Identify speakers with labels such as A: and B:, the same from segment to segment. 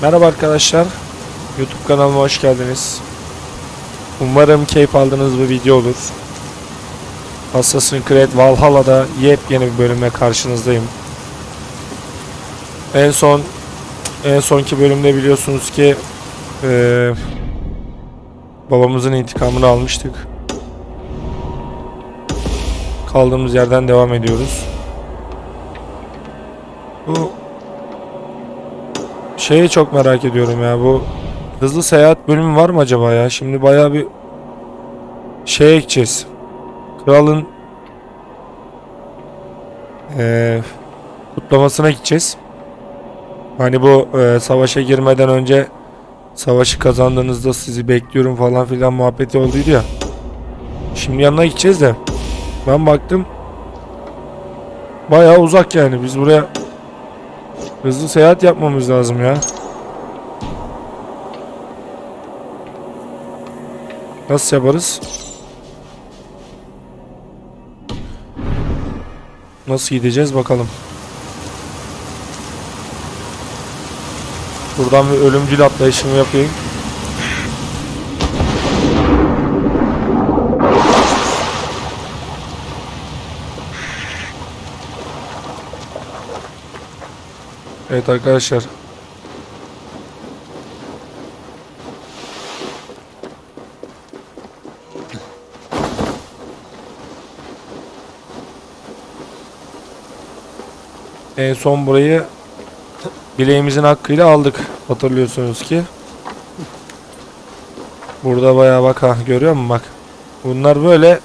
A: Merhaba arkadaşlar, YouTube kanalıma hoş geldiniz. Umarım keyif aldığınız bir video olur. Assassi Creed Valhalla'da yepyeni bir bölümle karşınızdayım. En sonki bölümde biliyorsunuz ki babamızın intikamını almıştık. Kaldığımız yerden devam ediyoruz. Bu şeyi çok merak ediyorum ya, bu hızlı seyahat bölümü var mı acaba ya? Şimdi bayağı bir şey ekeceğiz. Kralın kutlamasına gideceğiz. Hani bu savaşa girmeden önce savaşı kazandığınızda sizi bekliyorum falan filan muhabbeti olduydu ya. Şimdi yanına gideceğiz de ben baktım bayağı uzak yani, biz buraya hızlı seyahat yapmamız lazım ya. Nasıl yaparız? Nasıl gideceğiz bakalım. Buradan bir ölümcül atlayışımı yapayım. Evet arkadaşlar. En son burayı bileğimizin hakkıyla aldık. Hatırlıyorsunuz ki. Burada bayağı bak, ha görüyor musun bak. Bunlar böyle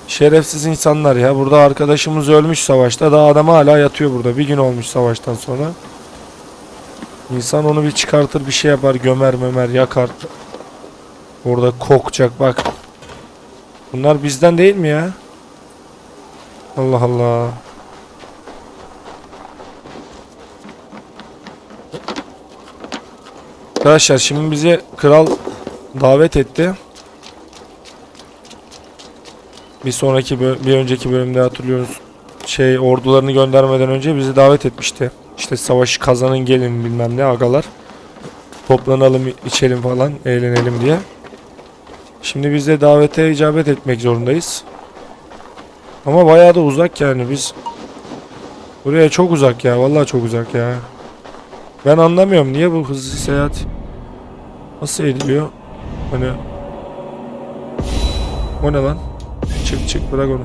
A: şerefsiz insanlar ya. Burada arkadaşımız ölmüş savaşta. Daha adam hala yatıyor burada. Bir gün olmuş savaştan sonra. İnsan onu bir çıkartır, bir şey yapar, gömer mömer, yakar. Orada kokacak bak. Bunlar bizden değil mi ya? Allah Allah. Arkadaşlar şimdi bizi kral davet etti. Bir önceki bölümde hatırlıyoruz. Ordularını göndermeden önce bizi davet etmişti. İşte savaşı kazanın gelin bilmem ne agalar. Toplanalım, içelim falan, eğlenelim diye. Şimdi biz de davete icabet etmek zorundayız. Ama bayağı da uzak yani, biz buraya çok uzak ya, vallahi çok uzak ya. Ben anlamıyorum niye bu hızlı seyahat nasıl ediliyor? Hani o ne lan? Çık bırak onu.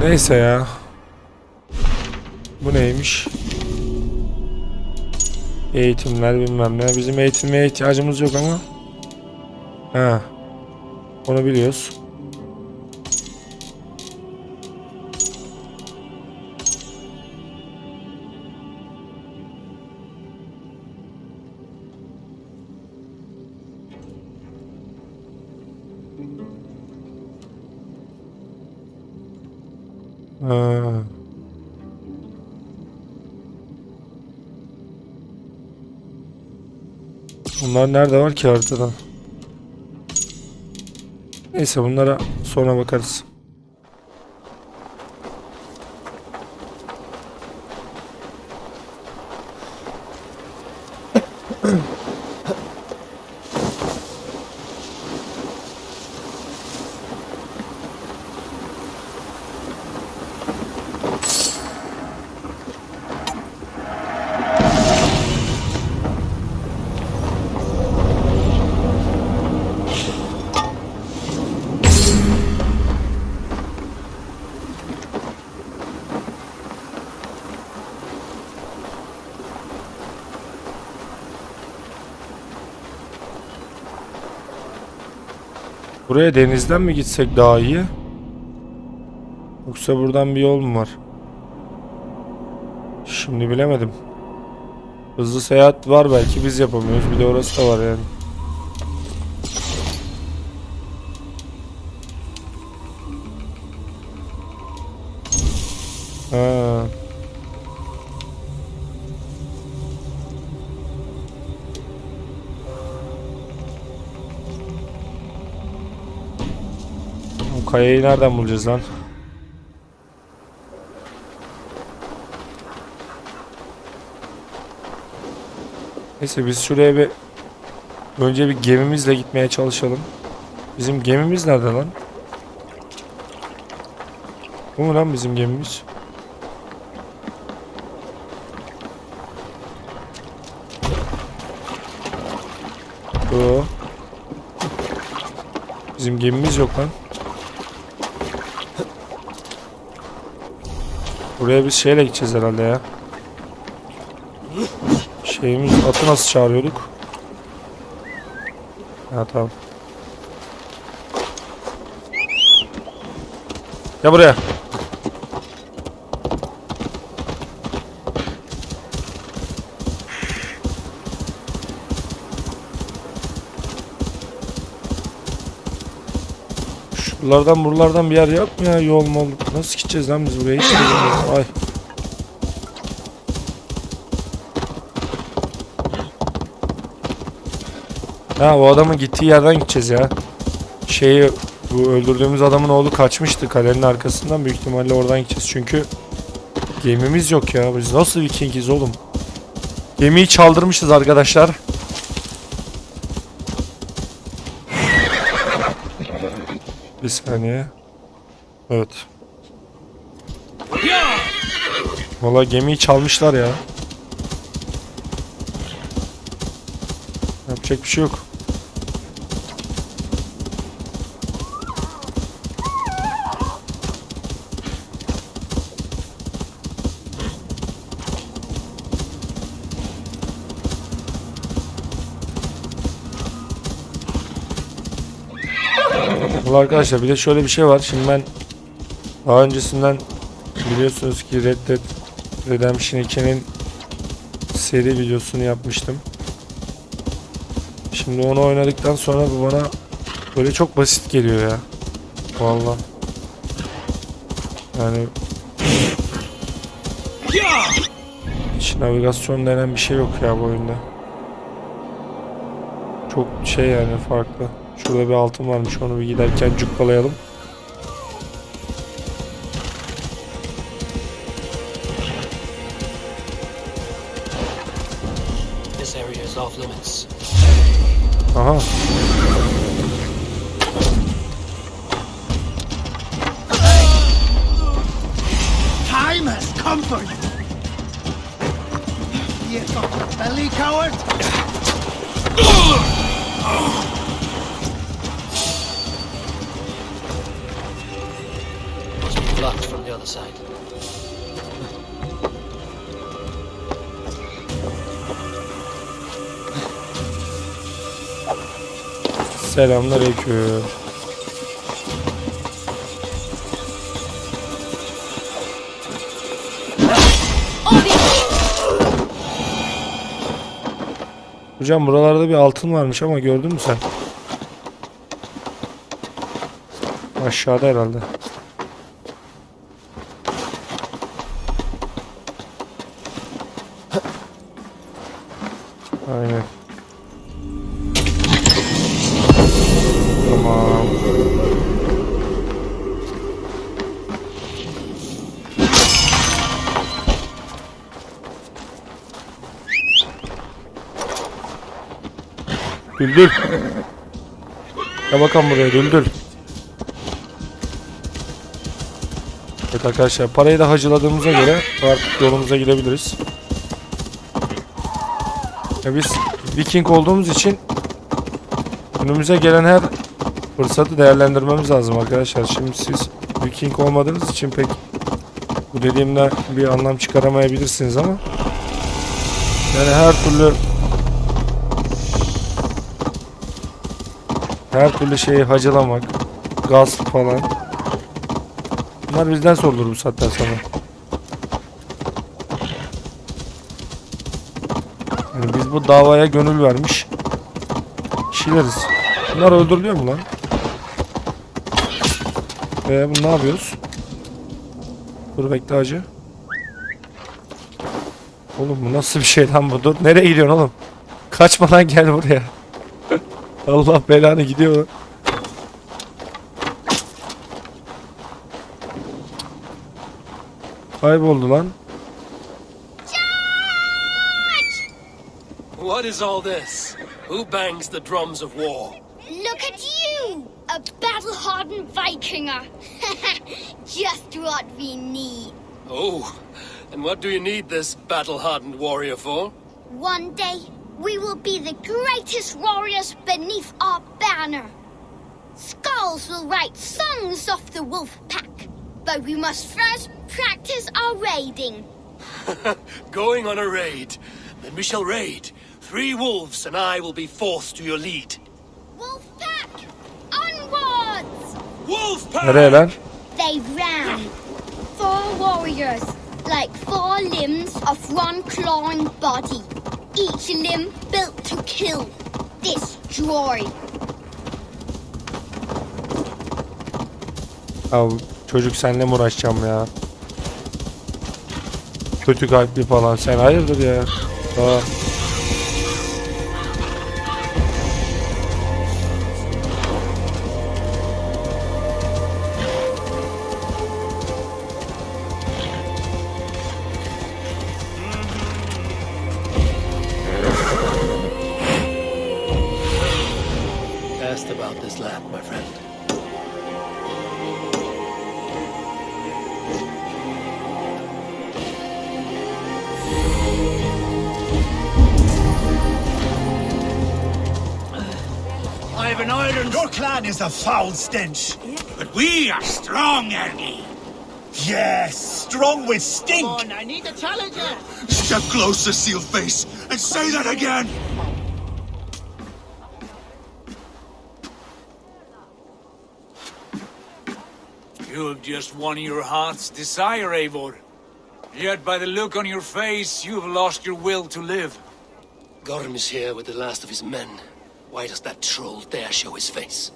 A: Neyse ya. Bu neymiş? Eğitimler bilmem ne. Bizim eğitilmeye ihtiyacımız yok ama. Ha. Onu biliyoruz. Ha. Bunlar nerede var ki haritada? Neyse bunlara sonra bakarız. Buraya denizden mi gitsek daha iyi? Yoksa buradan bir yol mu var? Şimdi bilemedim. Hızlı seyahat var, belki biz yapamıyoruz. Bir de orası da var yani. Ha. O kayayı nereden bulacağız lan? Neyse biz şuraya bir önce bir gemimizle gitmeye çalışalım. Bizim gemimiz nerede lan? Bu mu lan bizim gemimiz? Bu. Bizim gemimiz yok lan. Buraya biz şeyle gideceğiz herhalde ya. Atı nasıl çağırıyorduk? Ha tamam. Gel buraya. Şuralardan buralardan bir yer yok mu ya? Yol mu? Nasıl gideceğiz lan biz buraya? Hiç bilmiyorum. Ay. Ha o adamın gittiği yerden gideceğiz ya. Bu öldürdüğümüz adamın oğlu kaçmıştı kalenin arkasından. Büyük ihtimalle oradan gideceğiz. Çünkü gemimiz yok ya. Biz nasıl Vikingiz oğlum? Gemiyi çaldırmışız arkadaşlar. Bir saniye. Evet. Vallahi gemiyi çalmışlar ya. Yapacak bir şey yok. Vallahi arkadaşlar bir de şöyle bir şey var. Şimdi ben daha öncesinden biliyorsunuz ki Red Dead Redemption 2'nin seri videosunu yapmıştım. Şimdi onu oynadıktan sonra bu bana böyle çok basit geliyor ya. Vallahi. Yani hiç navigasyon denen bir şey yok ya bu oyunda. Çok şey yani farklı. Şurada bir altın varmış, onu bir giderken cukkalayalım. Aha.
B: Time has come for you. You fucking belly coward.
C: Must be blocked from the other side.
A: Selamünaleyküm. Hocam buralarda bir altın varmış ama gördün mü sen? Aşağıda herhalde. Aynen. Tamam. Düldül. Ya bakalım buraya Düldül. Evet arkadaşlar, parayı da hacıladığımıza göre artık yolumuza gidebiliriz. Ya biz Viking olduğumuz için önümüze gelen her fırsatı değerlendirmemiz lazım arkadaşlar. Şimdi siz Viking olmadığınız için pek bu dediğimden bir anlam çıkaramayabilirsiniz ama yani her türlü şeyi hacılamak, gasp falan, bunlar bizden sorulur bu saatten sonra. Yani biz bu davaya gönül vermiş kişileriz. Bunlar öldürülüyor mu lan? Bunu ne yapıyoruz? Dur bekle hacı. Oğlum bu nasıl bir şey lan bu? Dur nereye gidiyorsun oğlum? Kaçma lan, gel buraya. Allah belanı, gidiyor. Kayboldu lan.
C: What is all this? Who bangs the drums of war?
D: Look at you! A battle-hardened Vikinger. Just what we need.
C: Oh, and what do you need this battle-hardened warrior for?
D: One day, we will be the greatest warriors beneath our banner. Skulls will write songs of the wolf pack. But we must first practice our raiding.
C: Going on a raid. Then we shall raid. 3 wolves and I will be fourth to your lead.
D: Wolf pack! Onwards!
C: Wolf pack!
A: Nereye lan?
D: They ran. 4 warriors, like 4 limbs of one clawing body. Each limb built to kill, destroy.
A: Ya çocuk seninle mi uğraşacağım ya? Kötü kalpli falan. Sen hayırdır ya? Aa.
C: Asked about this land, my friend.
B: Ivan Ireland, your clan is a foul stench.
E: But we are strong, Ernie.
B: Yes, strong with stink.
E: I need a challenger.
F: Step closer, seal face, and say that again!
E: You've just won your heart's desire, Eivor. Yet by the look on your face, you've lost your will to live.
C: Gorm is here with the last of his men. Why does that troll dare show his face?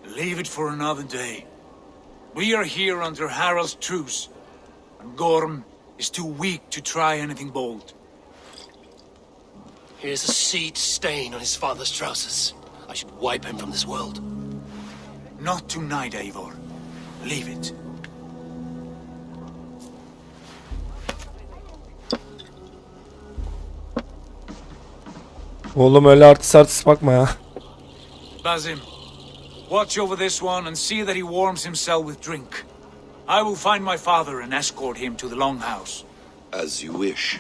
E: Leave it for another day. We are here under Harald's truce, and Gorm is too weak to try anything bold.
C: Here's a seed stain on his father's trousers. I should wipe him from this world.
E: Not tonight, Eivor. Leave it.
A: Oğlum öyle artist artist bakma ya.
E: Basim, watch over this one and see that he warms himself with drink. I will find my father and escort him to the Longhouse.
F: As you wish.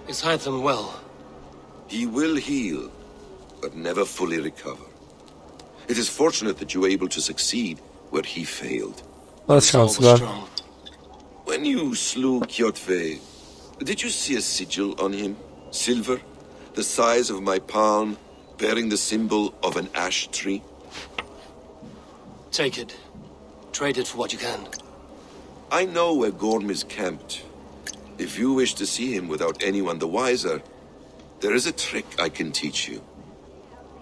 C: Is Hytham well?
F: He will heal, but never fully recover. It is fortunate that you were able to succeed where he failed.
A: Nasıl
C: His soul
A: şansı
C: was
A: lan?
C: strong.
F: When you slew Kjotve, did you see a sigil on him? Silver, the size of my palm, bearing the symbol of an ash tree?
C: Take it. Trade it for what you can.
F: I know where Gorm is camped. If you wish to see him without anyone the wiser, there is a trick I can teach you.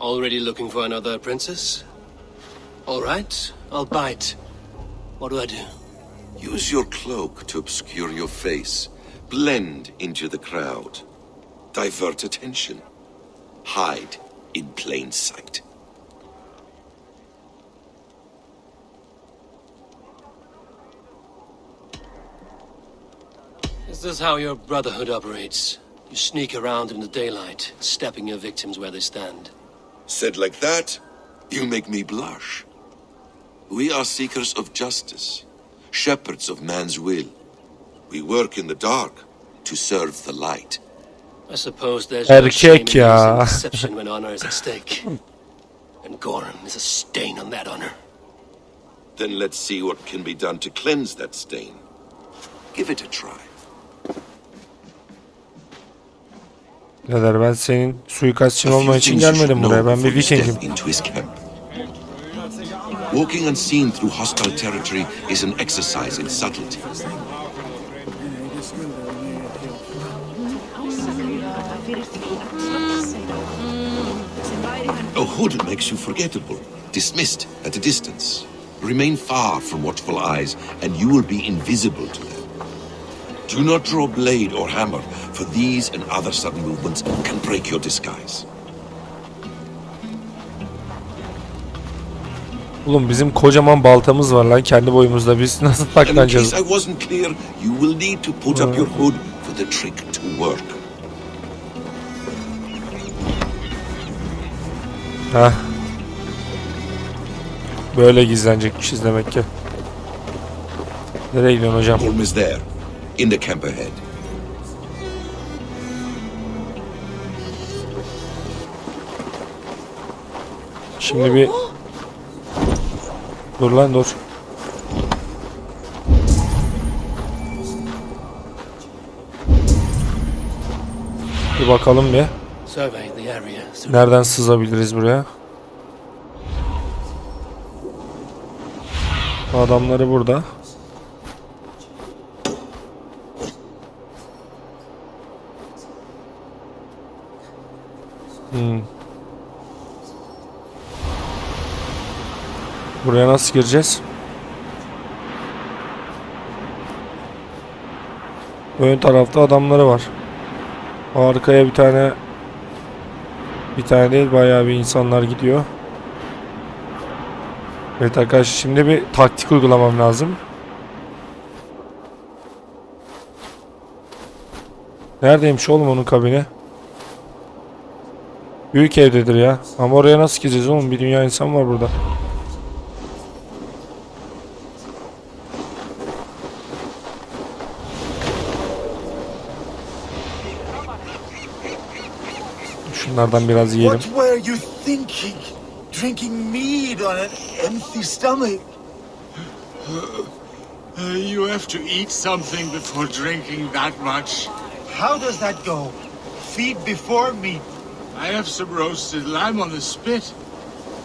C: Already looking for another princess? All right, I'll bite. What do I do?
F: Use your cloak to obscure your face. Blend into the crowd. Divert attention. Hide in plain sight.
C: Is this how your brotherhood operates? You sneak around in the daylight, stepping your victims where they stand.
F: Said like that, you make me blush. We are seekers of justice, shepherds of man's will. We work in the dark to serve the light.
C: I suppose there's no shame in
A: Erkek ya.
C: using deception when honor is at stake. And Gorm is a stain on that honor.
F: Then let's see what can be done to cleanse that stain. Give it a try.
A: Birader ben senin suikastçın olman için gelmedim buraya. Ben bir Viking'im.
F: Into his camp. Walking unseen through hostile territory is an exercise in subtlety. A hood makes you forgettable, dismissed at a distance. Remain far from watchful eyes, and you will be invisible to them. Do not draw blade or hammer, for these and other sudden movements can break your disguise.
A: Oğlum bizim kocaman baltamız var lan kendi boyumuzda. Biz nasıl
F: And in
A: taklanacağız?
F: case I wasn't clear, you will need to put up your hood for the trick to work.
A: Heh. Böyle gizlenecekmişiz demek ki. Nereye gidiyorsun hocam?
F: Gorm is there, in the camp ahead.
A: Şimdi bir... Dur lan dur. Bir bakalım bir.
C: Survey the area.
A: Nereden sızabiliriz buraya? Adamları burada. Buraya nasıl gireceğiz? Ön tarafta adamları var. Arkaya bir tane değil bayağı bir insanlar gidiyor. Evet arkadaşlar şimdi bir taktik uygulamam lazım. Neredeymiş oğlum onun kabini? Büyük evdedir ya. Ama oraya nasıl gireceğiz oğlum? Bir dünya insan var burada. Şunlardan biraz yiyelim.
B: What were you thinking? Drinking mead on an empty stomach?
E: You have to eat something before drinking that much.
B: How does that go? Feed before meat.
E: I have some roasted lamb on the spit.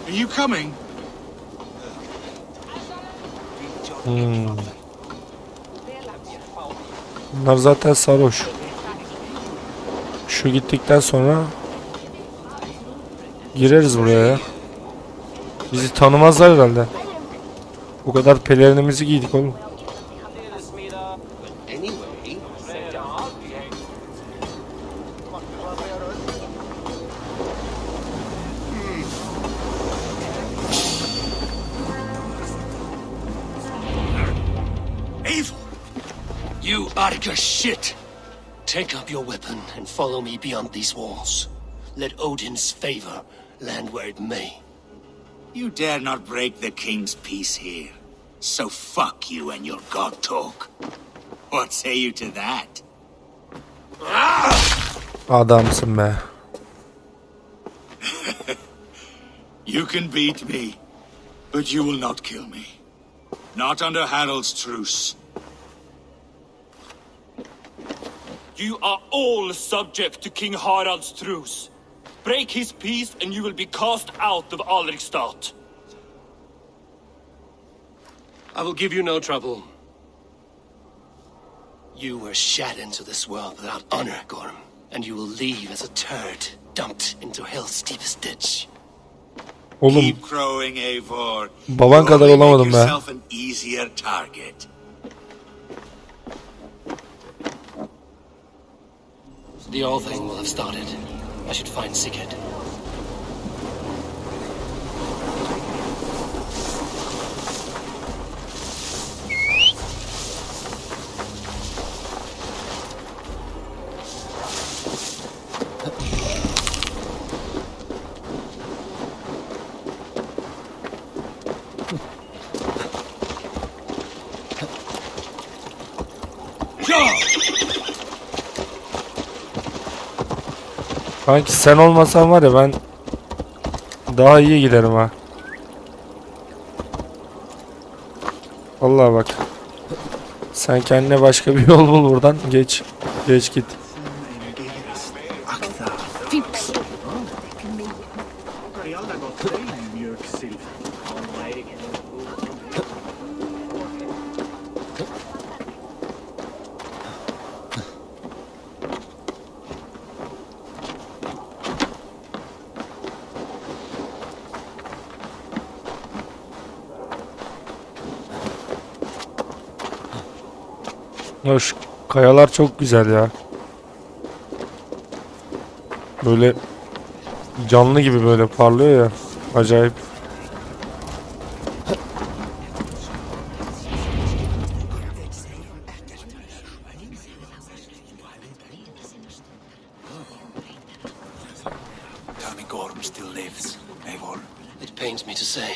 E: Are you coming?
A: Bunlar zaten sarhoş. Şu gittikten sonra gireriz buraya ya. Bizi tanımazlar herhalde. Bu kadar pelerinimizi giydik oğlum.
C: You Arca shit! Take up your weapon and follow me beyond these walls. Let Odin's favor land where it may.
E: You dare not break the king's peace here. So fuck you and your god talk. What say you to that?
A: Adamsın be.
E: You can beat me, but you will not kill me. Not under Harald's truce.
G: You are all subject to King Harald's truce. Break his peace and you will be cast out of Alrikstad.
C: I will give you no trouble. You were shat into this world without honor, Gorm, and you will leave as a turd dumped into hell's deepest ditch.
A: Oğlum
E: Keep crowing, Eivor.
A: baban kadar
E: You only
A: olamadım
E: make
A: be.
E: yourself an easier target.
C: The old thing will have started. I should find Sigurd.
A: Kanki sen olmasan var ya ben daha iyi giderim ha. Vallahi bak. Sen kendine başka bir yol bul buradan. Geç git. Ya şu kayalar çok güzel ya. Böyle canlı gibi böyle parlıyor ya. Acayip.
E: Gorm still lives, Eivor.
C: It pains me to say.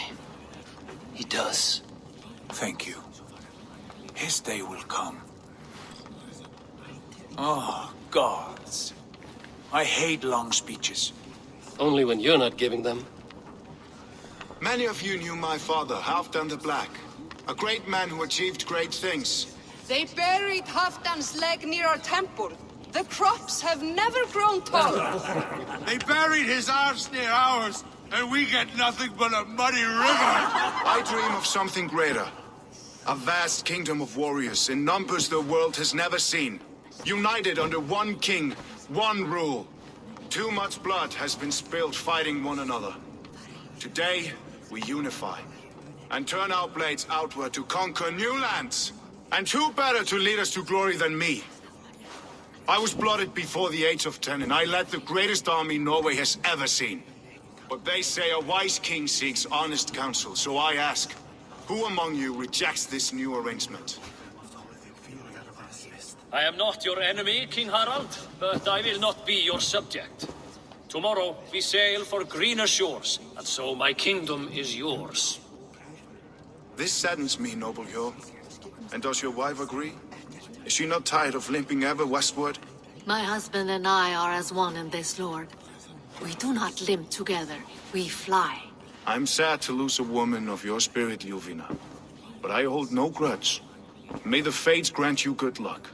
C: He does.
E: Thank you. His day will come. Oh, gods. I hate long speeches.
C: Only when you're not giving them.
H: Many of you knew my father, Halfdan the Black. A great man who achieved great things.
I: They buried Halfdan's leg near our temple. The crops have never grown taller.
B: They buried his arse near ours, and we get nothing but a muddy river.
H: I dream of something greater. A vast kingdom of warriors in numbers the world has never seen. United under one king, one rule. Too much blood has been spilled fighting one another. Today, we unify and turn our blades outward to conquer new lands. And who better to lead us to glory than me? I was blooded before the age of 10, and I led the greatest army Norway has ever seen. But they say a wise king seeks honest counsel, so I ask, who among you rejects this new arrangement?
J: I am not your enemy, King Harald, but I will not be your subject. Tomorrow we sail for greener shores, and so my kingdom is yours.
H: This saddens me, noble Jarl. And does your wife agree? Is she not tired of limping ever westward?
K: My husband and I are as one in this, Lord. We do not limp together, we fly.
H: I'm sad to lose a woman of your spirit, Ljuvina. But I hold no grudge. May the fates grant you good luck.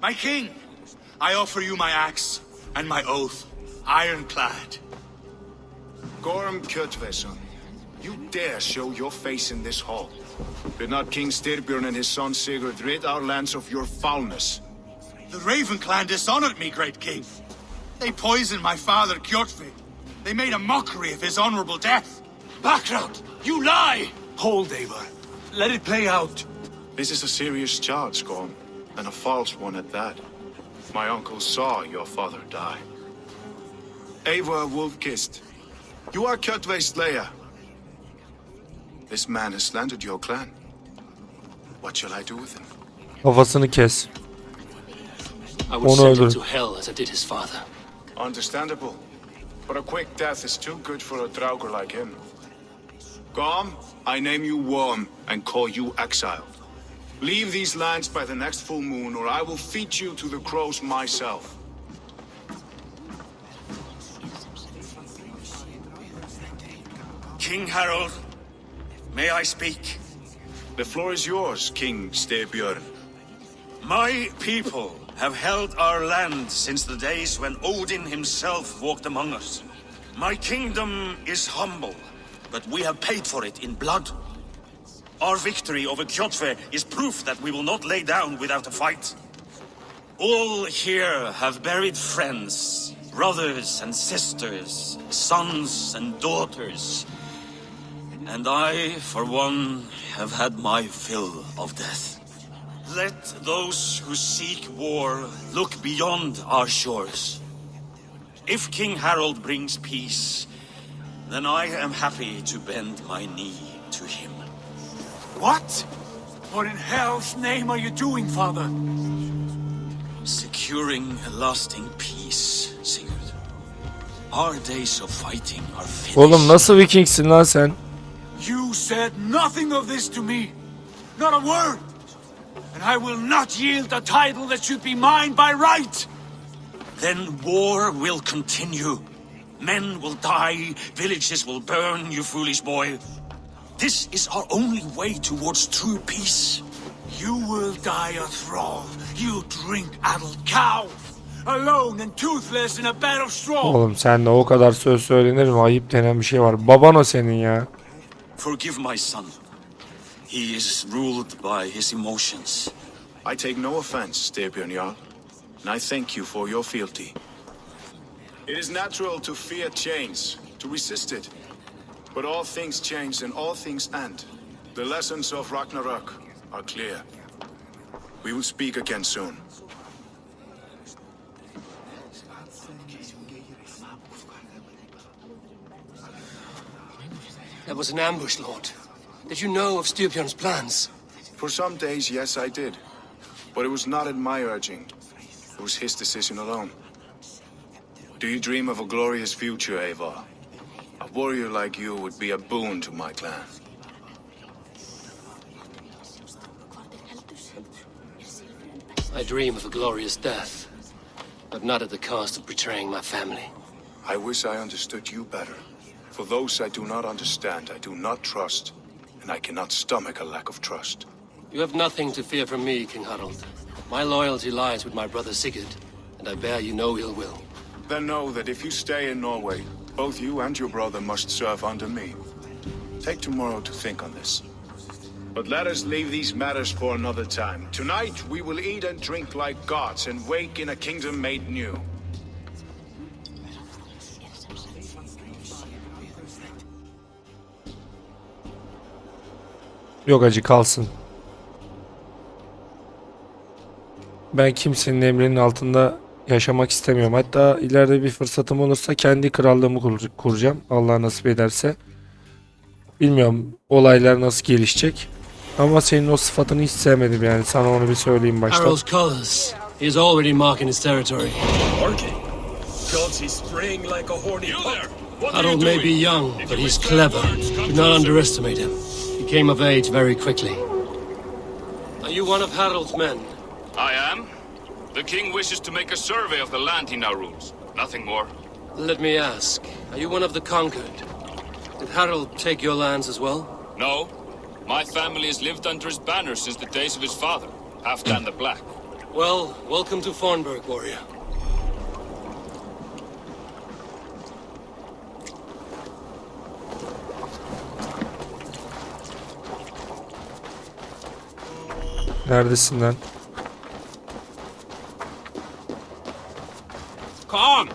B: My king, I offer you my axe and my oath, ironclad.
H: Gorm Kjotveson, you dare show your face in this hall. Did not King Styrbjörn and his son Sigurd rid our lands of your foulness?
B: The Raven clan dishonored me, great king. They poisoned my father, Kjotve. They made a mockery of his honorable death. Background, you lie! Hold, Eivor. Let it play out.
H: This is a serious charge, Gorm, and a false one at that. My uncle saw your father die. Eivor Wolf-Kissed, you are Kjotve's slayer. This man has slandered your clan. What shall I do with him?
A: Kafasını kes.
C: I would
A: Onu
C: send him
A: öldür.
C: to hell as I did his father.
H: Understandable. But a quick death is too good for a Draugr like him. Gorm, I name you Worm and call you exiled. Leave these lands by the next full moon, or I will feed you to the crows myself.
E: King Harald, may I speak?
H: The floor is yours, King Styrbjörn.
E: My people have held our land since the days when Odin himself walked among us. My kingdom is humble, but we have paid for it in blood. Our victory over Kjotve is proof that we will not lay down without a fight. All here have buried friends, brothers and sisters, sons and daughters. And I, for one, have had my fill of death. Let those who seek war look beyond our shores. If King Harald brings peace, then I am happy to bend my knee to him. What? What in hell's name are you doing, father? Securing a lasting peace, Sigurd. Our days of fighting are finished.
A: Oğlum nasıl Vikingsin lan sen?
E: You said nothing of this to me. Not a word. And I will not yield a title that should be mine by right. Then war will continue. Men will die, villages will burn, you foolish boy. This is our only way towards true peace. You will die a thrall. You drink-addled cow. Alone and toothless in a bed of straw.
A: Oğlum sen de o kadar söz söylenir mi? Ayıp denen bir şey var. Baban o senin ya.
E: Forgive my son. He is ruled by his emotions.
H: I take no offense, Styrbjörn Jarl, and I thank you for your fealty. It is natural to fear change, to resist it. But all things change and all things end. The lessons of Ragnarok are clear. We will speak again soon.
C: That was an ambush, Lord. Did you know of Styrbjörn's plans?
H: For some days, yes, I did. But it was not at my urging. It was his decision alone. Do you dream of a glorious future, Eivor? A warrior like you would be a boon to my clan.
C: I dream of a glorious death, but not at the cost of betraying my family.
H: I wish I understood you better. For those I do not understand, I do not trust, and I cannot stomach a lack of trust.
C: You have nothing to fear from me, King Harald. My loyalty lies with my brother Sigurd, and I bear you no ill will.
H: Then know that if you stay in Norway, both you and your brother must serve under me. Take tomorrow to think on this. But let us leave these matters for another time. Tonight we will eat and drink like gods and wake in a kingdom made new.
A: Yok acı kalsın. Ben kimsenin emrinin altında yaşamak istemiyorum. Hatta ileride bir fırsatım olursa kendi krallığımı kuracağım. Allah nasip ederse. Bilmiyorum olaylar nasıl gelişecek. Ama senin o sıfatını hiç sevmedim yani. Sana onu bir söyleyeyim başta.
C: Harald's colors. He is already marking his territory. Harald may be young, but he's clever. Do not underestimate him. He came of age very quickly. Are you one of Harald's men?
L: I am. The king wishes to make a survey of the land he now rules. Nothing more.
C: Let me ask, are you one of the conquered? Did Harald take your lands as well?
L: No. My family has lived under his banner since the days of his father, Halfdan the Black.
C: Well, welcome to Fornburg, warrior.
A: Neredesin lan?
M: Come!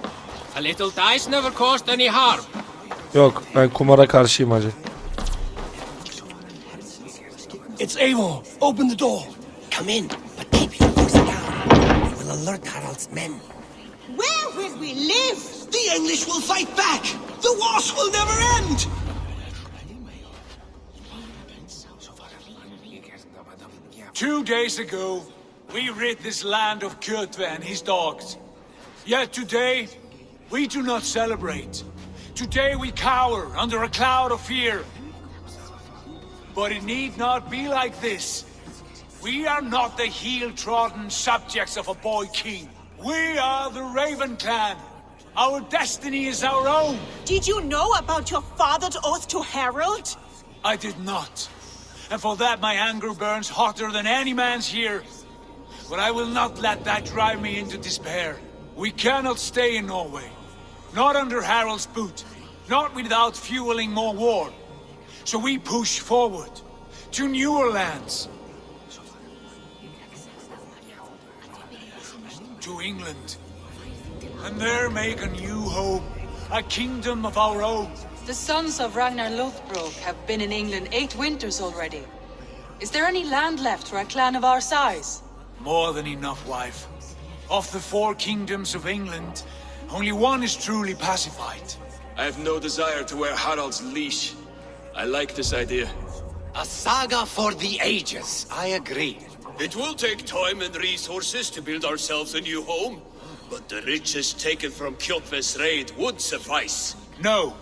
M: A little dice never caused any harm.
A: Yok ben kumara karşıyım hacı.
C: It's Eivor. Open the door.
N: Come in, but keep your voice down. We will alert Harald's men.
O: Where will we live?
N: The English will fight back! The wars will never end!
B: 2 days ago, we rid this land of Kjotve and his dogs. Yet today, we do not celebrate. Today we cower under a cloud of fear. But it need not be like this. We are not the heel-trodden subjects of a boy king. We are the Raven clan. Our destiny is our own.
O: Did you know about your father's oath to Harald?
B: I did not. And for that my anger burns hotter than any man's here. But I will not let that drive me into despair. We cannot stay in Norway. Not under Harald's boot. Not without fueling more war. So we push forward to newer lands. To England. And there make a new home. A kingdom of our own.
I: The sons of Ragnar Lothbrok have been in England 8 winters already. Is there any land left for a clan of our size?
B: More than enough, wife. Of the 4 kingdoms of England, only one is truly pacified.
G: I have no desire to wear Harald's leash. I like this idea.
N: A saga for the ages, I agree.
C: It will take time and resources to build ourselves a new home, but the riches taken from Kjotve's raid would suffice.
B: No.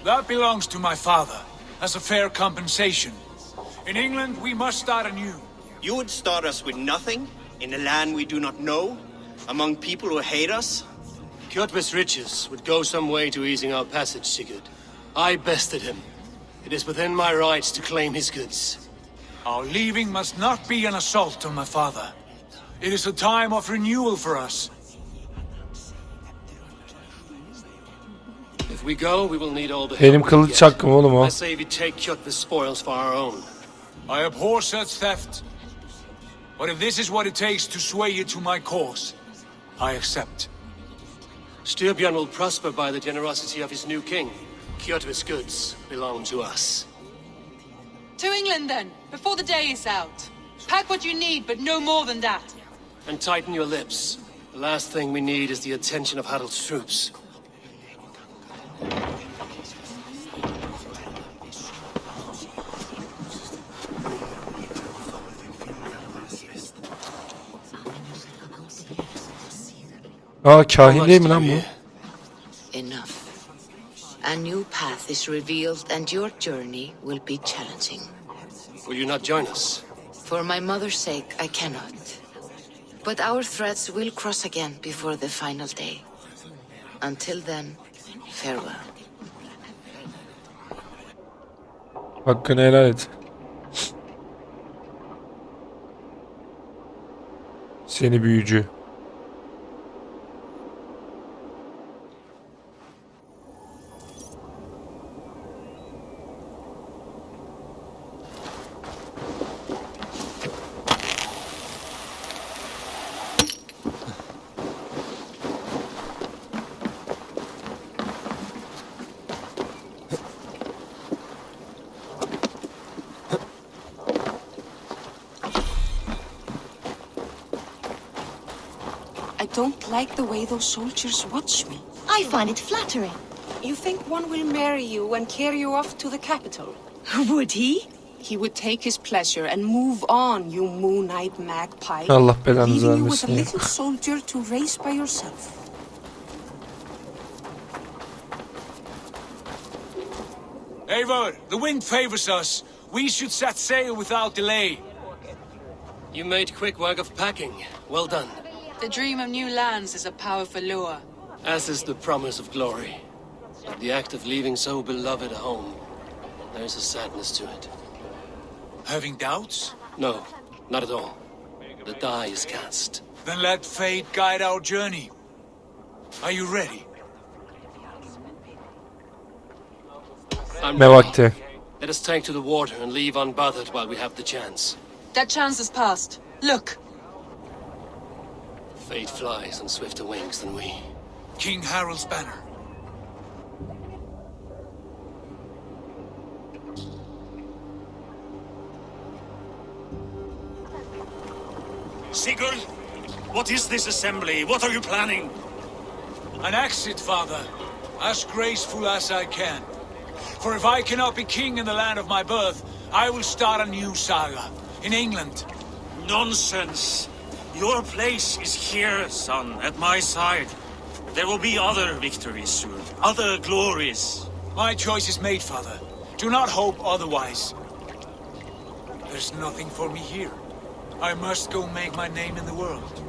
B: That belongs to my father, as a fair compensation. In England, we must start anew.
P: You would start us with nothing, in a land we do not know, among people who hate us?
C: Kjotve's riches would go some way to easing our passage, Sigurd. I bested him. It is within my rights to claim his goods.
B: Our leaving must not be an assault on my father. It is a time of renewal for us.
C: If we go, we will need all the
A: Benim
C: help we
A: kılıç
C: get.
A: çakkım oğlum o.
C: I say we take Kjotve's spoils for our own.
B: I abhor such theft. But if this is what it takes to sway you to my cause, I accept.
C: Styrbjörn will prosper by the generosity of his new king. Kjotve's goods belong to us.
I: To England then, before the day is out. Pack what you need, but no more than that.
C: And tighten your lips. The last thing we need is the attention of Harald's troops.
A: Aa kahin değil mi lan bu?
K: enough. A new path is revealed and your journey will be challenging.
C: Will you not join us?
K: For my mother's sake, I cannot. But our threads will cross again before the final day. Until then, farewell.
A: Hakkını helal et. Seni büyücü.
Q: I don't like the way those soldiers watch me.
D: I find it flattering.
Q: You think one will marry you and carry you off to the capital?
O: Would he?
Q: He would take his pleasure and move on, you moon-eyed magpie.
A: Allah belanızı
Q: leaving you with a
A: vermesin ya.
Q: little soldier to race by yourself.
B: Eivor, the wind favors us. We should set sail without delay.
C: You made quick work of packing. Well done.
I: The dream of new lands is a powerful lure.
C: As is the promise of glory. But the act of leaving so beloved a home, there's a sadness to it.
B: Having doubts?
C: No, not at all. The die is cast.
B: Then let fate guide our journey. Are you ready?
C: I'm
A: Ne
C: ready.
A: vakti.
C: Let us take to the water and leave unbothered while we have the chance.
I: That chance is past. Look!
C: Fate flies on swifter wings than we.
B: King Harald's banner.
E: Sigurd, what is this assembly? What are you planning?
B: An exit, father. As graceful as I can. For if I cannot be king in the land of my birth, I will start a new saga. In England.
E: Nonsense. Your place is here, son, at my side. There will be other victories soon. Other glories.
B: My choice is made, father. Do not hope otherwise. There's nothing for me here. I must go make my name in the world.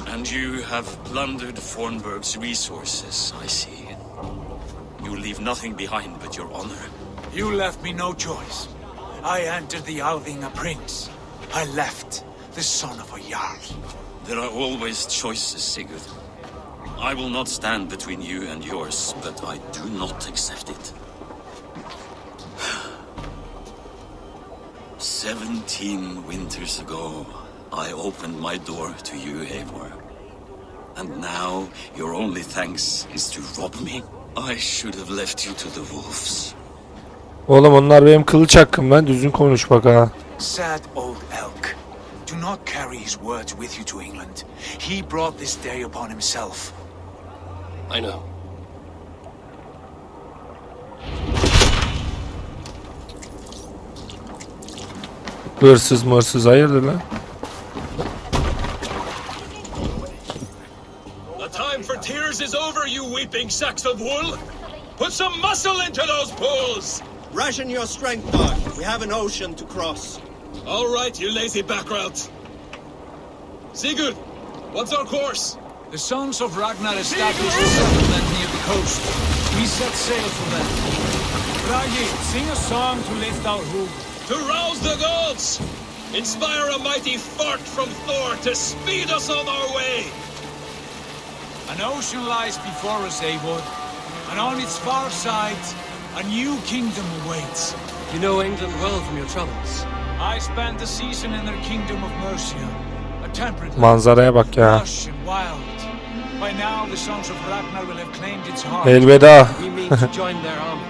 E: And you have plundered Fornburg's resources, I see. You leave nothing behind but your honor.
B: You left me no choice. I entered the Alving a prince. I left the son of a Jarl.
E: There are always choices, Sigurd. I will not stand between you and yours, but I do not accept it. 17 winters ago, I opened my door to you, Eivor. And now, your only thanks is to rob me? I should have left you to the wolves.
A: Oğlum onlar benim kılıç hakkım lan. Düzgün konuş bak ha.
B: Sad old elk. Do not carry his words with you to England. He brought this day upon himself.
C: I know.
A: Hırsız mırsız hayırdır lan?
G: The time for tears is over, you weeping sacks of wool! Put some muscle into those pools!
P: Ration your strength, dog. We have an ocean to cross.
G: All right, you lazy backroutes. Sigurd, what's our course?
B: The sons of Ragnar established a settlement near the coast. We set sail for them. Bragi, sing a song to lift our hoof.
G: To rouse the gods! Inspire a mighty fart from Thor to speed us on our way!
B: An ocean lies before us, Eivor, and on its far side, a new kingdom awaits.
C: You know England well from your travels.
B: I spent a season in their kingdom of Mercia, a temperate
A: Manzaraya bak ya.
B: lush and wild. By now, the sons of Ragnar will have claimed its heart.
A: Elveda.
C: We mean to join their army.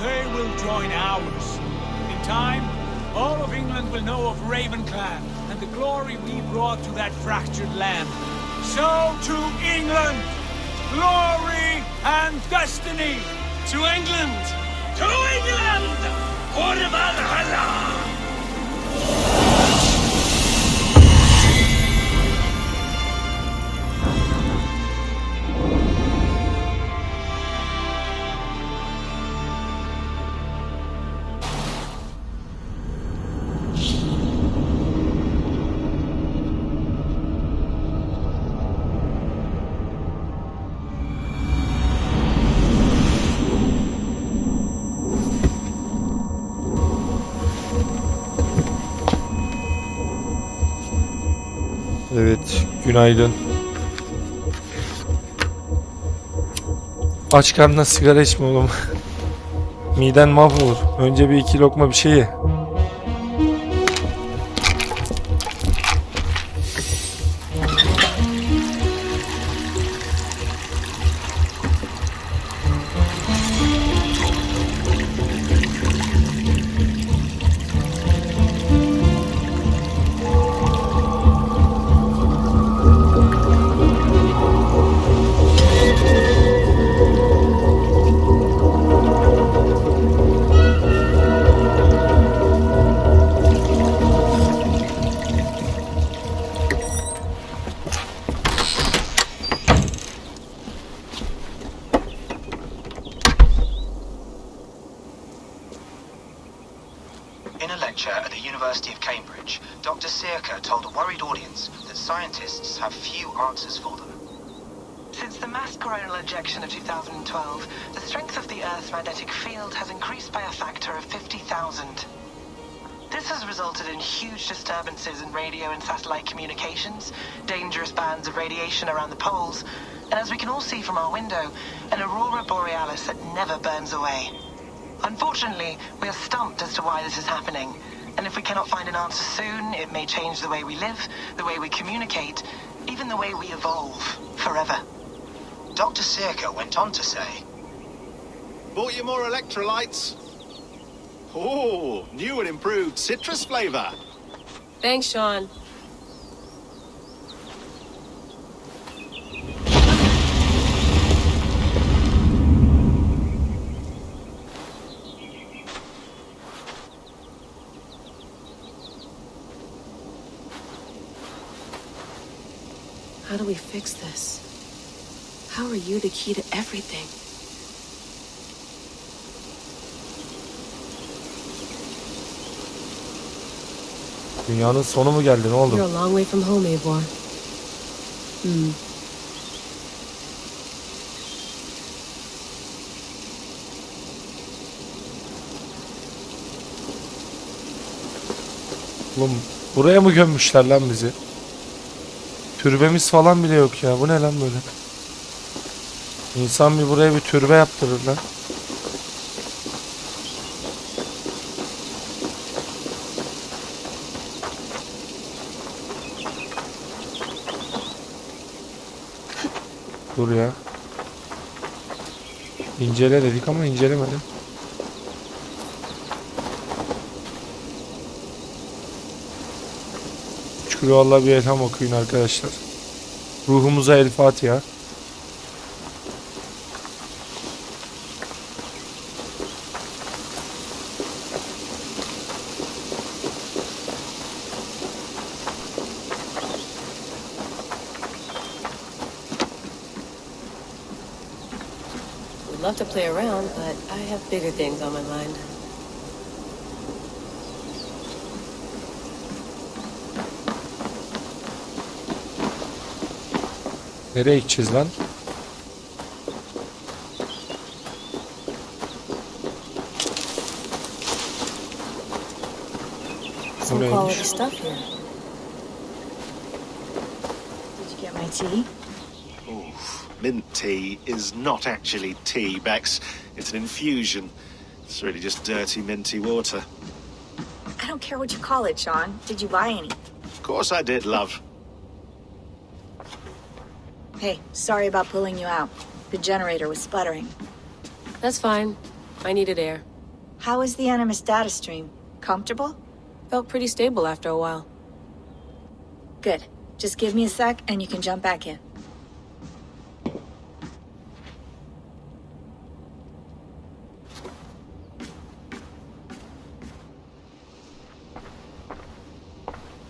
B: They will join ours. In time, all of England will know of Ravenclan and the glory we brought to that fractured land. So to England, glory and destiny!
C: To England!
E: To England! For Valhalla!
A: Evet, günaydın. Aç karnına sigara içme oğlum. Miden mahvolur. Önce bir iki lokma bir şey ye.
R: In a lecture at the University of Cambridge, Dr. Searca told a worried audience that scientists have few answers for them.
S: Since the mass coronal ejection of 2012, the strength of the Earth's magnetic field has increased by a factor of 50,000. This has resulted in huge disturbances in radio and satellite communications, dangerous bands of radiation around the poles, and as we can all see from our window, an aurora borealis that never burns away. Unfortunately, we are stumped as to why this is happening, and if we cannot find an answer soon, it may change the way we live, the way we communicate, even the way we evolve, forever.
R: Dr. Searca went on to say,
T: Bought you more electrolytes? Oh, new and improved citrus flavor.
Q: Thanks, Sean. How do we fix this? How are you the key to everything?
A: Dünyanın sonu mu geldi, ne oldu?
Q: You're a long way from home, Eivor.
A: Oğlum buraya mı gömmüşler lan bizi? Türbemiz falan bile yok ya. Bu ne lan böyle? İnsan bir buraya bir türbe yaptırır lan. Dur ya. İncele dedik ama incelemedim. Şükür vallahi bir elham okuyun arkadaşlar. Ruhumuza el Fatiha.
Q: Would love to play around, but I have bigger things on my mind.
A: Nereye gideceğiz lan?
Q: Some quality stuff here.
U: Did you get my tea?
T: Oof, mint tea is not actually tea, Bex. It's an infusion. It's really just dirty, minty water.
U: I don't care what you call it, Sean. Did you buy any?
T: Of course I did, love.
U: Hey, sorry about pulling you out. The generator was sputtering.
Q: That's fine. I needed air.
U: How was the Animus data stream? Comfortable?
Q: Felt pretty stable after a while.
U: Good. Just give me a sec and you can jump back in.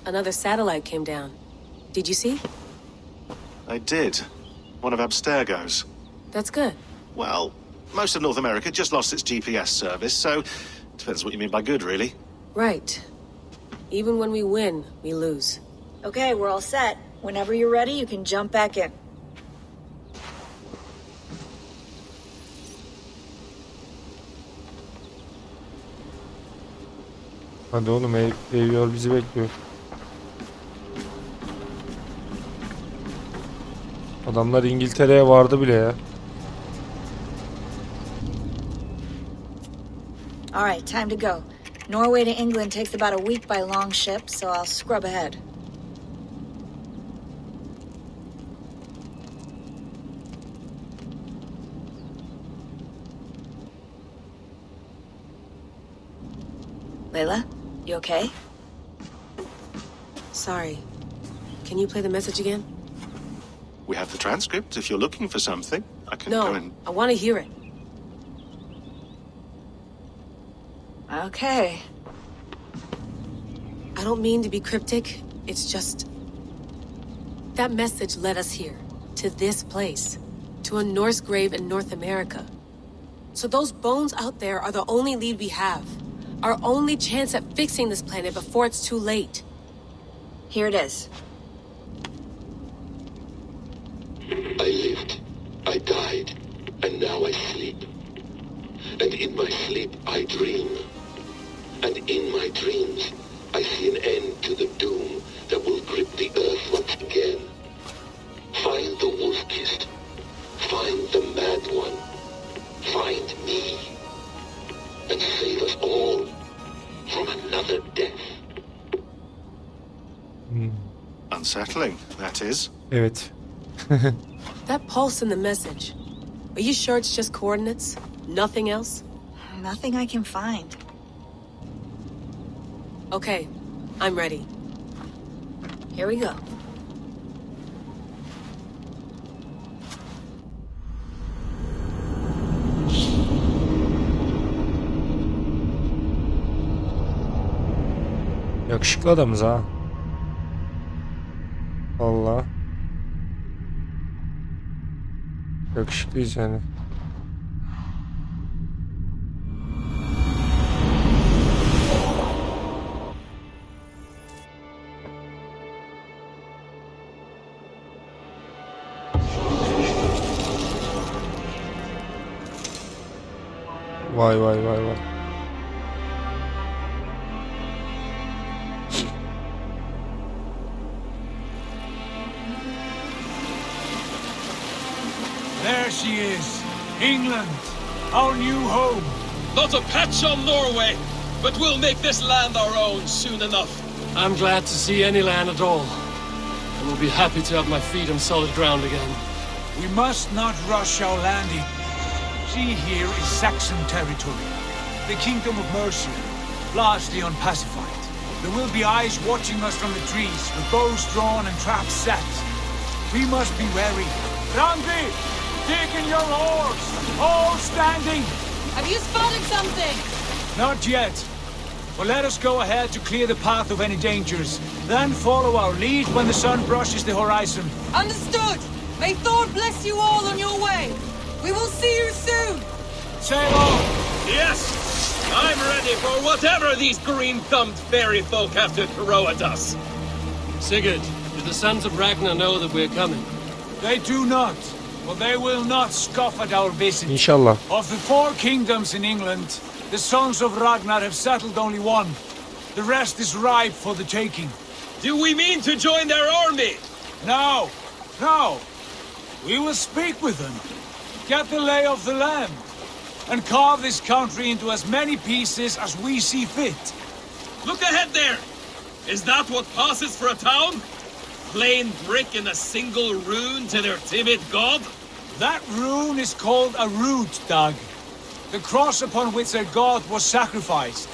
Q: Another satellite came down. Did you see?
T: I did. One of Abstergo's.
Q: That's good.
T: Well, most of North America just lost its GPS service, so depends what you mean by good, really.
Q: Right. Even when we win, we lose.
U: Okay, we're all set. Whenever you're ready, you can jump back in.
A: Hadi oğlum, ev yol bizi bekliyor. Adamlar İngiltere'ye vardı bile ya.
U: All right, time to go. Norway to England takes about a week by long ship, so I'll scrub ahead. Layla, you okay?
Q: Sorry. Can you play the message again?
T: We have the transcript. If you're looking for something, I can go and...
Q: No, I want to hear it.
U: Okay.
Q: I don't mean to be cryptic. It's just... that message led us here. To this place. To a Norse grave in North America. So those bones out there are the only lead we have. Our only chance at fixing this planet before it's too late.
U: Here it is.
F: I lived, I died, and now I sleep. And in my sleep I dream. And in my dreams I see an end to the doom that will grip the earth once again. Find the wolf-kissed. Find the mad one. Find me. And save us all from another death.
T: Unsettling, that is.
A: Evet.
Q: That pulse in the message. Are you sure it's just coordinates? Nothing else?
U: Nothing I can find.
Q: Okay, I'm ready.
U: Here we go.
A: Yakışıklı adamız ha. Vallahi. Yakışıklıyız yani. Vay vay vay vay.
B: There she is, England, our new home.
G: Not a patch on Norway, but we'll make this land our own soon enough.
J: I'm glad to see any land at all. I will be happy to have my feet on solid ground again.
B: We must not rush our landing. See, here is Saxon territory, the Kingdom of Mercia, largely unpacified. There will be eyes watching us from the trees, with bows drawn and traps set. We must be wary. Randi, dig in your oars, all standing.
I: Have you spotted something?
B: Not yet, but let us go ahead to clear the path of any dangers, then follow our lead when the sun brushes the horizon.
I: Understood. May Thor bless you all on your way. We will see you soon.
B: Sail on.
G: Yes, I'm ready for whatever these green-thumbed fairy folk have to throw at us.
J: Sigurd, do the sons of Ragnar know that we're coming?
B: They do not, but they will not scoff at our visit.
A: İnşallah.
B: Of the 4 kingdoms in England, the sons of Ragnar have settled only one. The rest is ripe for the taking.
G: Do we mean to join their army?
B: No, no. We will speak with them, get the lay of the land, and carve this country into as many pieces as we see fit.
G: Look ahead there! Is that what passes for a town? Plain brick and a single rune to their timid god?
B: That rune is called a root, Doug. The cross upon which their god was sacrificed.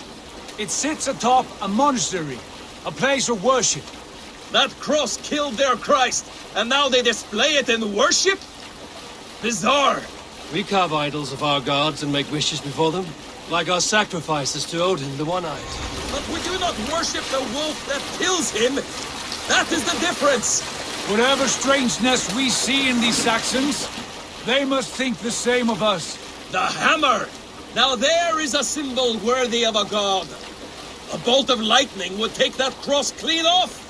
B: It sits atop a monastery, a place of worship.
G: That cross killed their Christ, and now they display it in worship? Bizarre!
M: We carve idols of our gods and make wishes before them, like our sacrifices to Odin, the One-Eyed.
H: But we do not worship the wolf that kills him. That is the difference.
V: Whatever strangeness we see in these Saxons, they must think the same of us.
H: The hammer! Now there is a symbol worthy of a god. A bolt of lightning would take that cross clean off.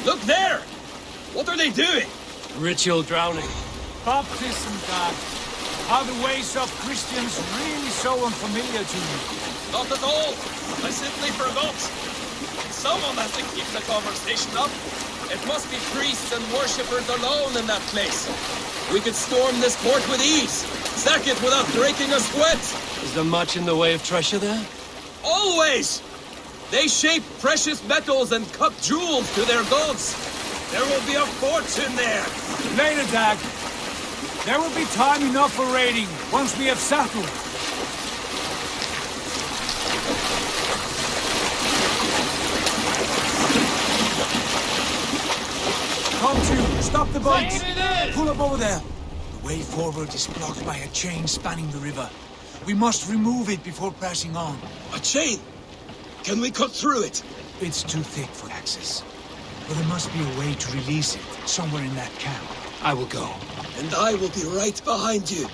H: Look there! What are they doing?
M: Ritual drowning.
V: Baptism, God. Are the ways of Christians really so unfamiliar to you?
H: Not at all. I simply forgot. Someone has to keep the conversation up. It must be priests and worshippers alone in that place. We could storm this port with ease. Sack it without breaking a sweat.
M: Is there much in the way of treasure there?
H: Always! They shape precious metals and cut jewels to their gods. There will be a fortune there.
V: Later, Dag. There will be time enough for raiding once we have settled. Come to, stop the boats. Pull up over there. The way forward is blocked by a chain spanning the river. We must remove it before passing on.
H: A chain? Can we cut through it?
V: It's too thick for access. But there must be a way to release it, somewhere in that camp. I will go.
H: And I will be right behind you.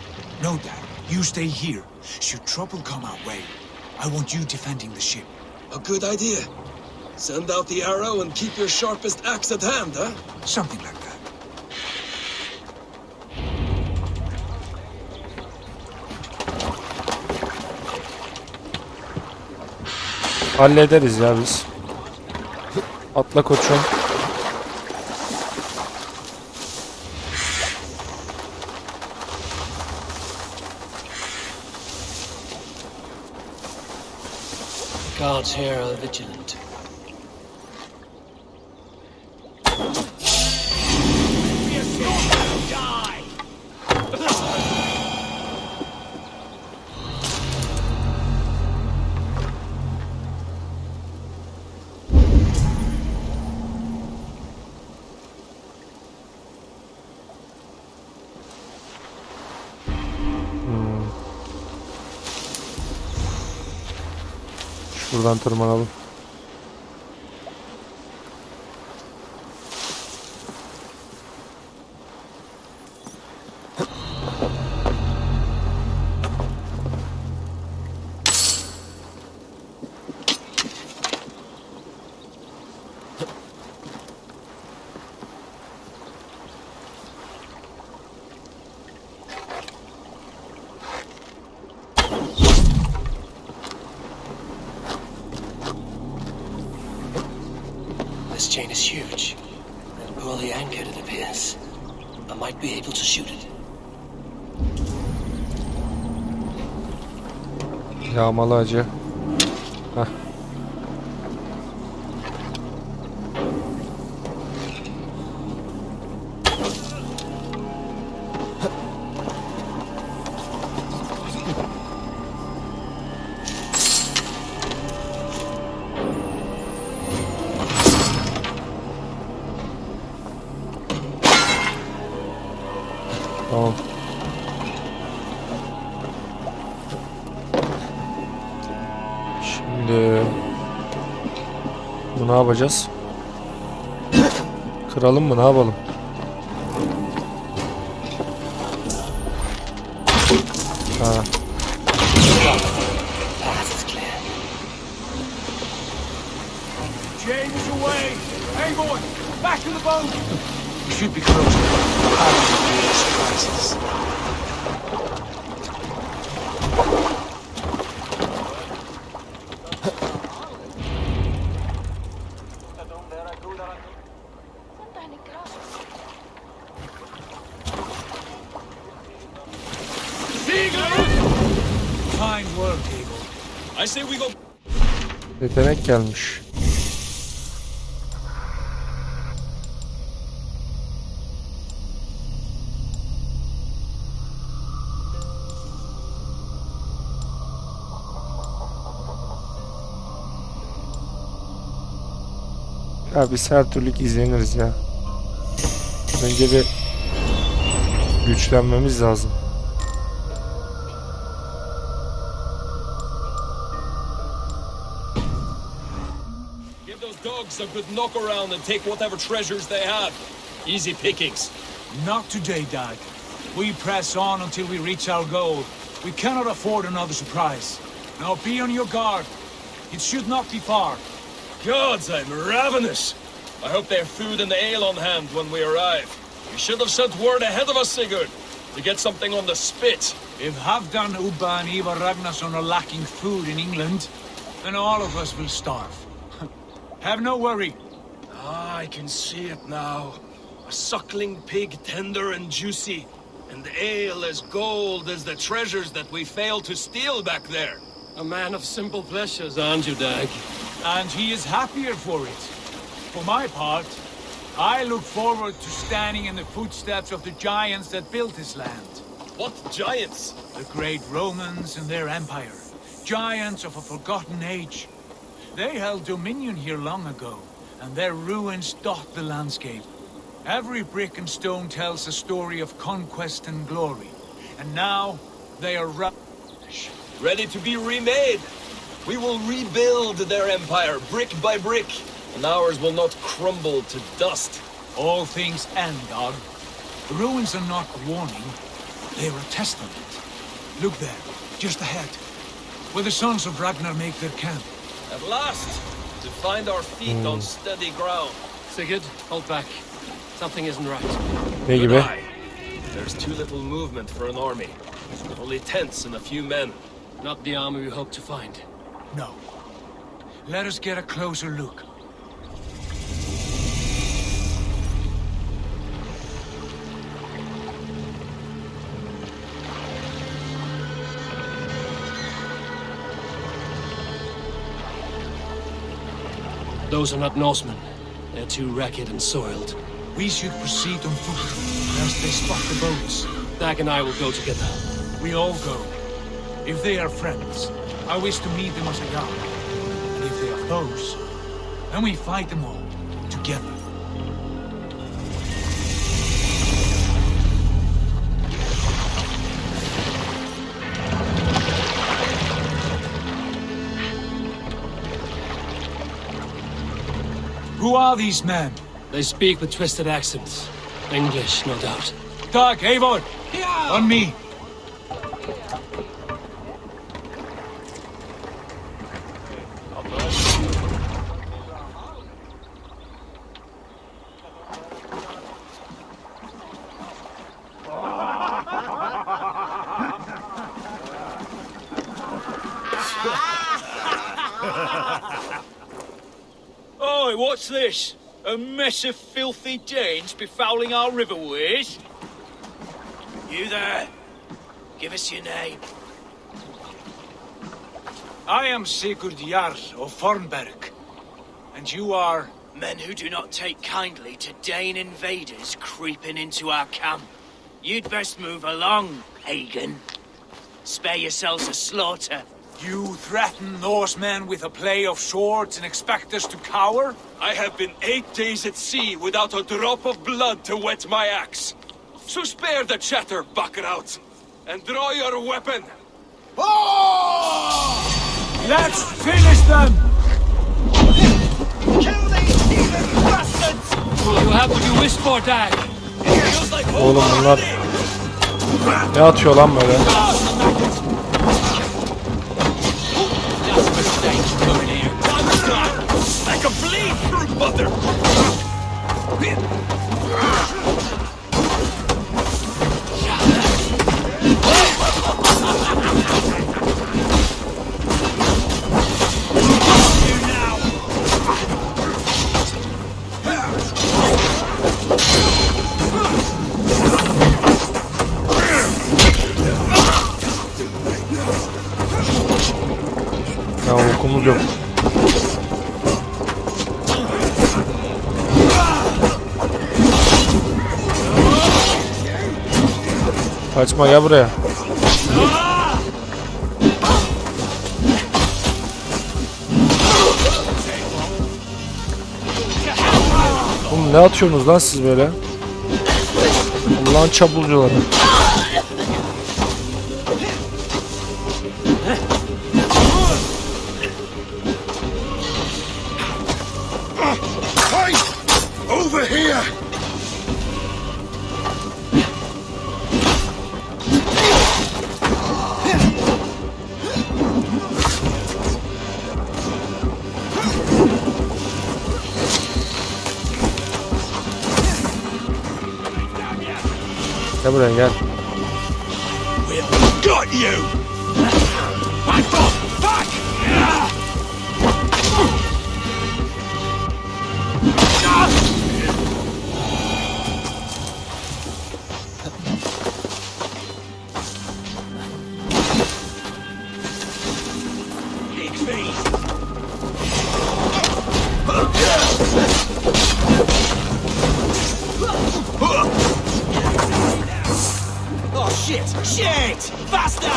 V: No, Dad. You stay here. Should trouble come our way, I want you defending the ship.
H: A good idea. Send out the arrow and keep your sharpest axe at hand, huh?
V: Something like that.
A: Hallederiz ya biz. Atla koçum.
M: The guards here are vigilant.
A: Buradan tırmanalım.
C: This chain is huge and poorly anchored, it appears. I might be able to shoot it.
A: Yağmalı acı. Heh. Tamam. Şimdi bu ne yapacağız? Kıralım mı? Ne yapalım? Ha.
V: Chain is away. Hey, boy, back to the boat.
N: We should be close to the surprises.
V: Fine work, Eagle.
H: I say we go.
A: Yetenek gelmiş. Ya biz her türlü izleniriz ya. Önce bir güçlenmemiz lazım.
H: Give those dogs a good knock around and take whatever treasures they have. Easy pickings.
V: Not today, Dag. We press on until we reach our goal. We cannot afford another surprise. Now be on your guard. It should not be far.
H: Gods, I'm ravenous. I hope they have food and ale on hand when we arrive. We should have sent word ahead of us, Sigurd, to get something on the spit.
V: If Halfdan, Ubba and Ivar Ragnarsson are lacking food in England, then all of us will starve. Have no worry.
H: Ah, I can see it now. A suckling pig, tender and juicy, and ale as gold as the treasures that we failed to steal back there.
M: A man of simple pleasures, aren't you, Dag?
V: And he is happier for it. For my part, I look forward to standing in the footsteps of the giants that built this land.
H: What giants?
V: The great Romans and their empire. Giants of a forgotten age. They held dominion here long ago, and their ruins dot the landscape. Every brick and stone tells a story of conquest and glory. And now, they are
H: ready to be remade. We will rebuild their empire brick by brick, and ours will not crumble to dust.
V: All things end, Dog. The ruins are not a warning, they are a testament. Look there, just ahead, where the sons of Ragnar make their camp.
H: At last, to find our feet on steady ground.
M: Sigurd, hold back. Something isn't right.
A: Ne gibi?
H: There's too little movement for an army. Only tents and a few men.
M: Not the army we hope to find.
V: No. Let us get a closer look.
M: Those are not Norsemen. They're too ragged and soiled.
V: We should proceed on foot, lest they spot the boats.
M: Dag and I will go together.
V: We all go. If they are friends, I wish to meet them as they are. And if they are foes, then we fight them all, together. Who are these men?
M: They speak with twisted accents. English, no doubt.
V: Dag, Eivor! On me!
G: Oi, what's this? A mess of filthy Danes befouling our riverways?
P: You there? Give us your name.
V: I am Sigurd Jarl of Fornberg. And you are?
P: Men who do not take kindly to Dane invaders creeping into our camp. You'd best move along, pagan. Spare yourselves a slaughter.
V: You threaten Norsemen with a play of swords and expect us to cower?
H: I have been 8 days at sea without a drop of blood to wet my axe. So spare the chatter, Buckerout, and draw your weapon.
V: Oh! Let's finish them!
G: Kill these heathen bastards!
M: You have what you wish for, Dag.
A: Oğlum bunlar ne atıyor lan böyle?
H: I can bleed through butter.
A: Ya okumuz yok. Kaçma ya buraya. Oğlum ne atıyorsunuz lan siz böyle? Allah'ın çapulcuları.
B: Over here!
A: Gel buraya gel.
B: Got you! I thought back!
P: Oh shit! Shit! Faster!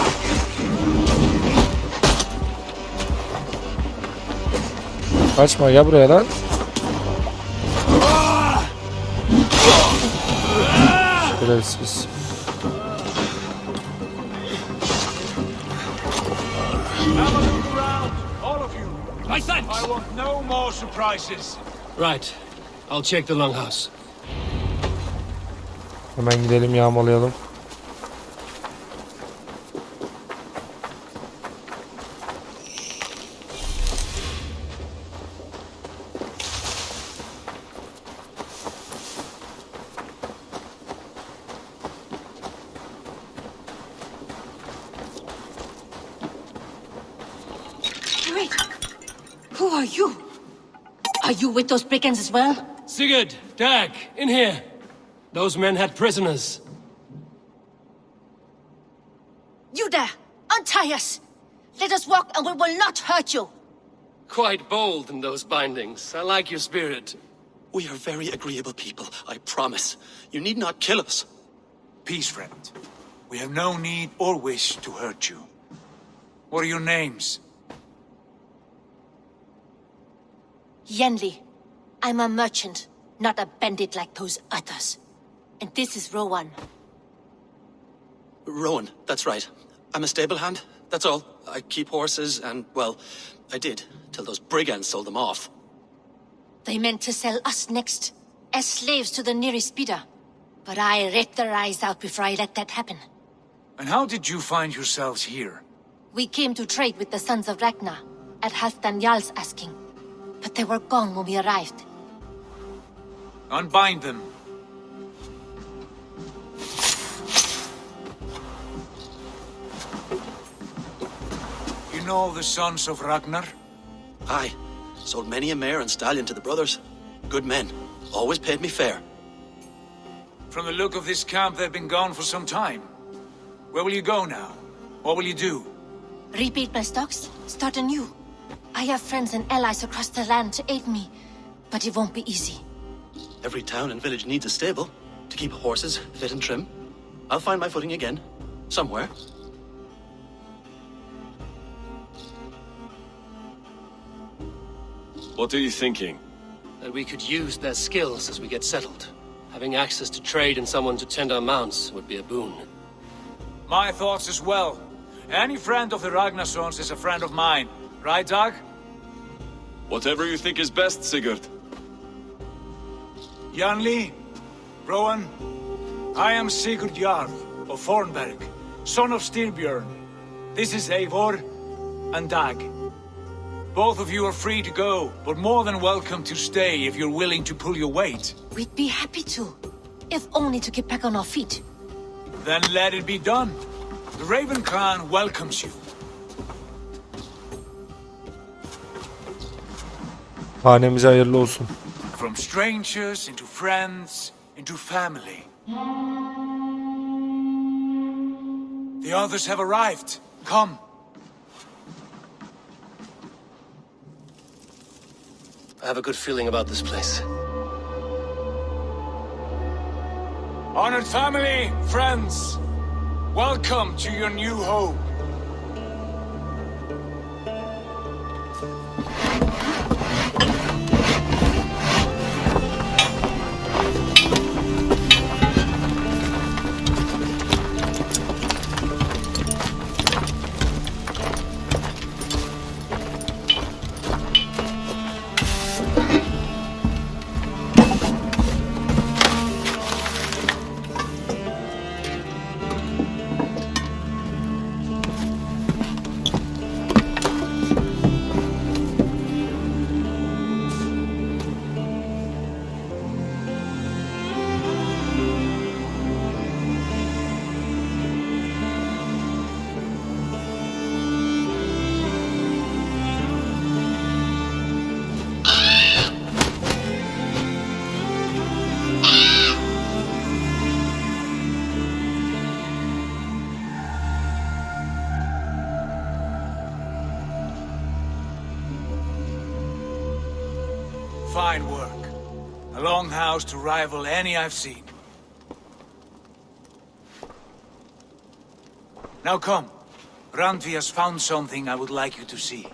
A: Kaçma gel buraya lan. Şerefsiz.
V: Have a look around, all of you.
M: My thanks.
V: I want no more surprises.
M: Right. I'll check the longhouse.
A: Hemen gidelim yağmalayalım.
Q: Wait. Who are you? Are you with those brigands as well?
M: Sigurd, Dag, in here. Those men had prisoners.
D: You there! Untie us! Let us walk and we will not hurt you!
M: Quite bold in those bindings. I like your spirit.
K: We are very agreeable people, I promise. You need not kill us.
V: Peace, friend. We have no need or wish to hurt you. What are your names?
D: Yenli. I'm a merchant, not a bandit like those others. And this is Rowan.
K: Rowan, that's right. I'm a stable hand, that's all. I keep horses and, well, I did, till those brigands sold them off.
D: They meant to sell us next, as slaves to the nearest bidder. But I ripped their eyes out before I let that happen.
V: And how did you find yourselves here?
D: We came to trade with the sons of Ragnar, at Halfdan Jarl's asking. But they were gone when we arrived.
V: Unbind them. You know the sons of Ragnar?
K: Aye, sold many a mare and stallion to the brothers. Good men, always paid me fair.
V: From the look of this camp, they've been gone for some time. Where will you go now? What will you do?
D: Rebuild my stocks, start anew. I have friends and allies across the land to aid me, but it won't be easy.
K: Every town and village needs a stable to keep horses fit and trim. I'll find my footing again, somewhere.
M: What are you thinking?
C: That we could use their skills as we get settled. Having access to trade and someone to tend our mounts would be a boon.
V: My thoughts as well. Any friend of the Ragnarsons is a friend of mine. Right, Dag?
M: Whatever you think is best, Sigurd.
V: Janli, Rowan, I am Sigurd Jarl of Fornberg, son of Styrbjörn. This is Eivor and Dag. Both of you are free to go, but more than welcome to stay if you're willing to pull your weight.
D: We'd be happy to, if only to get back on our feet.
V: Then let it be done. The Raven clan welcomes you.
A: Hanemize hayırlı olsun.
V: From strangers into friends into family. The others have arrived. Come.
C: I have a good feeling about this place.
V: Honored family, friends, welcome to your new home. A longhouse to rival any I've seen. Now come. Randvi has found something I would like you to see.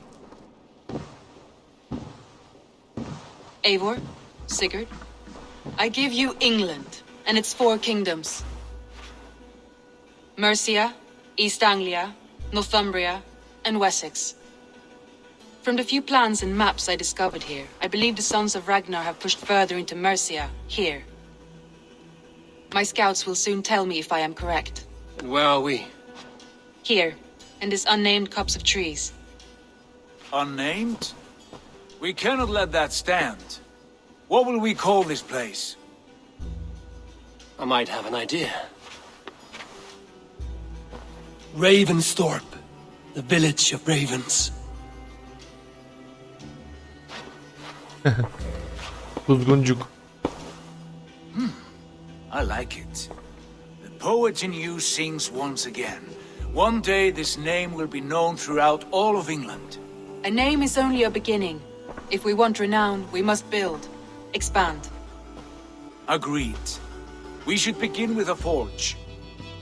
I: Eivor, Sigurd, I give you England and its 4 kingdoms. Mercia, East Anglia, Northumbria, and Wessex. From the few plans and maps I discovered here, I believe the Sons of Ragnar have pushed further into Mercia, here. My scouts will soon tell me if I am correct.
M: And where are we?
I: Here, in this unnamed copse of trees.
V: Unnamed? We cannot let that stand. What will we call this place?
M: I might have an idea. Ravensthorpe, the village of ravens.
A: Kuzguncuk.
V: I like it. The poet in you sings once again. One day this name will be known throughout all of England.
I: A name is only a beginning. If we want renown, we must build, expand.
V: Agreed. We should begin with a forge.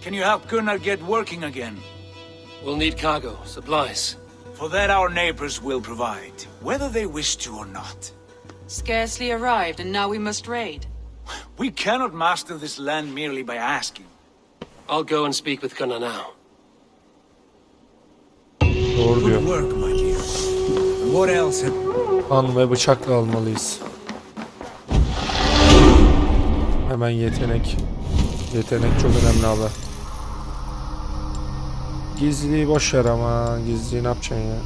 V: Can you help Gunnar get working again?
M: We'll need cargo, supplies.
V: For that our neighbors will provide, whether they wish to or not.
I: Scarcely arrived, and now we must raid.
V: We cannot master this land merely by asking.
M: I'll go and speak with Gunnar now.
A: Doğru diyor.
V: Good work, my dear. And what else have...
A: Kan ve bıçakla almalıyız. Hemen yetenek. Yetenek çok önemli abi. Gizliyi boş ver ama. Gizliyi ne yapacaksın ya?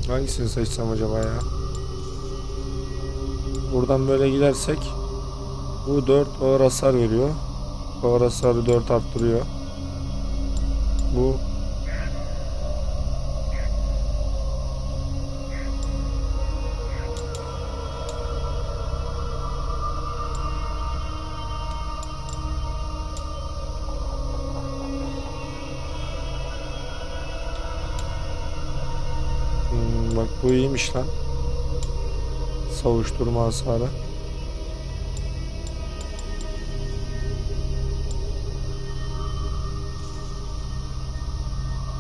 A: Hangisini seçsem acaba ya? Buradan böyle gidersek bu 4 ağır hasar veriyor. Ağır hasarı 4 arttırıyor. Bu bak bu iyiymiş lan. Savuşturma hasarı.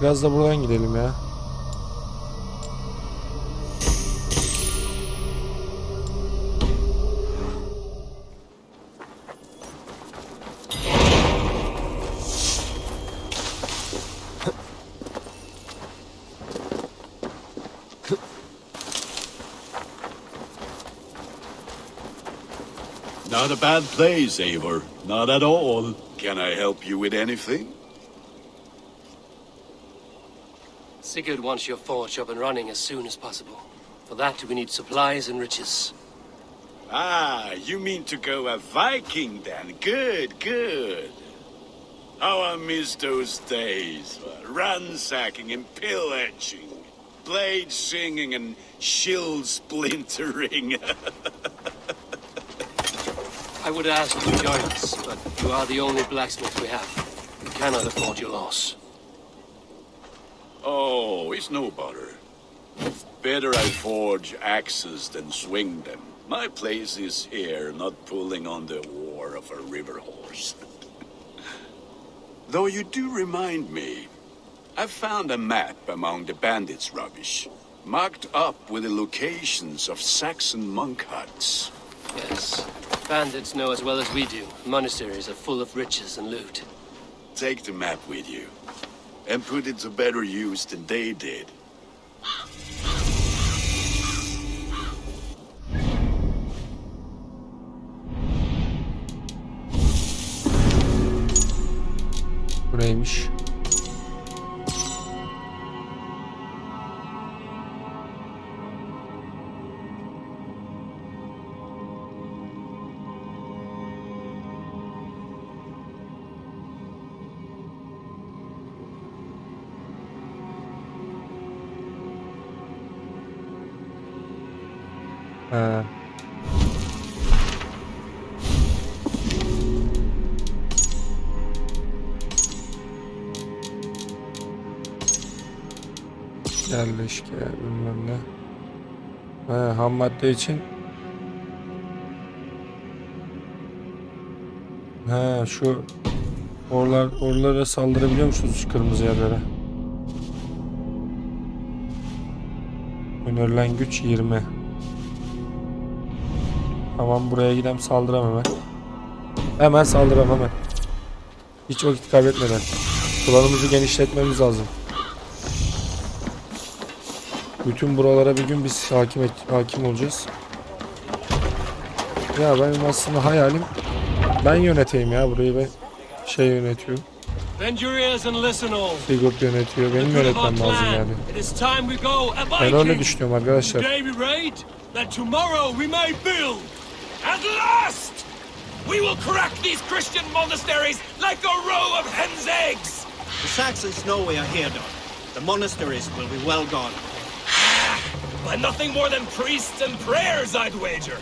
A: Biraz da buradan gidelim ya.
L: Not a bad place, Eivor. Not at all. Can I help you with anything?
M: Sigurd wants your forge up and running as soon as possible. For that, we need supplies and riches.
L: Ah, you mean to go a Viking then? Good, good. How I miss those days. Ransacking and pillaging. Blade singing and shield splintering.
M: I would ask you to join us, but you are the only blacksmith we have. We cannot afford your loss.
L: Oh, it's no bother. Better I forge axes than swing them. My place is here, not pulling on the war of a river horse. Though you do remind me, I found a map among the bandits' rubbish, marked up with the locations of Saxon monk huts.
M: Yes, bandits know as well as we do. Monasteries are full of riches and loot.
L: Take the map with you, and put it to better use than they did.
A: Bu neymiş? He. Yerleşke bilmem ne. He, ham madde için. He, şu oralara saldırabiliyor musunuz kırmızı yerlere? Önerilen güç 20. Tamam, buraya gidem, saldıram hemen. Hemen saldıram hemen. Hiç vakit kaybetmeden. Planımızı genişletmemiz lazım. Bütün buralara bir gün biz hakim olacağız. Ya benim aslında hayalim ben yöneteyim ya burayı, ben yönetiyorum. Sigurd yönetiyor. Benim yönetmem lazım yani. Ben öyle düşünüyorum arkadaşlar.
H: At last! We will crack these Christian monasteries like a row of hen's eggs!
E: The Saxons know we are here, Don. The monasteries will be well guarded.
H: By nothing more than priests and prayers, I'd wager.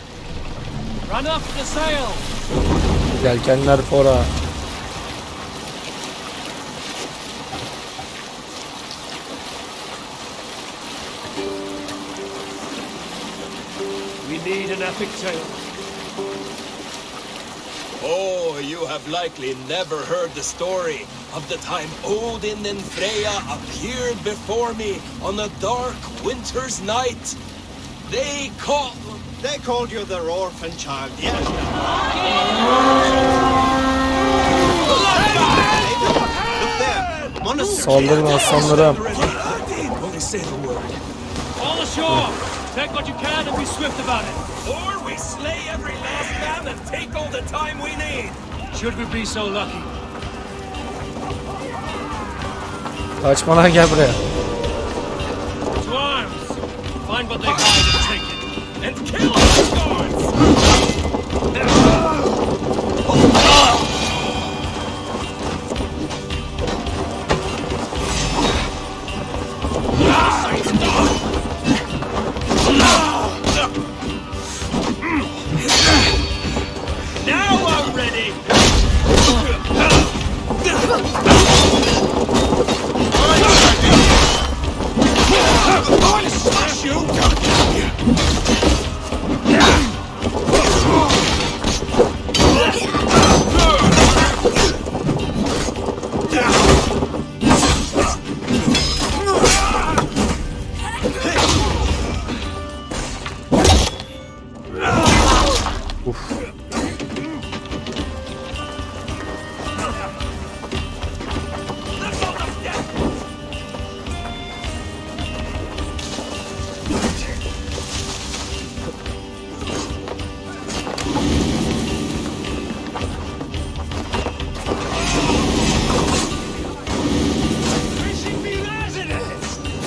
V: Run up the sail!
A: Yelkenler fora.
H: We need an epic tale. Oh, you have likely never heard the story of the time Odin and Freya appeared before me on a dark winter's night. They called you their orphan child, yes.
E: Look there, monastery.
A: Saldırın aslanlarım.
H: Only say the word.
V: All ashore! Take what you can and be swift about it.
H: Or we slay every last man and take all the time we need.
V: Should we be so lucky?
A: Kaçma lan, gel buraya.
V: To arms! Find what they hide and take it.
H: And kill all the guards!
V: Now I'm ready!
H: I'll slash you!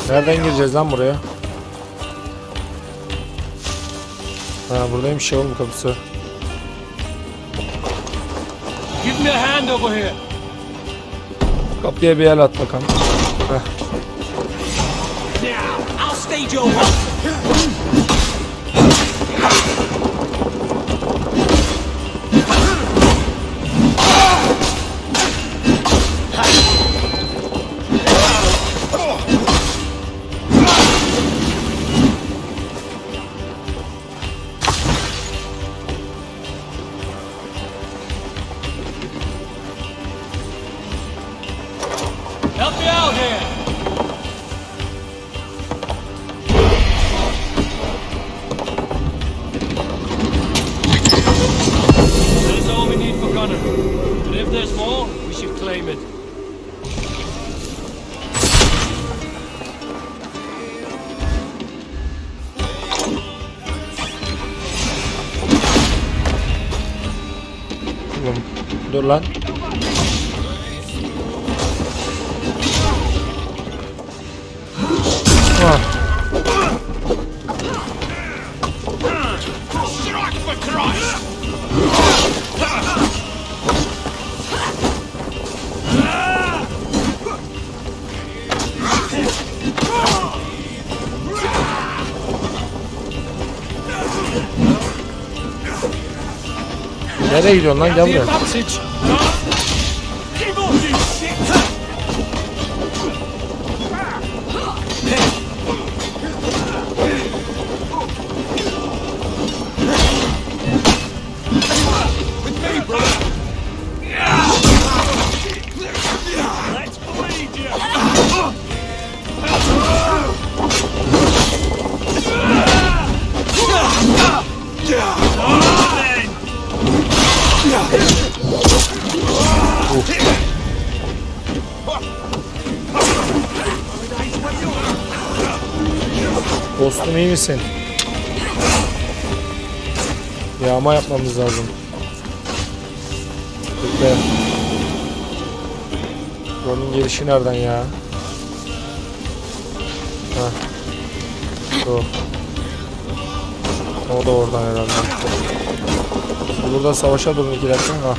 A: Nereden gireceğiz lan buraya? Ha, buradaymış ya oğlum kapısı.
V: Give me a hand over here.
A: Kapıya bir el at bakalım. Heh.
H: Now, I'll stage your walk.
V: Help me out here! That is all we need for gunner. And if there's more, we should claim it.
A: Oğlum, dur lan.
H: Strike for Christ!
A: Nereye gidiyorsun lan? Gel buraya. Dostum iyi misin? Yağma yapmamız lazım. Bekle. Onun gelişi nereden ya? Heh. O. O da oradan herhalde. Şimdi burada savaşa durun 2 dakika. Ha.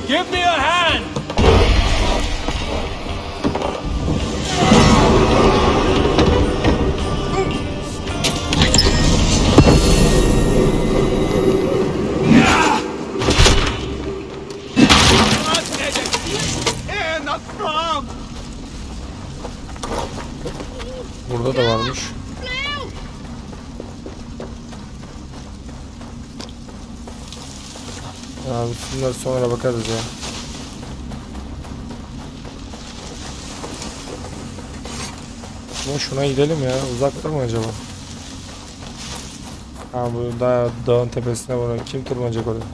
V: Give me a hand!
A: Burada da varmış. Ya bunları sonra bakarız ya. Ama şuna gidelim ya. Uzakta mı acaba? Ha bu daha dağın tepesine var. Kim tırmanacak oraya?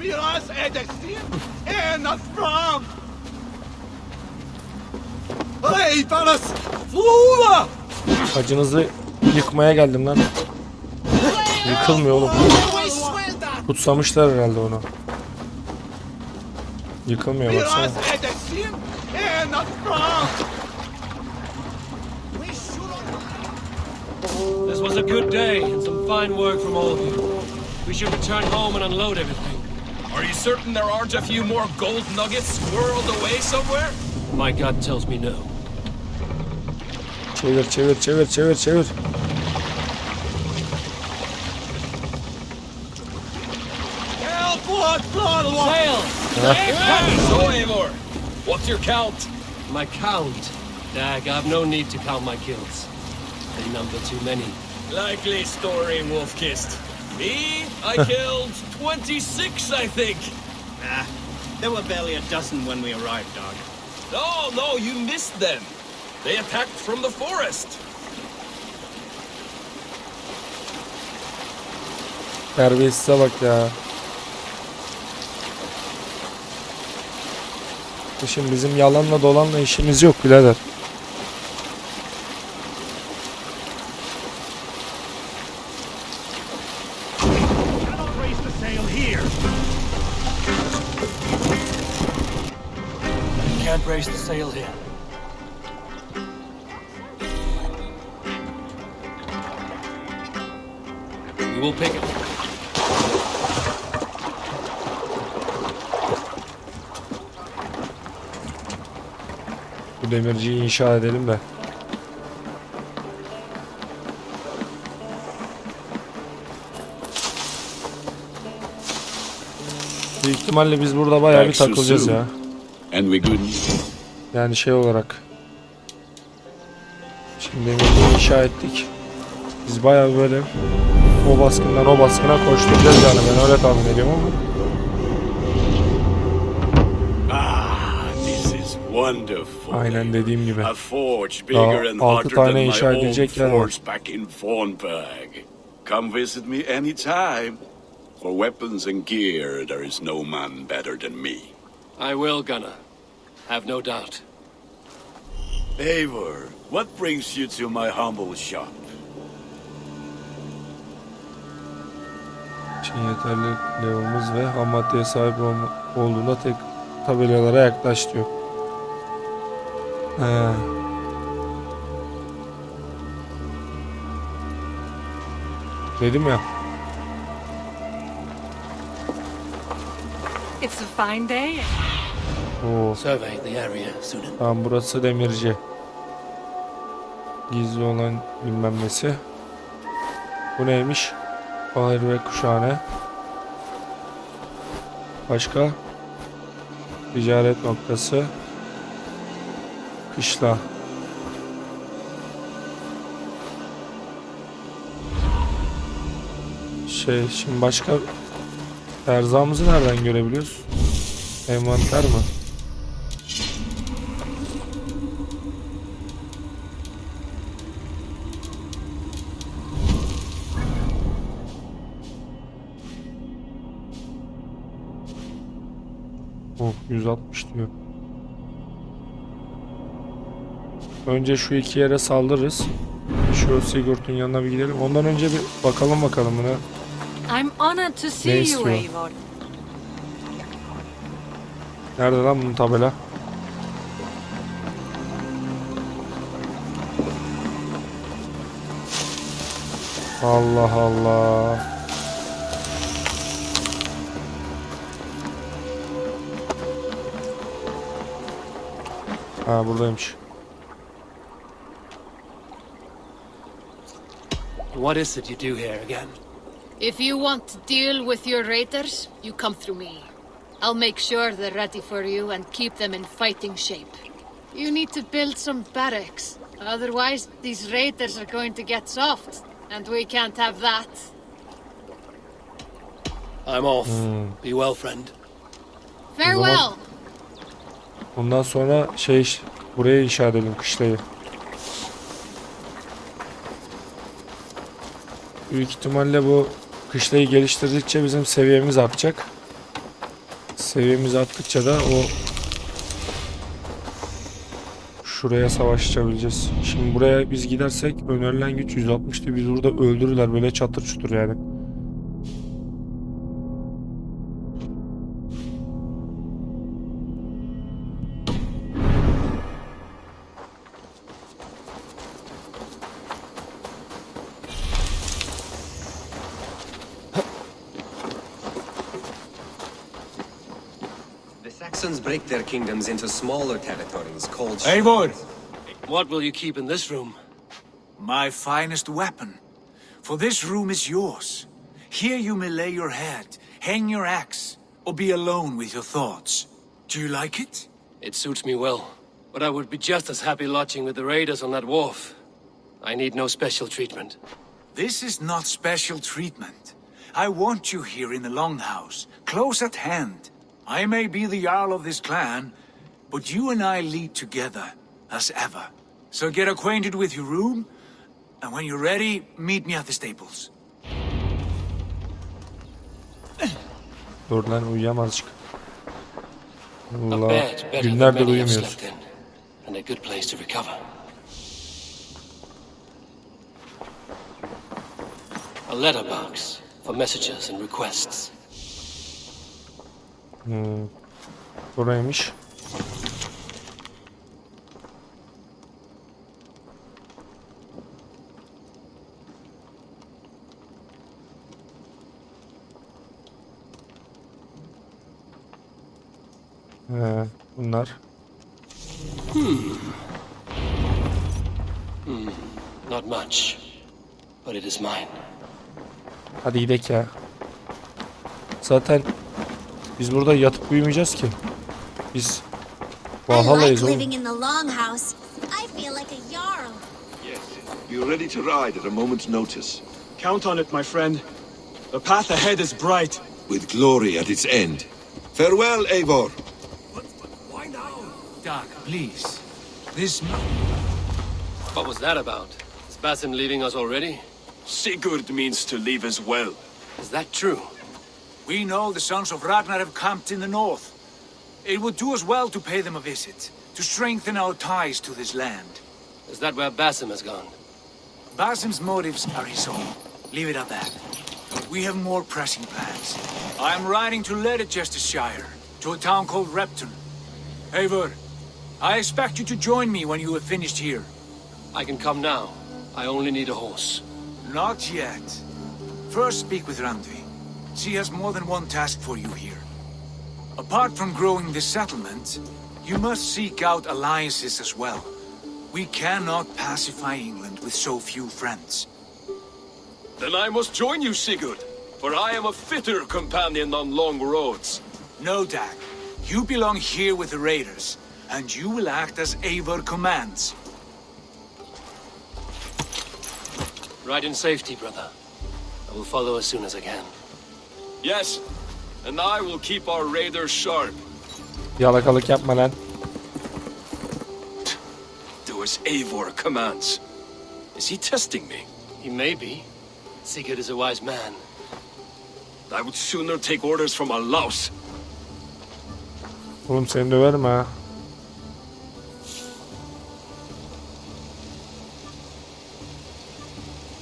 B: Biraz edeksin en asram. Hey Taras! Flula!
A: Acınızı yıkmaya geldim lan. Yıkılmıyor oğlum. Kutsamışlar herhalde onu. Yıkılmıyor baksana.
M: This was a good day and some fine work from all of you. We should return home and unload everything.
H: Are you certain there aren't a few more gold nuggets squirreled away somewhere?
M: My gut tells me no.
A: Çevir çevir çevir çevir çevir.
M: Sail!
H: So, Eivor, what's your count?
M: My count? Dag, I've no need to count my kills. They number too many.
H: Likely story, Wolfkist. Me, I killed 26, I think.
E: Ah, there were barely a dozen when we arrived, dog.
H: No, you missed them. They attacked from the forest.
A: Terbiyesize bak ya. Şimdi bizim yalanla dolanla işimiz yok birader.
M: Can't raise the sail here. We will pick it.
A: Bu demirciyi inşa edelim de. Büyük ihtimalle biz burada bayağı bir takılacağız ya. Yani şey olarak. Şimdi demirciyi inşa ettik. Biz bayağı böyle o baskından o baskına koşturacağız yani, ben öyle tahmin ediyorum ama.
L: Wonderful.
A: Aynen dediğim gibi.
L: A forge bigger and
A: Daha 6
L: hotter than
A: tane
L: my
A: inşa
L: old
A: edilecek yer var.
L: forge back in Thornburg. Come visit me anytime. For weapons and gear, there is no man better than me.
M: I will, Gunnar. Have no doubt.
L: Eivor, what brings you to my humble shop?
A: Için yeterli level'ımız ve ham maddeye sahip olduğunda tek tabelalara yaklaş diyor. Dedim ya.
O: It's a fine day.
A: Oo.
C: Survey the area, student.
A: Tamam, burası demirci. Gizli olan bilmem nesi. Bu neymiş? Ahır ve kuşhane. Başka? Ticaret noktası. Kışla. Şimdi başka erzağımızı nereden görebiliyoruz? Envanter mi? Oh, 160 diyor. Önce şu iki yere saldırırız. Şu Sigurd'un yanına bir gidelim. Ondan önce bir bakalım buna.
Q: I'm honored to see
A: Ne
Q: you,
A: istiyor?
Q: Eivor.
A: Nerede lan bunun tabela? Allah Allah. Ha, buradaymış.
C: What is it you do here again?
O: If you want to deal with your raiders, you come through me. I'll make sure they're ready for you and keep them in fighting shape. You need to build some barracks. Otherwise, these raiders are going to get soft, and we can't have that.
C: I'm off. Be well, friend.
O: Farewell!
A: Bundan sonra buraya inşa edelim kışlayı. Büyük ihtimalle bu kışlayı geliştirdikçe bizim seviyemiz artacak. Seviyemiz arttıkça da şuraya savaş açabileceğiz. Şimdi buraya biz gidersek önerilen güç 160'tı. Biz burada öldürürler böyle çatır çutur yani.
S: Saxons break their kingdoms into smaller territories called...
V: Eivor!
C: What will you keep in this room?
V: My finest weapon. For this room is yours. Here you may lay your head, hang your axe, or be alone with your thoughts. Do you like it?
C: It suits me well, but I would be just as happy lodging with the raiders on that wharf. I need no special treatment.
V: This is not special treatment. I want you here in the Longhouse, close at hand. I may be the Jarl of this clan, but you and I lead together, as ever. So get acquainted with your room, and when you're ready, meet me at the stables.
A: Dur lan, uyuyam azıcık.
C: A
A: Allah,
C: bed better than
A: günlerdir
C: many have
A: uyumuyoruz.
C: slept in, and a good place to recover. A letterbox for messages and requests.
A: Buraymış. Bunlar.
C: Not much, but it is mine.
A: Hadi gidelim ya. Zaten biz burada yatıp uyumayacağız ki. Biz Valhalla'yız oğlum.
D: Living in the Longhouse. I feel like a jarl.
F: Yes, be ready to ride at a moment's notice.
E: Count on it, my friend. The path ahead is bright.
F: With glory at its end. Farewell, Eivor.
V: Why now? Doc, please. This...
C: What was that about? Is Basim leaving us already?
E: Sigurd means to leave as well.
C: Is that true?
V: We know the sons of Ragnar have camped in the north. It would do us well to pay them a visit, to strengthen our ties to this land.
C: Is that where Basim has gone?
V: Basim's motives are his own. Leave it at that. We have more pressing plans. I am riding to Leicestershire, to a town called Repton. Eivor, I expect you to join me when you have finished here.
C: I can come now. I only need a horse.
V: Not yet. First speak with Randvi. She has more than one task for you here. Apart from growing the settlement, you must seek out alliances as well. We cannot pacify England with so few friends.
H: Then I must join you, Sigurd, for I am a fitter companion on long roads.
V: No, Dag. You belong here with the raiders, and you will act as Eivor commands.
M: Ride in safety, brother. I will follow as soon as I can.
H: Yes, and I will keep our raiders sharp.
A: Yalakalık yapma lan.
H: Do as Eivor commands. Is he testing me?
M: He may be. Sigurd is a wise man.
H: I would sooner take orders from a louse.
A: Oğlum seni döverim ha.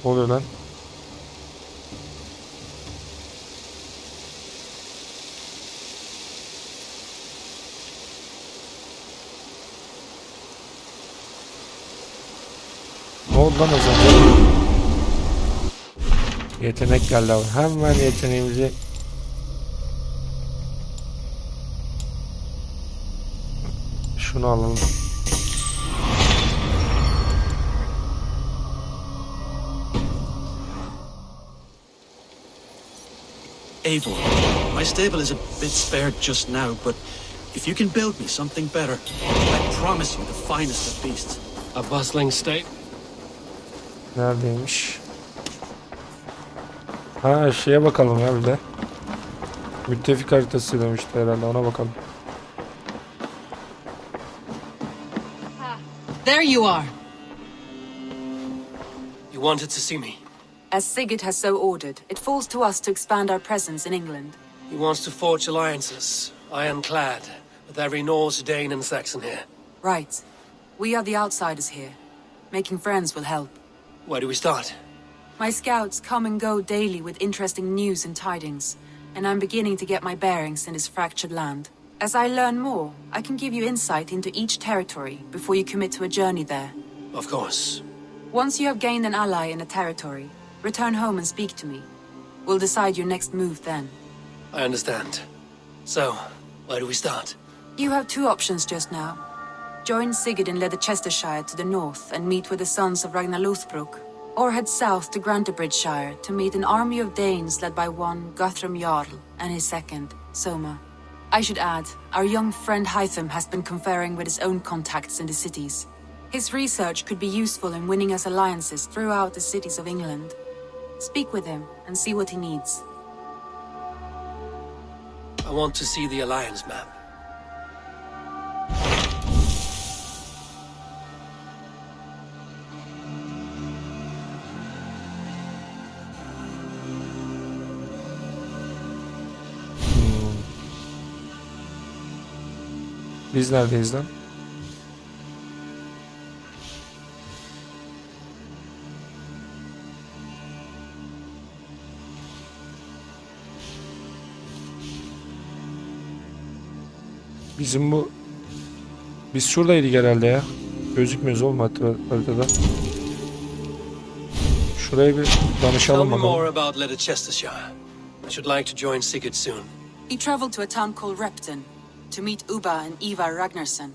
A: Ne oluyor lan? Ne oldu lan o zaman? Yetenek geldi abi. Hemen yeteneğimizi şunu alalım.
K: Eivor, my stable is a bit spared just now, but if you can build me something better, I promise you the finest of beasts.
M: A bustling state?
A: Neredeymiş? Ha şeye bakalım ya bir de. Müttefik haritası demişti herhalde, ona bakalım.
I: There you are.
M: You wanted to see me?
Q: As Sigurd has so ordered, it falls to us to expand our presence in England.
M: He wants to forge alliances, ironclad, with every Norse, Dane and Saxon here.
Q: Right. We are the outsiders here. Making friends will help.
M: Where do we start?
Q: My scouts come and go daily with interesting news and tidings, and I'm beginning to get my bearings in this fractured land. As I learn more, I can give you insight into each territory before you commit to a journey there.
M: Of course.
Q: Once you have gained an ally in a territory, return home and speak to me. We'll decide your next move then.
M: I understand. So, where do we start?
Q: You have two options just now. Join Sigurd in Leicestershire to the north and meet with the sons of Ragnar Lothbrok, or head south to Grantebridgeshire to meet an army of Danes led by one Guthrum Jarl and his second, Soma. I should add, our young friend Hytham has been conferring with his own contacts in the cities. His research could be useful in winning us alliances throughout the cities of England. Speak with him and see what he needs.
M: I want to see the alliance map.
A: Biz neredeyiz lan? Bizim bu... Biz şuradaydık herhalde ya. Gözükmüyoruz oğlum haritada. Şuraya bir danışalım
M: bakalım. Tell me more
A: bakalım.
M: about Leicestershire. I should like to join Sigurd soon.
Q: He traveled to a town called Repton to meet Ubba and Ivar Ragnarsson.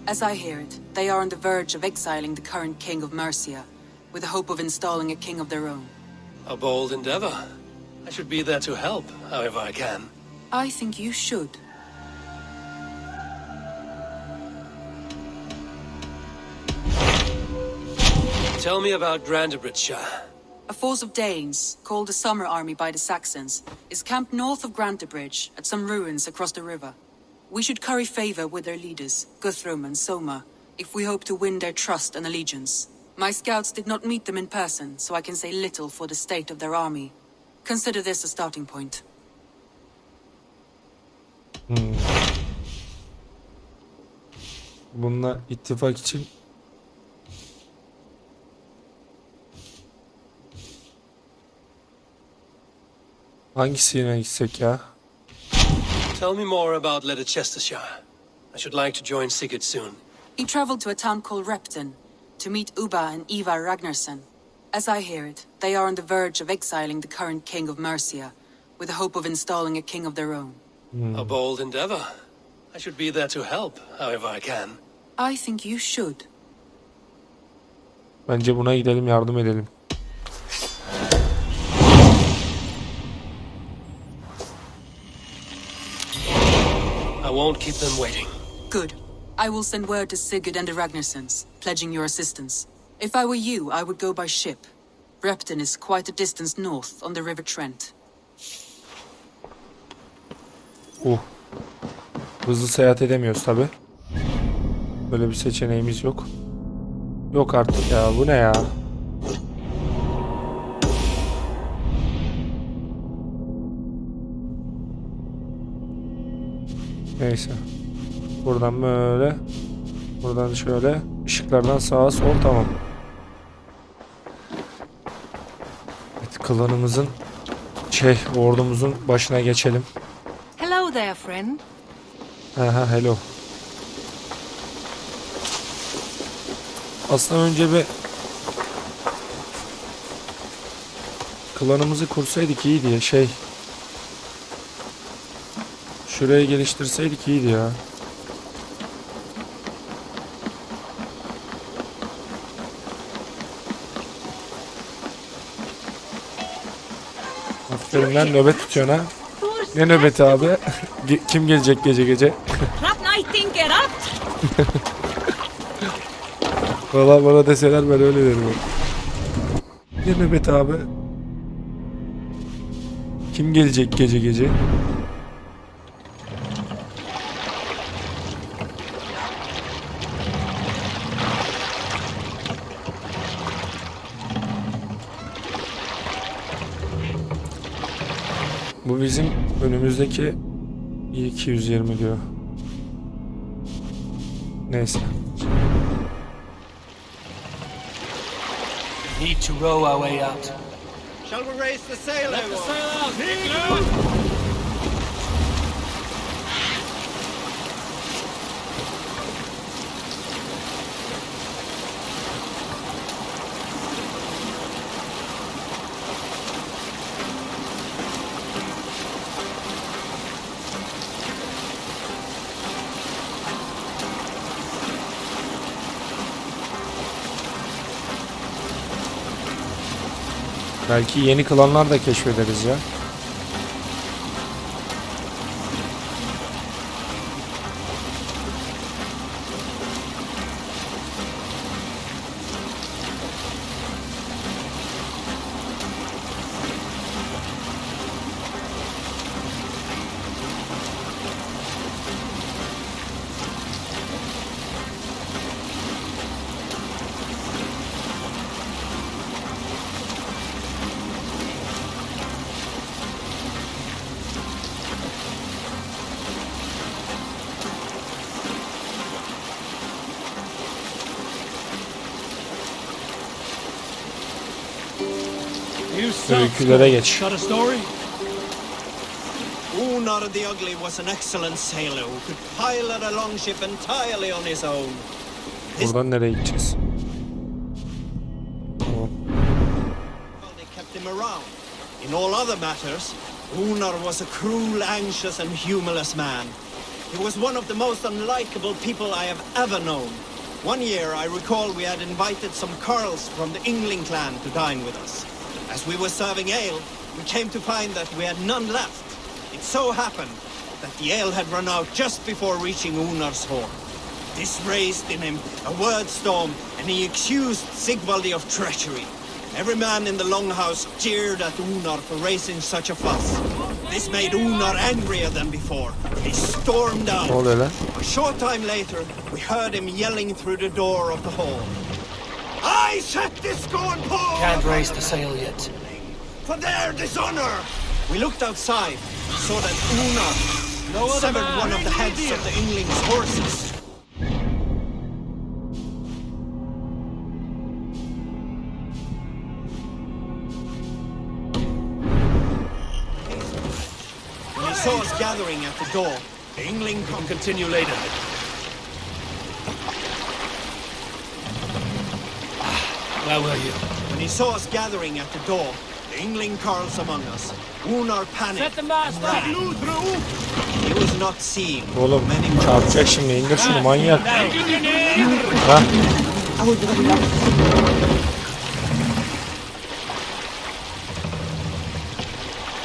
Q: As I hear it, they are on the verge of exiling the current king of Mercia, with the hope of installing a king of their own.
M: A bold endeavor. I should be there to help, however I can.
Q: I think you should.
M: Tell me about Grantebridgeshire.
Q: A force of Danes, called the Summer Army by the Saxons, is camped north of Grantebridge at some ruins across the river. We should curry favor with their leaders, Guthrum and Soma, if we hope to win their trust and allegiance. My scouts did not meet them in person, so I can say little for the state of their army. Consider this a starting point.
A: Bununla ittifak için hangisine gitsek ya?
M: Tell me more about Leicestershire. I should like to join Sigurd soon.
Q: He traveled to a town called Repton to meet Ubba and Ivar Ragnarsson. As I hear it, they are on the verge of exiling the current king of Mercia, with the hope of installing a king of their own.
C: A bold endeavor. I should be there to help, however I can.
I: I think you should.
A: Bence buna gidelim, yardım edelim.
C: I won't keep them waiting.
I: Good. I will send word to Sigurd and the Ragnarsons, pledging your assistance. If I were you, I would go by ship. Repton is quite a distance north on the River Trent.
A: Hızlı seyahat edemiyoruz tabi. Böyle bir seçeneğimiz yok. Yok artık ya, bu ne ya? Neyse. Buradan böyle. Buradan şöyle. Işıklardan sağa sol, tamam. Evet, klanımızın ordumuzun başına geçelim.
R: Hello there, friend.
A: Aha, hello. Aslında önce bir klanımızı kursaydık iyiydi ya, şuraya geliştirseydik iyiydi ya. Aferin lan, nöbet tutuyorsun ha. Ne nöbeti abi? Kim gelecek gece gece? Valla bana deseler ben öyle derim. Ne nöbeti abi? Kim gelecek gece gece? Bu bizim önümüzdeki 220 diyor. Neyse.
C: Need to row our way out.
E: Shall we raise the sail?
H: Let the sail out!
A: Belki yeni klanlar da keşfederiz ya. Öykülere geç.
E: Unar the Ugly was an excellent sailor who could pilot a longship entirely on his own.
A: Buradan nereye gideceğiz? Tamam.
E: They kept him around. In all other matters, Unar was a cruel, anxious, and humorless man. He was one of the most unlikable people I have ever known. One year, I recall we had invited some Carls from the Yngling clan to dine with us. As we were serving ale, we came to find that we had none left. It so happened that the ale had run out just before reaching Unar's hall. This raised in him a word storm, and he accused Sigvaldi of treachery. Every man in the longhouse jeered at Unar for raising such a fuss. This made Unar angrier than before. He stormed out. A short time later, we heard him yelling through the door of the hall. I set this scorn poor!
C: Can't raise the sail yet.
E: For their dishonor! We looked outside, saw that Unar severed one of the heads of the Yngling's horses. When he saw us gathering at the door, the Yngling
C: can continue later. Where were you?
E: When he saw us gathering at the door, the Yngling carls among us. Unar panic.
P: Set the mast up.
E: He was not seeing
A: Oğlum çarpacak şimdi, indir şunu manyak. Ha?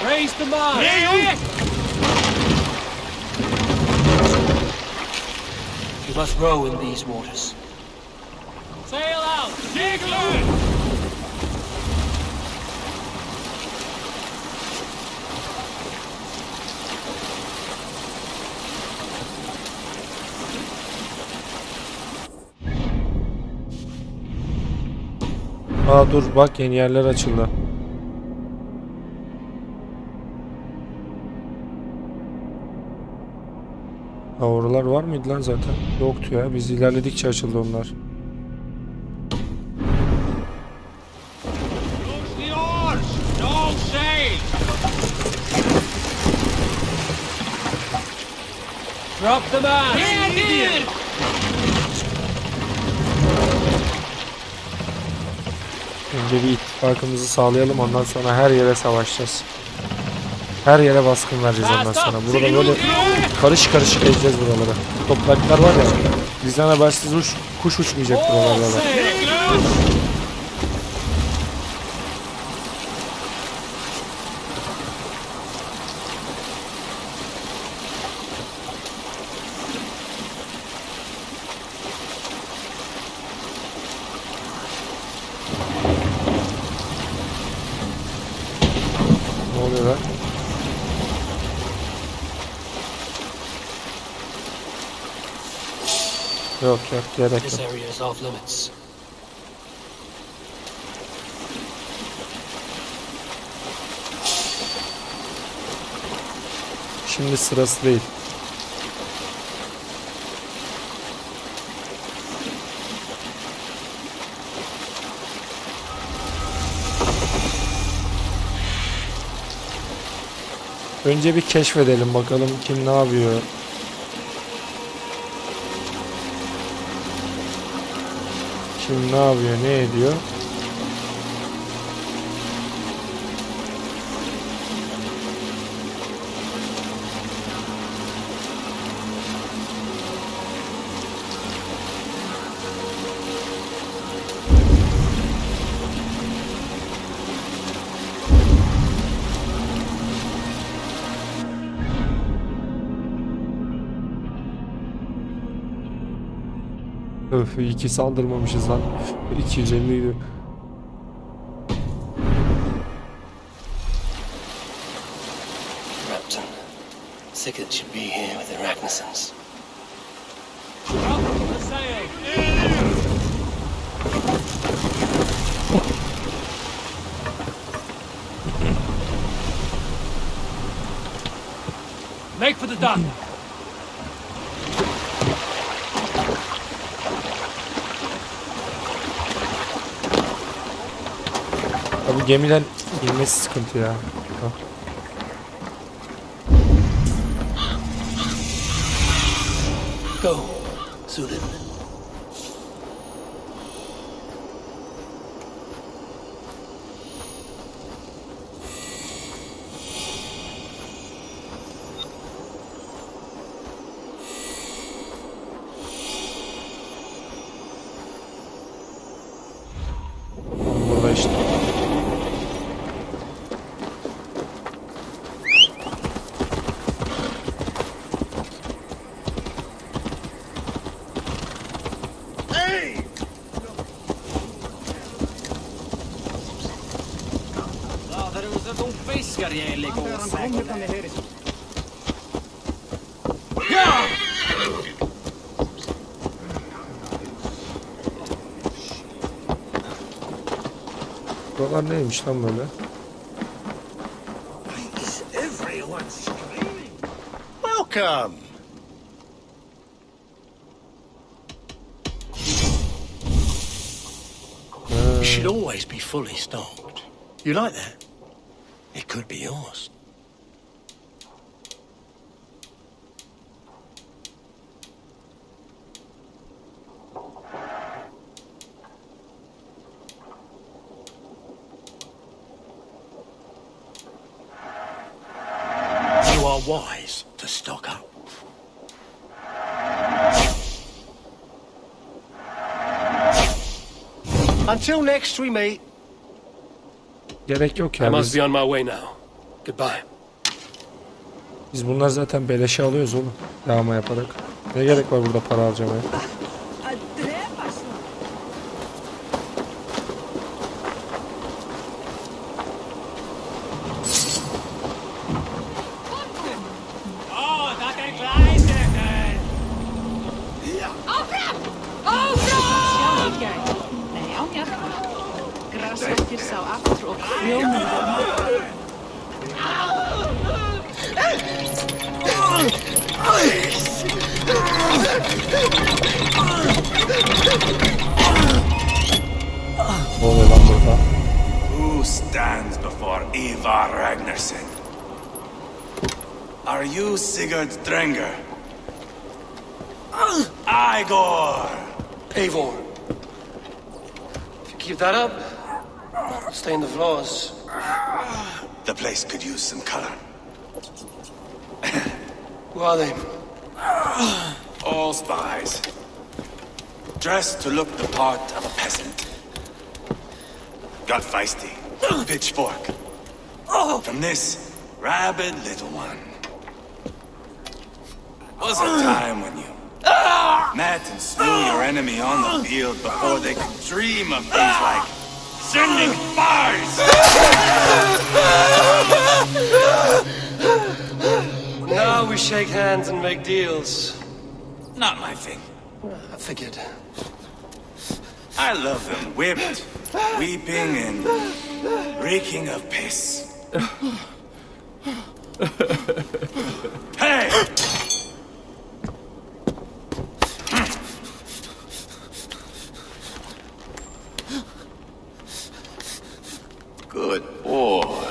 P: Raise the mast.
C: We must row in these waters.
P: Sail out. Seyirler.
A: Aa dur bak, yeni yerler açıldı. Ha, oralar var mıydı lan zaten? Yoktu ya, biz ilerledikçe açıldı onlar.
P: Drop the mast.
A: Önce bir ittifakımızı sağlayalım, ondan sonra her yere savaşacağız. Her yere baskın vereceğiz ondan sonra. Burada böyle karış karış gezeceğiz buraları. Topraklar var ya, bizden habersiz kuş uçmayacak buralarda. Ne oluyor lan? Yok gerek
C: This
A: yok.
C: area is off limits.
A: Şimdi sırası değil. Önce bir keşfedelim bakalım kim ne yapıyor. Kim ne yapıyor, ne ediyor? Öf, iyi ki saldırmamışız lan. 250 idi.
C: Repton. Sigurd should be here with the Ragnarsons.
P: Make for the dock.
A: Ya bu gemiden inmesi sıkıntı ya. Ha.
C: Go, Sulin.
A: Burada işte. Buralar neymiş lan böyle?
L: Welcome.
C: You should always be fully stocked. You like that? It could be yours.
P: are wise to stock up. Until next we meet.
A: Gerek yok
M: I
A: ya.
M: must be on my way now. Goodbye.
A: Biz bunlar zaten beleşe alıyoruz oğlum. Yağma yaparak. Ne gerek var burada para harcamaya? Ne oluyor lan burada?
L: Who stands before Ivar Ragnarsson? Are you Sigurd Drenger? Igor!
M: Eivor. If you keep that up, stain the floors.
L: The place could use some color.
M: Who are they?
L: All spies. Dressed to look the part of a peasant. Got feisty. Pitchfork. From this rabid little one. Was a time when you met and slew your enemy on the field before they could dream of things like sending spies!
M: Now we shake hands and make deals.
L: Not my thing.
M: I figured.
L: I love them whipped, weeping, and reeking of piss. Hey! Good boy.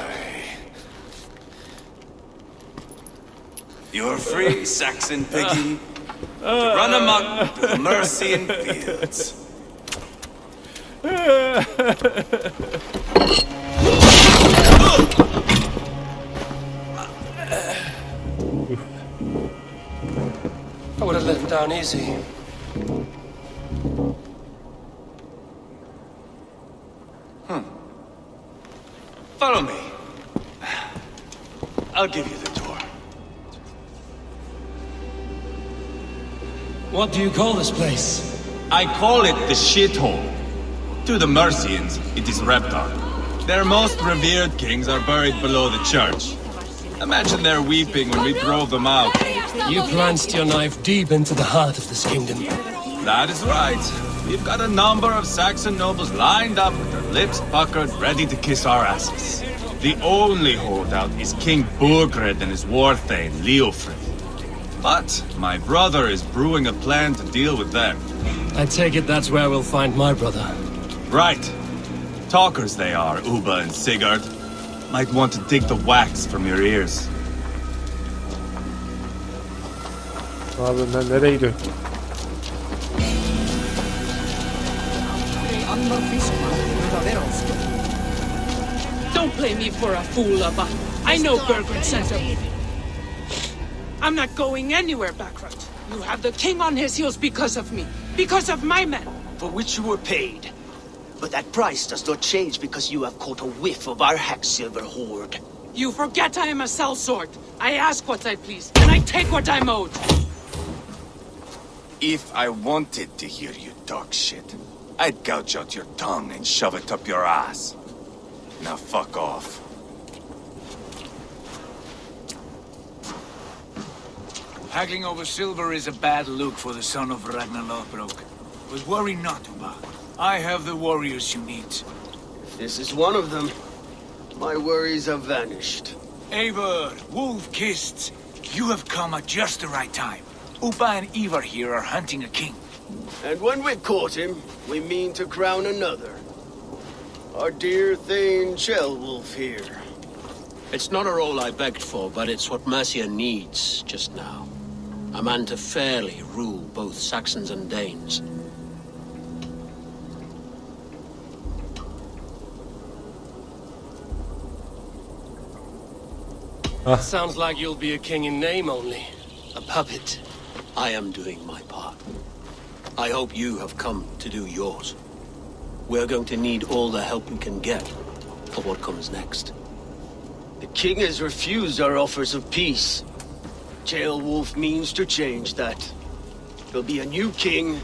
L: You're free, Saxon piggy, to run amok through the Mercian fields.
M: I would have let him down easy.
L: Follow me. I'll give you the tour.
T: What do you call this place?
U: I call it the shithole. To the Mercians, it is Reptar. Their most revered kings are buried below the church. Imagine their weeping when we drove them out.
M: You plunged your knife deep into the heart of this kingdom.
U: That is right. We've got a number of Saxon nobles lined up with their lips puckered, ready to kiss our asses. The only holdout is King Burgred and his war thane, Leofrid. But my brother is brewing a plan to deal with them.
M: I take it that's where we'll find my brother.
U: Right. Talkers they are, Uba and Sigurd. Might want to dig the wax from your ears.
A: Ne yapıyorsun lan? Nereye gidiyorsun?
W: Don't play me for a fool, Abba. I know Burgred sent him. I'm not going anywhere, Backrut. You have the king on his heels because of me. Because of my men.
P: For which you were paid. But that price does not change because you have caught a whiff of our Hacksilver hoard.
W: You forget I am a sellsword. I ask what I please, and I take what I'm owed.
L: If I wanted to hear you talk shit, I'd gouge out your tongue and shove it up your ass. Now fuck off.
V: Haggling over silver is a bad look for the son of Ragnar Lothbrok. But worry not, Uba. I have the warriors you need.
P: This is one of them. My worries have vanished.
V: Eivor, Wolf-Kissed, you have come at just the right time. Uba and Ivar here are hunting a king.
P: And when we've caught him, we mean to crown another. Our dear Thane Shellwolf here.
C: It's not a role I begged for, but it's what Mercia needs just now. A man to fairly rule both Saxons and Danes.
M: Sounds like you'll be a king in name only. A puppet.
K: I am doing my part. I hope you have come to do yours. We're going to need all the help we can get for what comes next.
P: The king has refused our offers of peace. Ceolwulf means to change that. There'll be a new king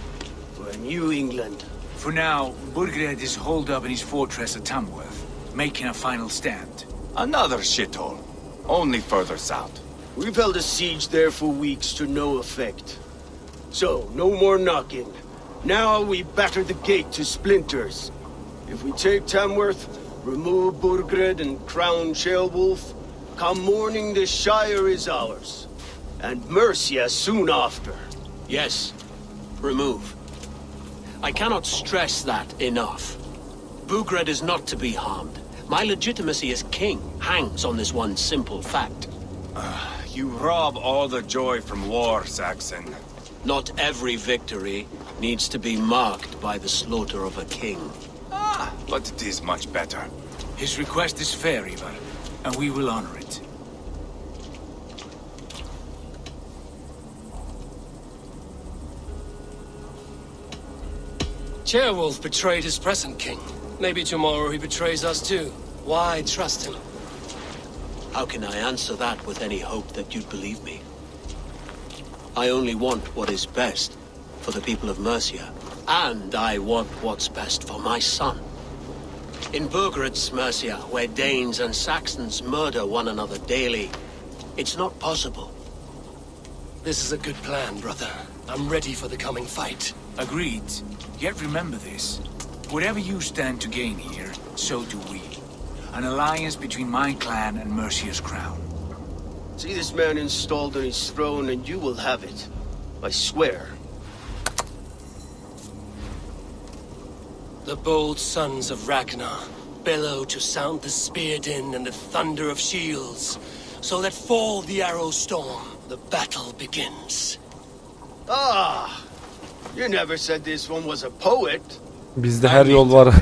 P: for a new England.
V: For now, Burgred is holed up in his fortress at Tamworth, making a final stand.
U: Another shithole. Only further south.
P: We've held a siege there for weeks to no effect. So, no more knocking. Now we batter the gate to splinters. If we take Tamworth, remove Burgred and crown Ceolwulf, come morning the Shire is ours. And Mercia soon after.
K: Yes, remove. I cannot stress that enough. Burgred is not to be harmed. My legitimacy as king hangs on this one simple fact.
U: You rob all the joy from war, Saxon.
K: Not every victory needs to be marked by the slaughter of a king.
U: But it is much better.
V: His request is fair, Ivar, and we will honor it.
M: Ceolwulf betrayed his present king. Maybe tomorrow he betrays us too. Why trust him?
K: How can I answer that with any hope that you'd believe me? I only want what is best for the people of Mercia. And I want what's best for my son. In Burgred's Mercia, where Danes and Saxons murder one another daily, it's not possible.
M: This is a good plan, brother. I'm ready for the coming fight.
V: Agreed. Yet remember this. Whatever you stand to gain here, so do we. An alliance between my clan and Mercia's crown.
P: See this man installed on his throne and you will have it. I swear.
M: The bold sons of Ragnar bellow to sound the spear din and the thunder of shields, so that fall the arrow storm, the battle begins.
P: Ah! You never said this one was a poet.
A: Bizde her yol var.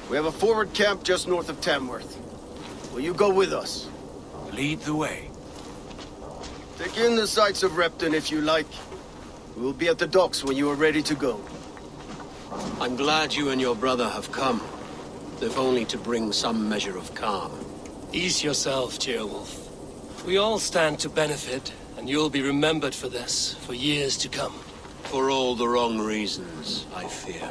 P: We have a forward camp just north of Tamworth. Will you go with us?
V: Lead the way.
P: Take in the sights of Repton if you like. We will be at the docks when you are ready to go.
K: I'm glad you and your brother have come, if only to bring some measure of calm.
M: Ease yourself, Ceolwulf. We all stand to benefit, and you'll be remembered for this for years to come.
K: For all the wrong reasons, I fear.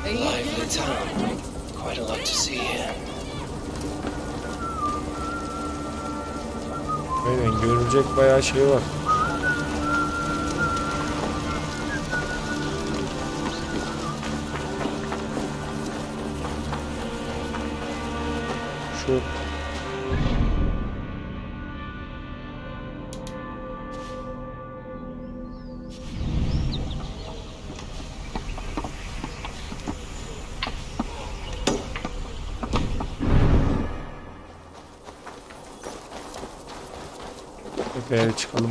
M: Lively town. Quite a lot to see here.
A: Aynen, görülecek bayağı şey var. Şu tepeye çıkalım.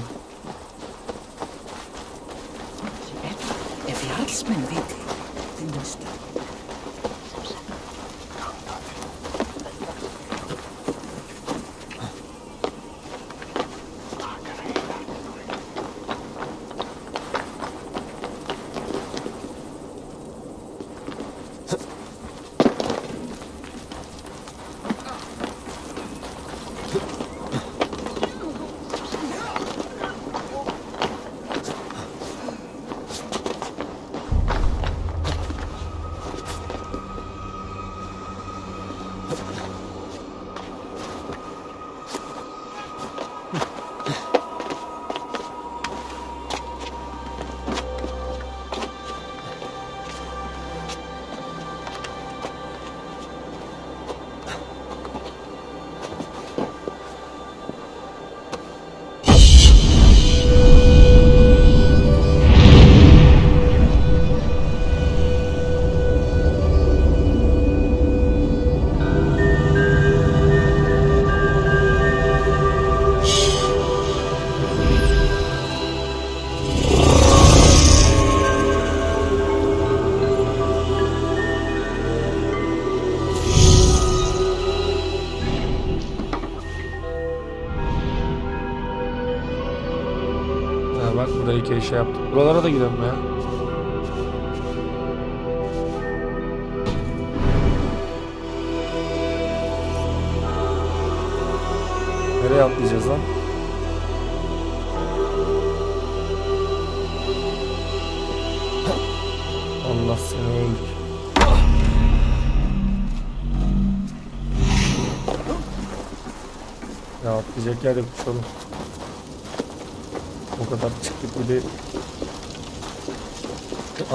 A: bak burayı şey yaptık. Buralara da gidelim ya. Nereye atlayacağız lan? Allah seni öldür. Ya atlayacak yer yokmuş oğlum. O kadar çıktık bir de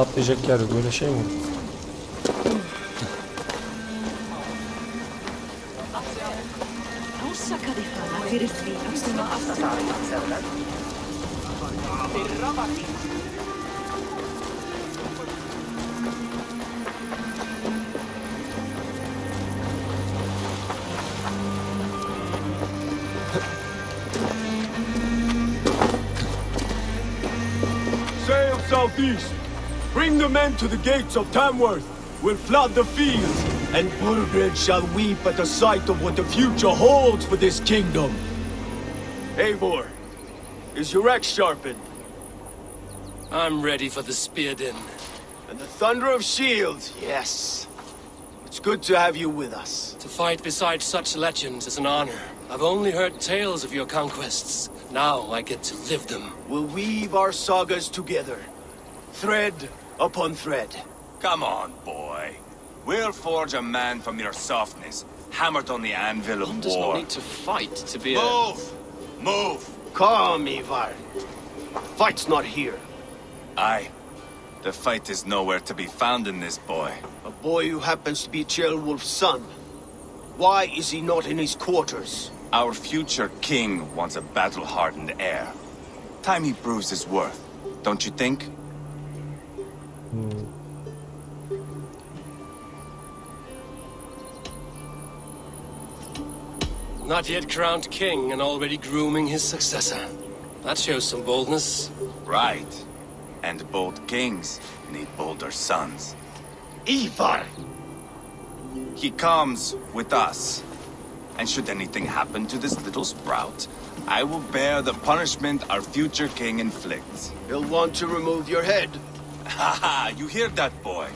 A: atlayacak yer yok. Böyle şey mi?
P: Sail southeast. Bring the men to the gates of Tamworth. We'll flood the fields, and Burgred shall weep at the sight of what the future holds for this kingdom. Eivor, is your axe sharpened?
C: I'm ready for the spear din.
P: And the thunder of shields, yes. It's good to have you with us.
C: To fight beside such legends is an honor. I've only heard tales of your conquests. Now I get to live them.
P: We'll weave our sagas together, thread upon thread.
U: Come on, boy. We'll forge a man from your softness, hammered on the anvil of
K: One does not
U: war.
K: need to fight to be a...
U: Move! Move!
P: Calm, Ivar. Fight's not here.
U: Aye. The fight is nowhere to be found in this boy.
P: A boy who happens to be Ceolwulf's son. Why is he not in his quarters?
U: Our future king wants a battle-hardened heir. Time he proves his worth, don't you think?
C: Not yet crowned king and already grooming his successor. That shows some boldness.
U: Right. And bold kings need bolder sons.
P: Ivar!
U: He comes with us. And should anything happen to this little sprout, I will bear the punishment our future king inflicts.
P: He'll want to remove your head.
U: Haha, you hear that, boy?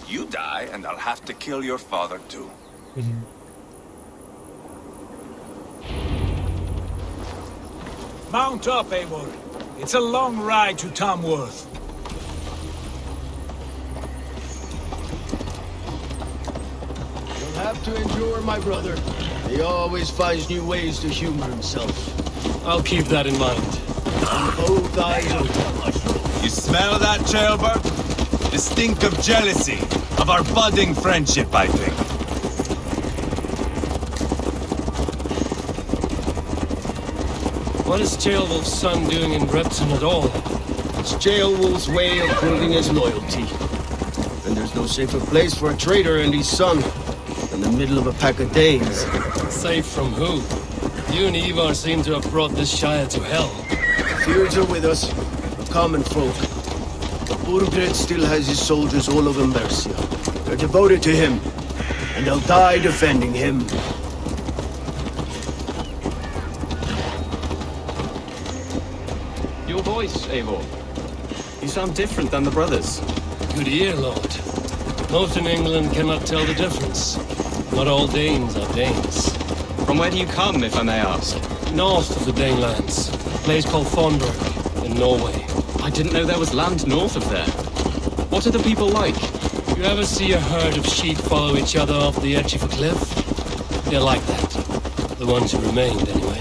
U: You die, and I'll have to kill your father, too.
V: Mount up, Eivor. It's a long ride to Tamworth.
P: You'll have to endure, my brother. He always finds new ways to humor himself.
C: I'll keep that in mind.
P: Both eyes open.
U: You smell that, Jailbird? The stink of jealousy, of our budding friendship, I think.
C: What is Ceolwulf's son doing in Repton at all?
P: It's Ceolwulf's way of proving his loyalty. And there's no safer place for a traitor and his son than the middle of a pack of Danes.
C: Safe from who? You and Ivar seem to have brought this Shire to hell.
P: Fears are with us, the common folk. But Burgred still has his soldiers all over Mercia. They're devoted to him, and they'll die defending him.
K: Your voice, Eivor. You sound different than the brothers.
C: Good ear, Lord. Most in England cannot tell the difference. Not all Danes are Danes.
K: From where do you come, if I may ask?
C: North of the Danelands. A place called Thornburg, in Norway.
K: I didn't know there was land north of there. What are the people like?
C: You ever see a herd of sheep follow each other off the edge of a cliff? They're like that. The ones who remained, anyway.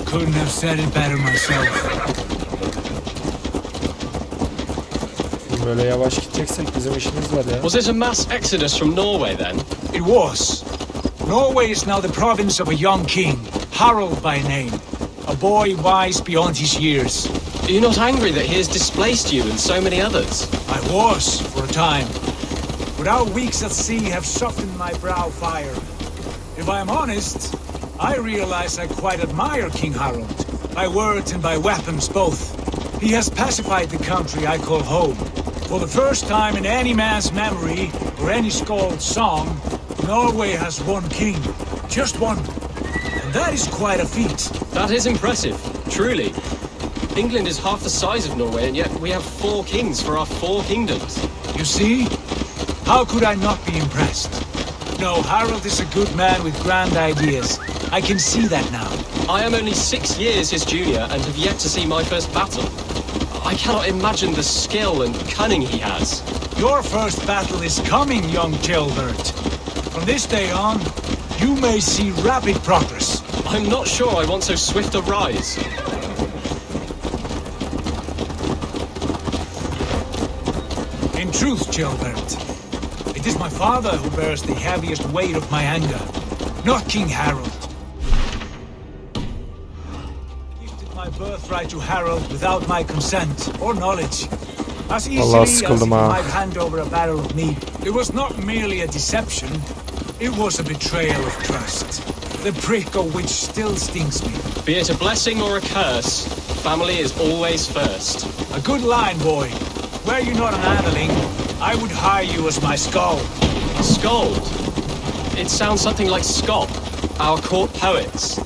V: Couldn't have said it better myself.
A: Böyle yavaş gideceksek bizim işimiz var ya.
K: Was it a mass exodus from Norway then?
V: It was. Norway is now the province of a young king, Harald by name. A boy wise beyond his years.
K: Are you not angry that he has displaced you and so many others?
V: I was, for a time. But our weeks at sea have softened my brow fire. If I am honest, I realize I quite admire King Harald. By words and by weapons both. He has pacified the country I call home. For the first time in any man's memory, or any skald's song, Norway has one king. Just one. And that is quite a feat.
K: That is impressive, truly.
C: England is half the size of Norway, and yet we have 4 kings for our 4 kingdoms.
V: You see? How could I not be impressed? No, Harold is a good man with grand ideas. I can see that now.
C: I am only 6 years his junior and have yet to see my first battle. I cannot imagine the skill and cunning he has.
V: Your first battle is coming, young Gilbert. From this day on, you may see rapid progress.
C: I'm not sure I want so swift a rise.
V: In truth, Gilbert, it is my father who bears the heaviest weight of my anger, not King Harold. I gifted my birthright to Harold without my consent or knowledge. As easily as if he might hand over a barrel of meat. It was not merely a deception, it was a betrayal of trust. The prick of which still stings me.
C: Be it a blessing or a curse, family is always first.
V: A good line, boy. Were you not an adeling, I would hire you as my skald.
C: Skald? It sounds something like Scott, our court poets.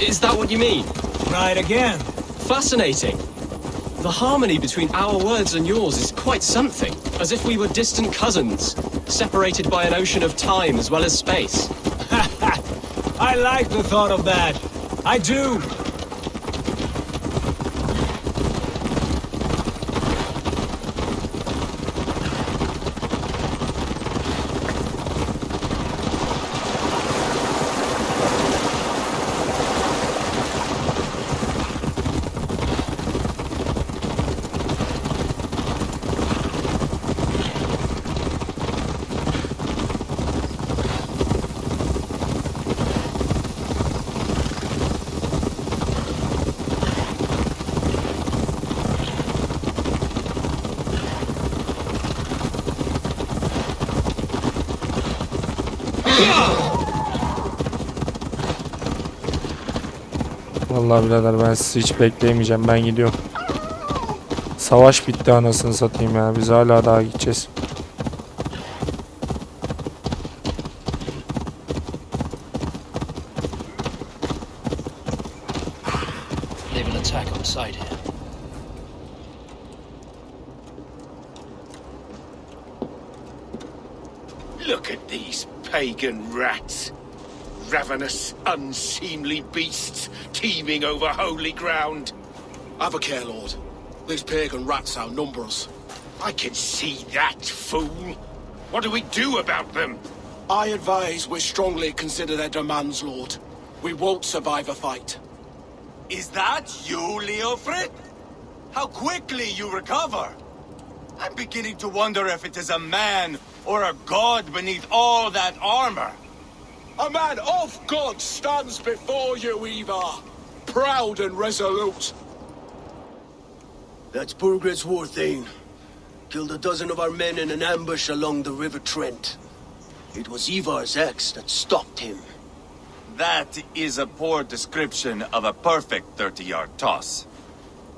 C: Is that what you mean?
V: Right again.
C: Fascinating. The harmony between our words and yours is quite something. As if we were distant cousins, separated by an ocean of time as well as space.
V: I like the thought of that. I do.
A: Vallahi birader ben sizi hiç bekleyemeyeceğim. Ben gidiyorum. Savaş bitti anasını satayım ya. Biz hala daha gideceğiz.
M: They will attack on sight here.
P: Look at these pagan rats. Ravenous, unseemly beasts teeming over holy ground.
G: Have a care, Lord. These pagan rats outnumber us.
P: I can see that, fool. What do we do about them?
G: I advise we strongly consider their demands, Lord. We won't survive a fight.
B: Is that you, Leofrid? How quickly you recover! I'm beginning to wonder if it is a man or a god beneath all that armor.
G: A man of God stands before you, Ivar. Proud and resolute.
P: That's Burgred's war thane. Killed a dozen of our men in an ambush along the River Trent. It was Ivar's axe that stopped him.
B: That is a poor description of a perfect 30-yard toss.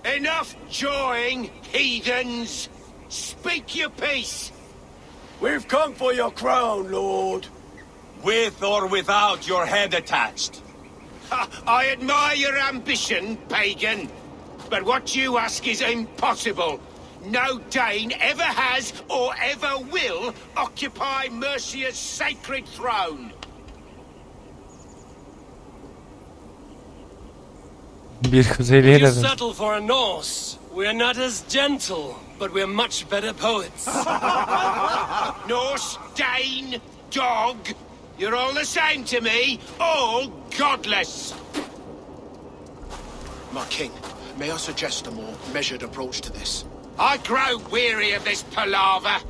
P: Enough jawing, heathens! Speak your peace! We've come for your crown, Lord.
B: With or without your head attached.
P: I admire your ambition, pagan. But what you ask is impossible. No Dane ever has or ever will occupy Mercia's sacred throne.
A: Bir kuzeyliye
M: You
A: neden?
M: settle for a Norse. We're not as gentle, but we're much better poets.
P: Norse, Dane, dog. You're all the same to me. All godless.
G: My king, may I suggest a more measured approach to this?
P: I grow weary of this palaver.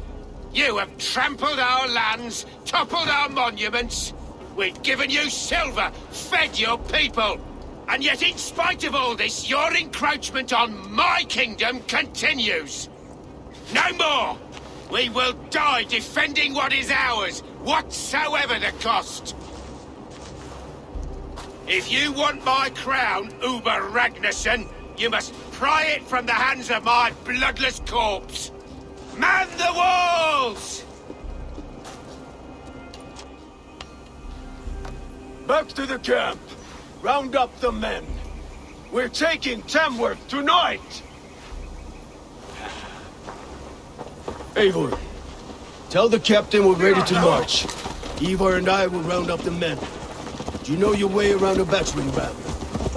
P: You have trampled our lands, toppled our monuments. We've given you silver, fed your people. And yet in spite of all this, your encroachment on my kingdom continues. No more! We will die defending what is ours, whatsoever the cost. If you want my crown, Uber Ragnarsson, you must pry it from the hands of my bloodless corpse. Man the walls! Back to the camp. Round up the men. We're taking Tamworth tonight! Eivor, tell the captain we're ready to march. Ivar and I will round up the men. Do you know your way around a battering ram?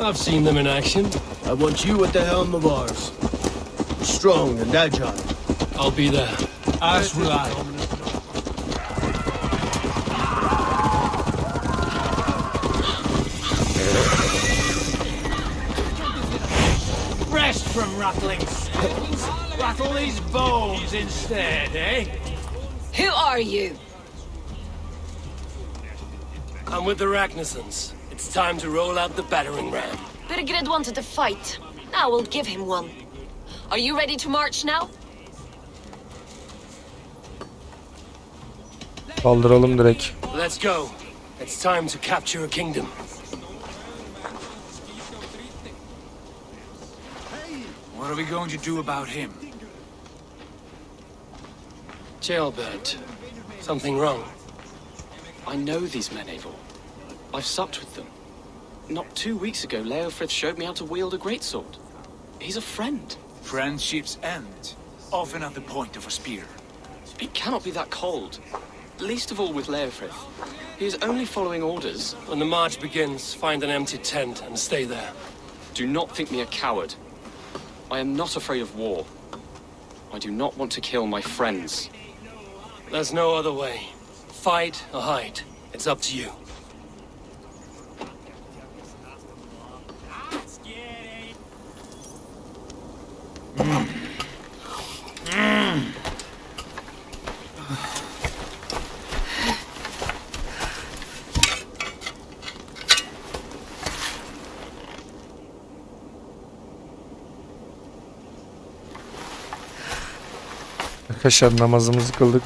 C: I've seen them in action.
P: I want you at the helm of ours. Strong and agile.
C: I'll be there.
V: As will I. Rest from rattling stones. Rattle these bones instead, eh?
I: Who are you?
C: I'm with the Ragnarsons. It's time to roll out the battering ram.
I: Birgred wanted to fight. Now we'll give him one. Are you ready to march now?
A: Kaldıralım direkt.
C: Let's go. It's time to capture a kingdom.
V: What are we going to do about him?
C: Jailbird. Something wrong.
J: I know these men, Eivor. I've supped with them. Not 2 weeks ago, Leofrith showed me how to wield a greatsword. He's a friend.
V: Friendships end, often at the point of a spear.
J: He cannot be that cold. Least of all with Leofrith. He is only following orders.
C: When the march begins, find an empty tent and stay there.
J: Do not think me a coward. I am not afraid of war. I do not want to kill my friends.
C: There's no other way. Fight or hide. It's up to you.
A: Arkadaşlar namazımızı kıldık.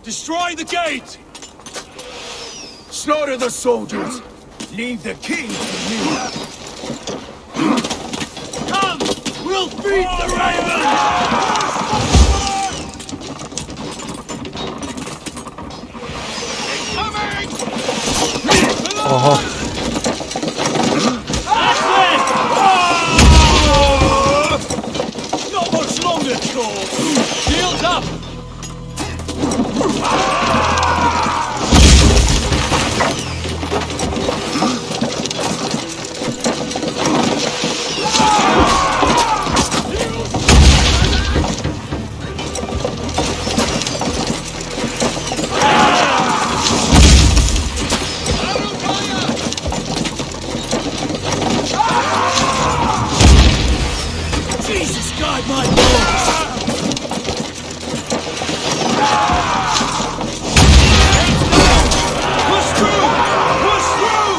P: Destroy the gate! Slaughter the soldiers! Leave the king to me! Come! We'll beat the ravens!
A: Aha.
P: Not much longer, Thor! Shields up! Jesus, guide my bones! Push through! Push through!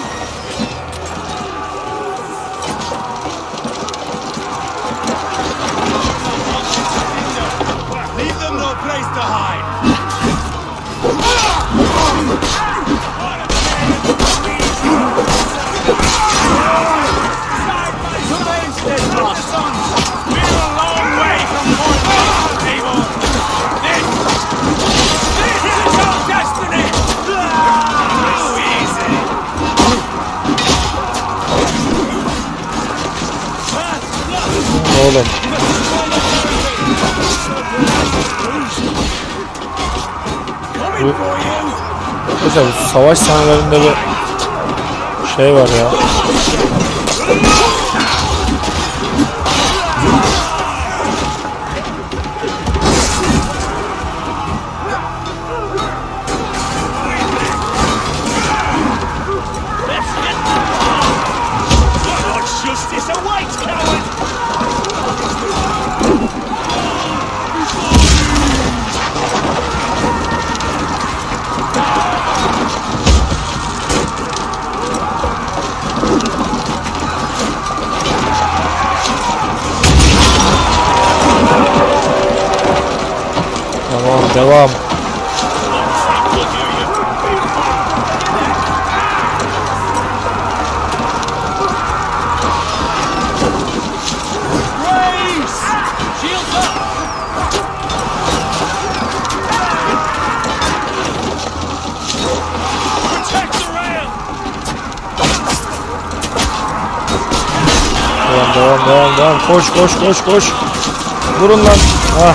P: Leave them no place to hide! We're a long way from Fort Eivor! This is our destiny! How easy!
A: Oğlum. Hocam savaş sahnelerinde bir şey var ya.
P: Justice awaits, coward!
A: Tamam, devam. Devam. Koş. Vurun lan. Ah.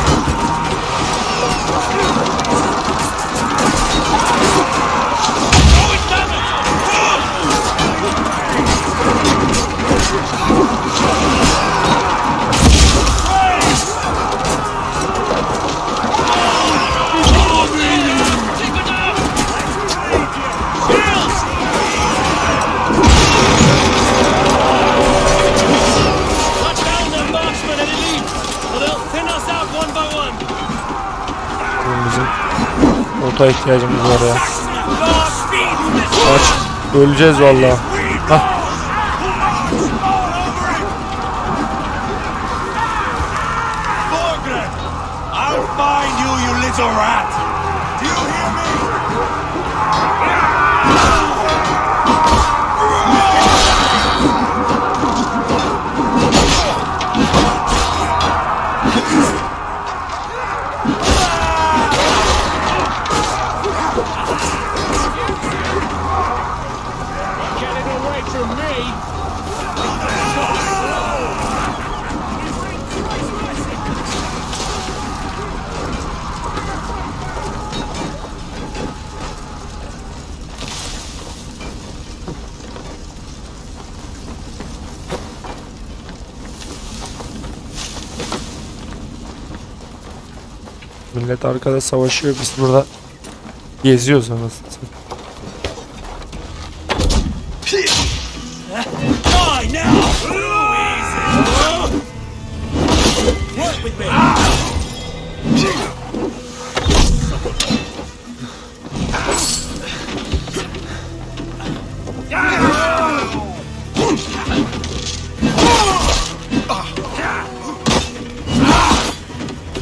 A: Bizim ota ihtiyacımız var ya. Kaç. Öleceğiz vallahi. Hah.
B: I'll find you, you little rat! Do you hear me?
V: Getting away from me!
A: Millet arkada savaşıyor, biz burada geziyoruz anasını satayım.
B: Die now! Work with me!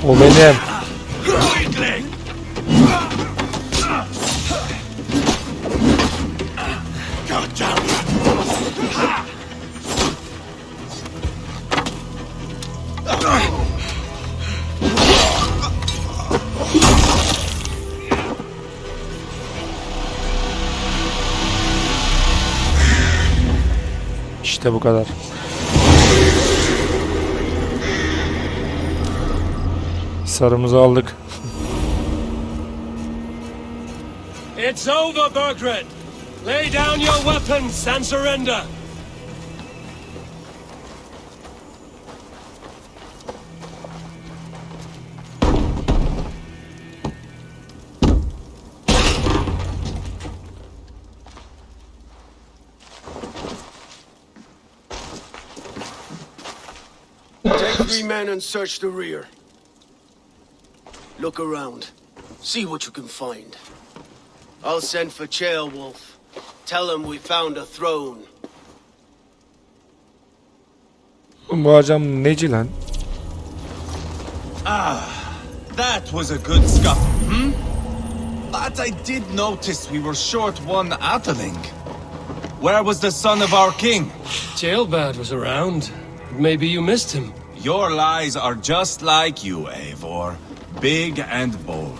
A: O benim. İşte bu kadar. Sarımızı aldık.
C: It's over, Bergred. Lay down your weapons and surrender.
P: Take 3 men and search the rear. Look around. See what you can find. I'll send for Chaelwolf. Tell him we found a throne.
A: Bu adam neci lan?
U: That was a good scuffle, But I did notice we were short one Atling. Where was the son of our king?
C: Jailbad was around. Maybe you missed him.
U: Your lies are just like you, Eivor. Big and bold.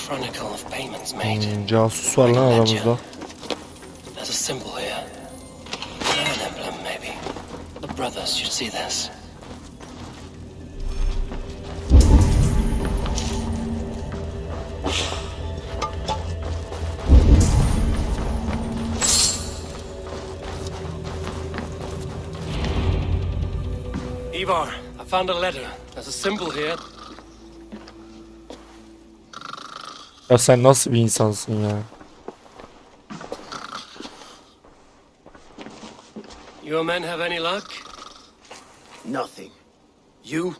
C: Chronicle of payments made.
A: Casus var lan aramızda.
C: There's a symbol here. An emblem, maybe. The brothers should see this. Ivar, I found a letter. There's a symbol here.
A: Ya sen nasıl bir insansın ya?
C: Your men have any luck?
P: Nothing. You?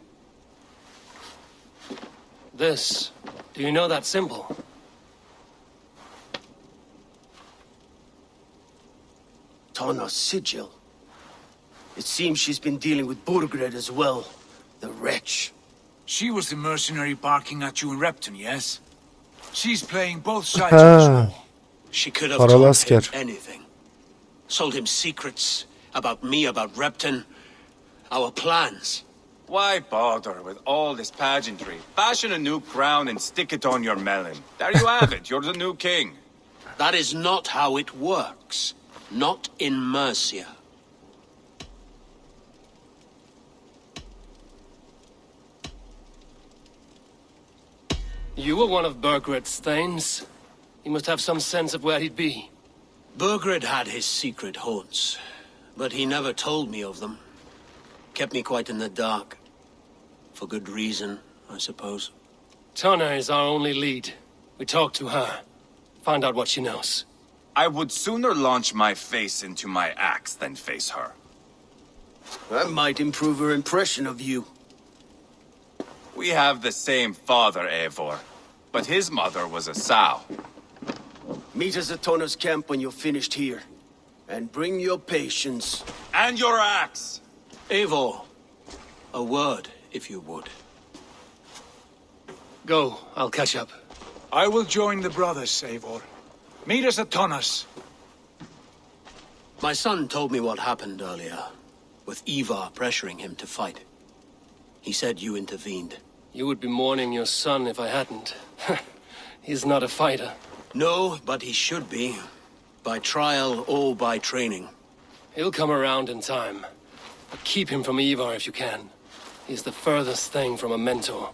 C: This. Do you know that symbol?
P: Tanya's sigil. It seems she's been dealing with Burgred as well. The wretch.
V: She was the mercenary barking at you in Repton, yes? She's playing both sides of this war.
K: She could have
A: Paralı
K: told him
A: asker.
K: anything. Sold him secrets about me, about Repton, our plans.
U: Why bother with all this pageantry? Fashion a new crown and stick it on your melon. There you have it, you're the new king.
K: That is not how it works. Not in Mercia.
C: You were one of Burgred's thanes. He must have some sense of where he'd be.
K: Burgred had his secret haunts, but he never told me of them. Kept me quite in the dark. For good reason, I suppose.
C: Tanya is our only lead. We talk to her. Find out what she knows.
U: I would sooner launch my face into my axe than face her.
P: That might improve her impression of you.
U: We have the same father, Eivor, but his mother was a sow.
P: Meet us at Tona's camp when you're finished here. And bring your patience.
U: And your axe!
K: Eivor, a word, if you would.
C: Go, I'll catch up.
V: I will join the brothers, Eivor. Meet us at Tonas.
K: My son told me what happened earlier, with Ivar pressuring him to fight. He said you intervened.
C: You would be mourning your son if I hadn't. He's not a fighter.
K: No, but he should be. By trial or by training.
C: He'll come around in time. But keep him from Ivar if you can. He's the furthest thing from a mentor.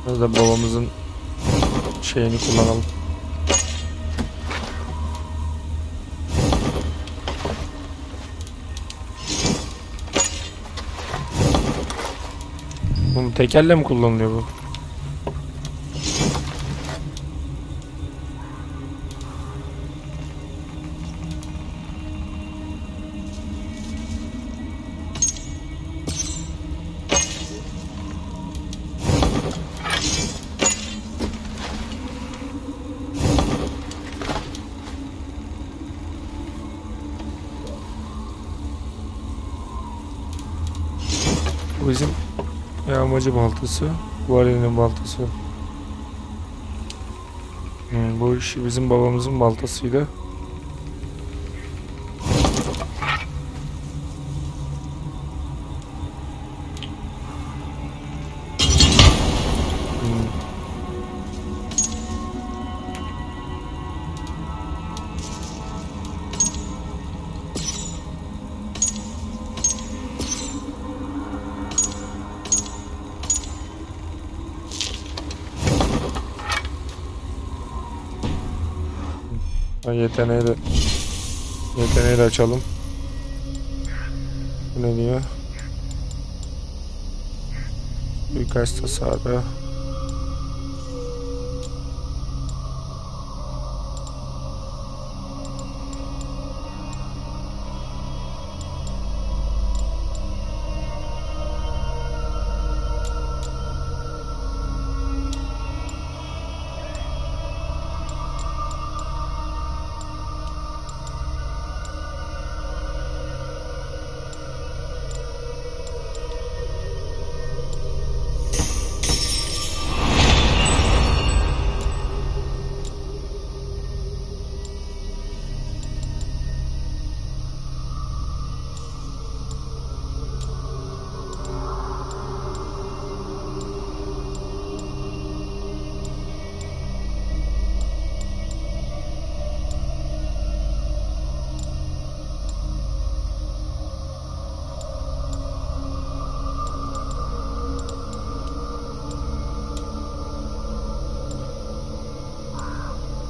A: Biraz da babamızın şeyini kullanalım. Bu tekerle mi kullanılıyor bu? Bu bizim yağmacı baltası. Bu Ali'nin baltası. Bu işi bizim babamızın baltasıydı. Yeteneği de açalım. Bu ne diyor? Suikast hasarı.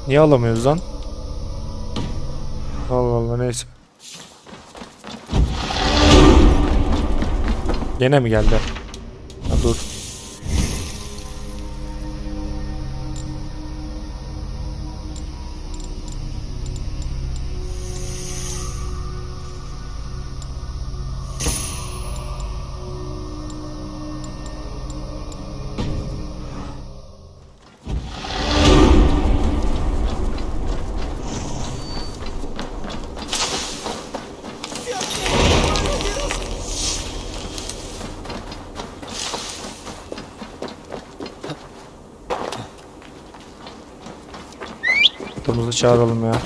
A: Niye alamıyoruz lan? galiba, neyse. Gene mi geldi? Ha, dur. Baltamızı çağıralım ya.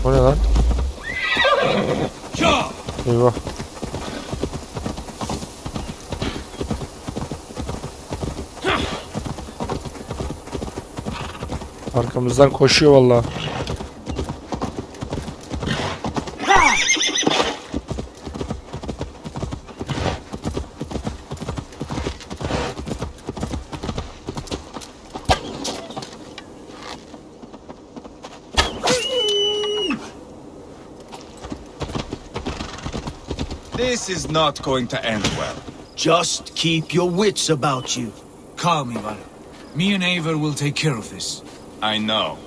A: O ne lan? Eyvah. Arkamızdan koşuyor vallahi.
U: This is not going to end well.
P: Just keep your wits about you.
V: Calm, Ivar. Me and Eivor will take care of this.
U: I know.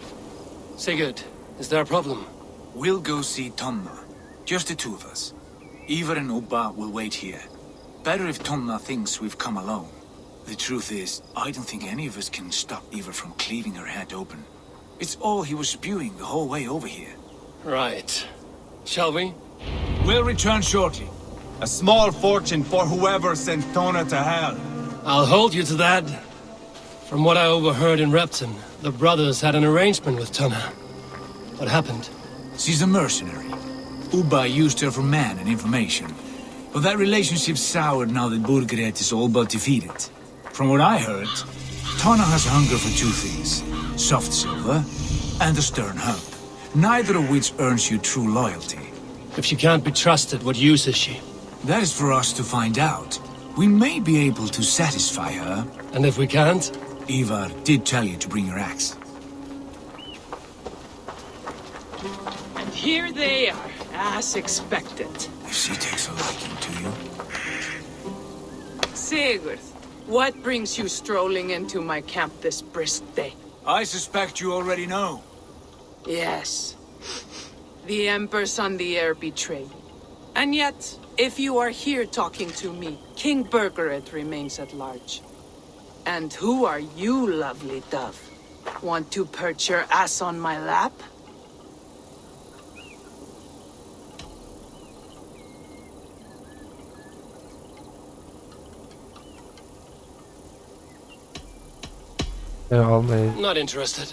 C: Sigurd, is there a problem?
V: We'll go see Tonna. Just the two of us. Ivar and Ubba will wait here. Better if Tonna thinks we've come alone. The truth is, I don't think any of us can stop Ivar from cleaving her head open. It's all he was spewing the whole way over here.
C: Right. Shall we?
V: We'll return shortly.
U: A small fortune for whoever sent Tona to hell.
C: I'll hold you to that. From what I overheard in Repton, the brothers had an arrangement with Tonna. What happened?
V: She's a mercenary. Ubba used her for man and information. But that relationship soured now that Burgred is all but defeated. From what I heard, Tonna has hunger for two things. Soft silver and a stern hump. Neither of which earns you true loyalty.
C: If she can't be trusted, what use is she?
V: That is for us to find out. We may be able to satisfy her.
C: And if we can't?
V: Ivar did tell you to bring your axe.
W: And here they are, as expected.
V: If she takes a liking to you.
W: Sigurd, what brings you strolling into my camp this brisk day?
V: I suspect you already know.
W: Yes. The Emperor's on the air betrayed. And yet, if you are here talking to me, King Burgred remains at large. And who are you, lovely dove? Want to perch your ass on my lap?
C: Not interested.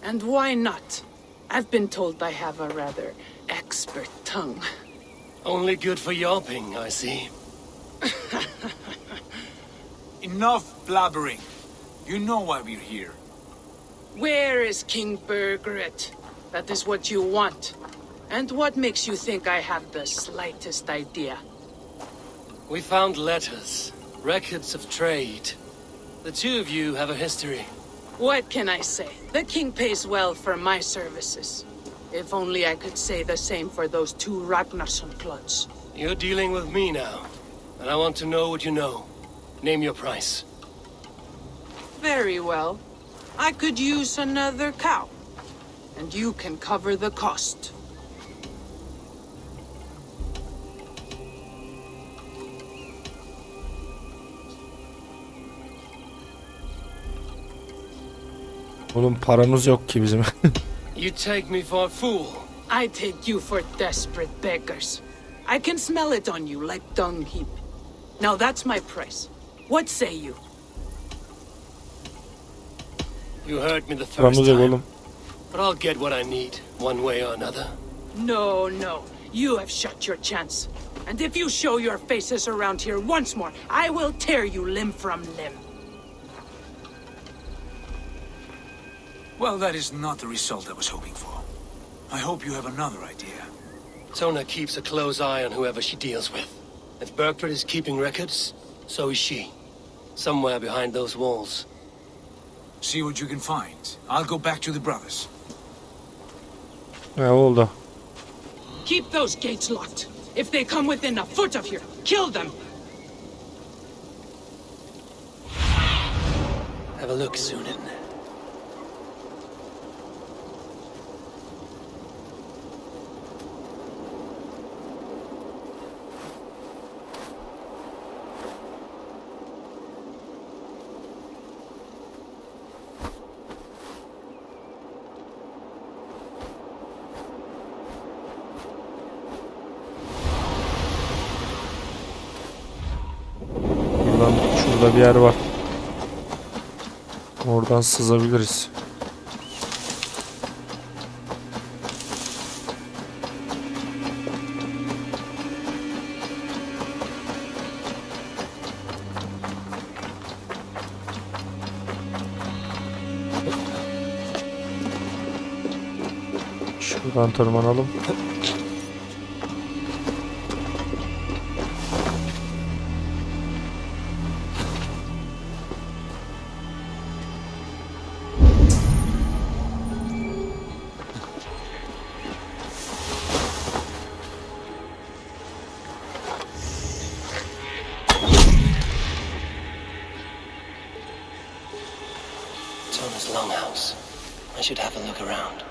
W: And why not? I've been told I have a rather expert tongue.
C: Only good for yelping, I see.
V: Enough blabbering. You know why we're here.
W: Where is King Burgred? That is what you want. And what makes you think I have the slightest idea?
C: We found letters, records of trade. The two of you have a history.
W: What can I say? The king pays well for my services. If only I could say the same for those two Ragnarsson clods.
C: You're dealing with me now, and I want to know what you know. Name your price.
W: Very well. I could use another cow. And you can cover the cost.
A: Oğlum paramız yok ki bizim.
C: You take me for a fool.
W: I take you for desperate beggars. I can smell it on you like dung heap. Now that's my price. What say you?
C: You hurt me the first
A: Paramız yok
C: time,
A: oğlum.
C: but I'll get what I need, one way or another.
W: No, no. You have shot your chance. And if you show your faces around here once more, I will tear you limb from limb.
V: Well, that is not the result I was hoping for. I hope you have another idea.
C: Tona keeps a close eye on whoever she deals with. If Berkford is keeping records, so is she. Somewhere behind those walls.
V: See what you can find. I'll go back to the brothers.
A: Ne oldu?
W: Keep those gates locked. If they come within a foot of here, kill them.
C: Have a look, Sunan.
A: Şurada bir yer var. Oradan sızabiliriz. Şuradan tırmanalım.
C: Tona's longhouse. I should have a look around.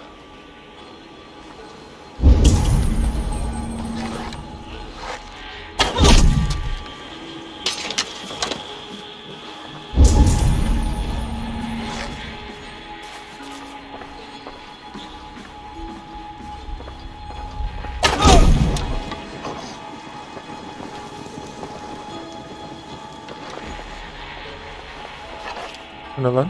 A: Bu ne lan?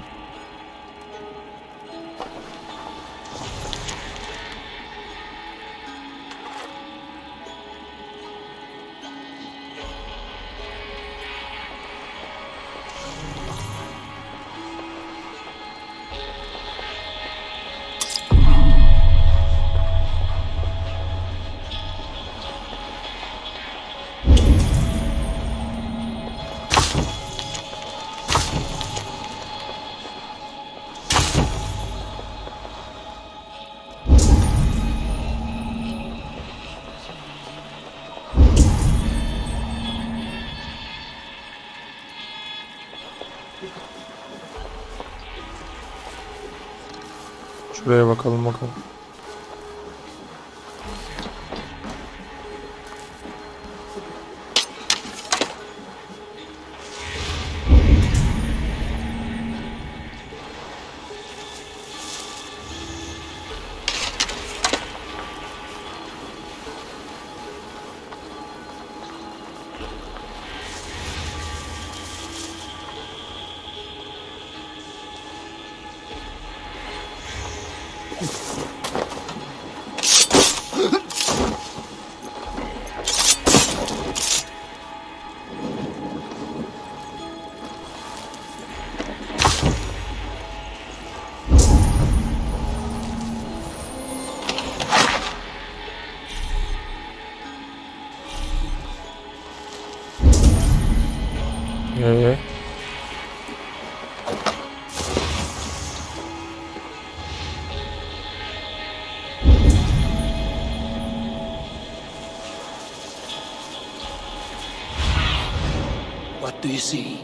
A: Şuraya bakalım bakalım.
C: What do you see?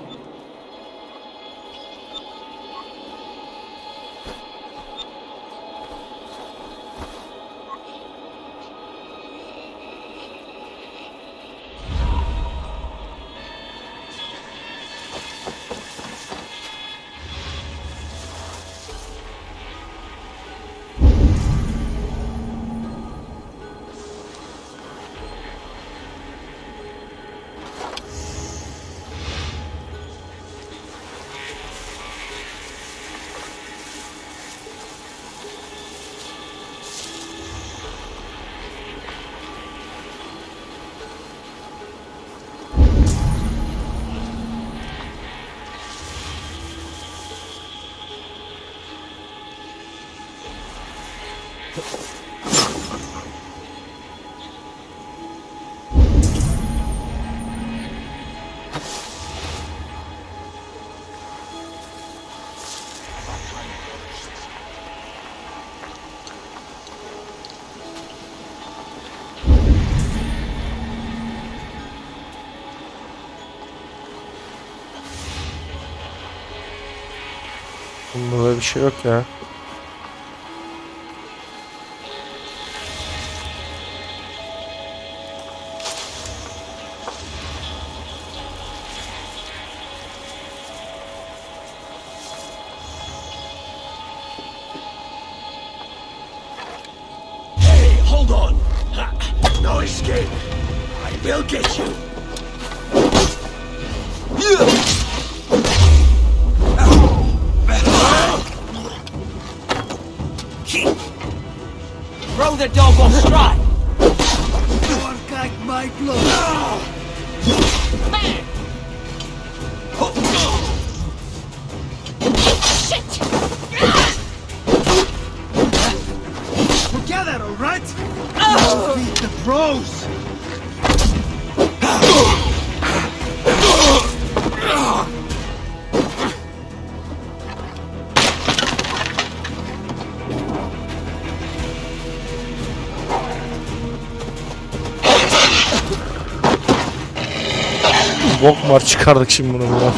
A: Burada bir şey yok ya.
B: Hey, hold on! No escape! I will get you!
C: Throw the dog off stride!
B: Don't like my blood!
D: Shit!
B: Together, alright? Beat the pros!
A: Bok var, çıkardık şimdi bunu buradan.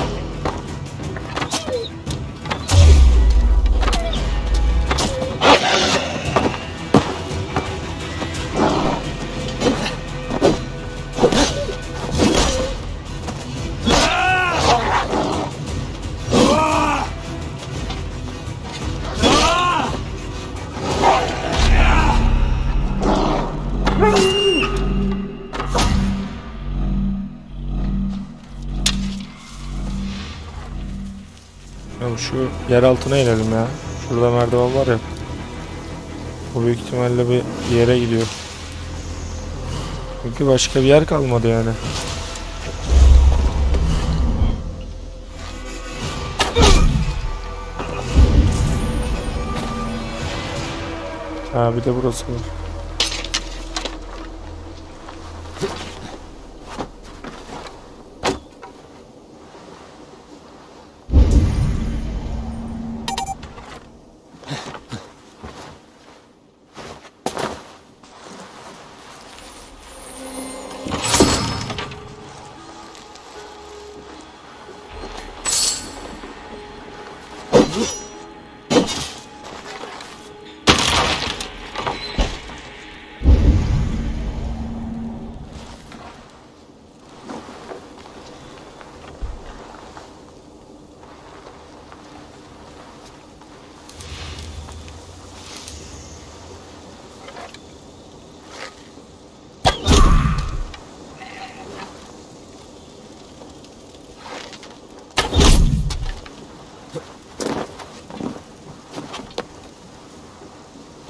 A: Ya şu yer altına inelim ya. Şurada merdiven var ya. O büyük ihtimalle bir yere gidiyor. Çünkü başka bir yer kalmadı yani. Ha bir de burası var.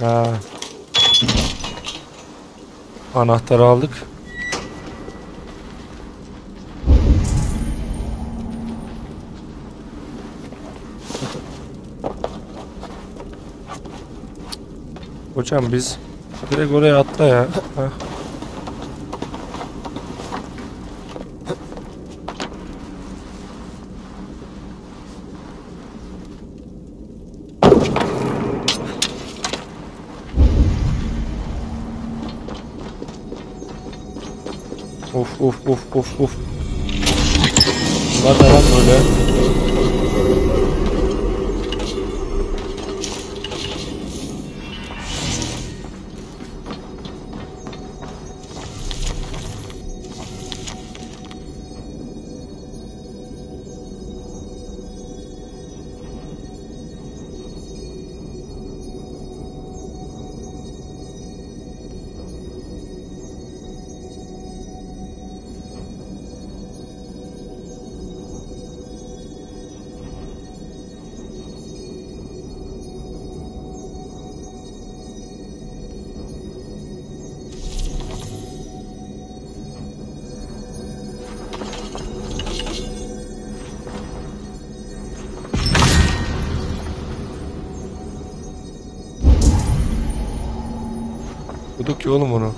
A: Ha. Anahtarı aldık. Hocam biz direkt oraya atla ya. Heh. Of of of of of. Bunlar da lan böyle. Bulduk ki oğlum onu.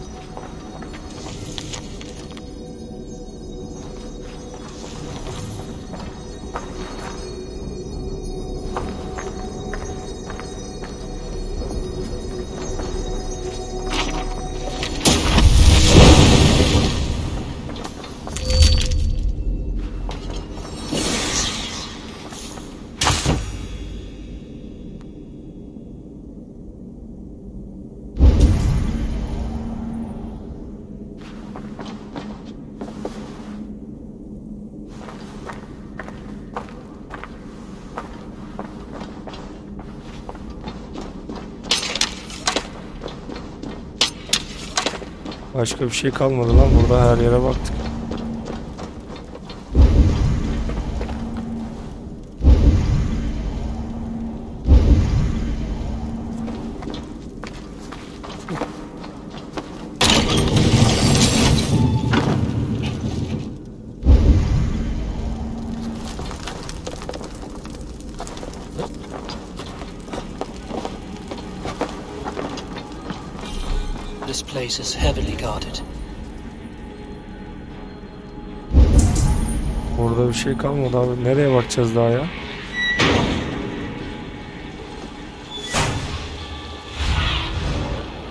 A: Başka bir şey kalmadı lan burada, her yere baktık.
C: This place is heavily guarded.
A: Burada bir şey kalmadı abi. Nereye bakacağız daha ya?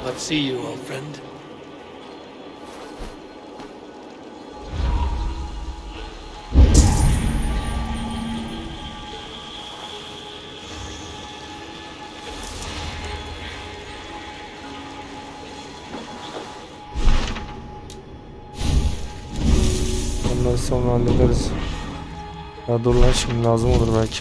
C: I see you, old friend.
A: Onları sonra hallederiz. Ya dur lan, şimdi lazım olur belki.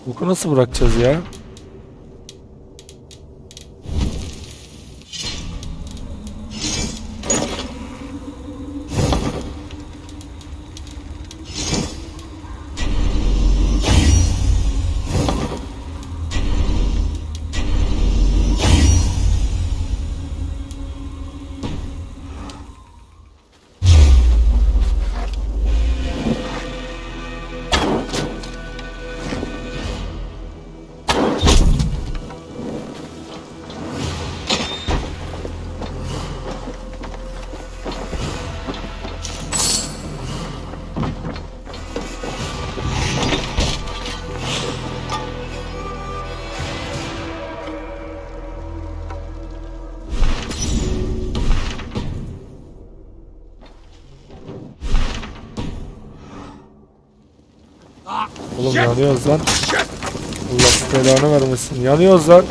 A: Boku nasıl bırakacağız ya? Oğlum yanıyoruz lan. Allah belanı vermesin. Yanıyoruz lan.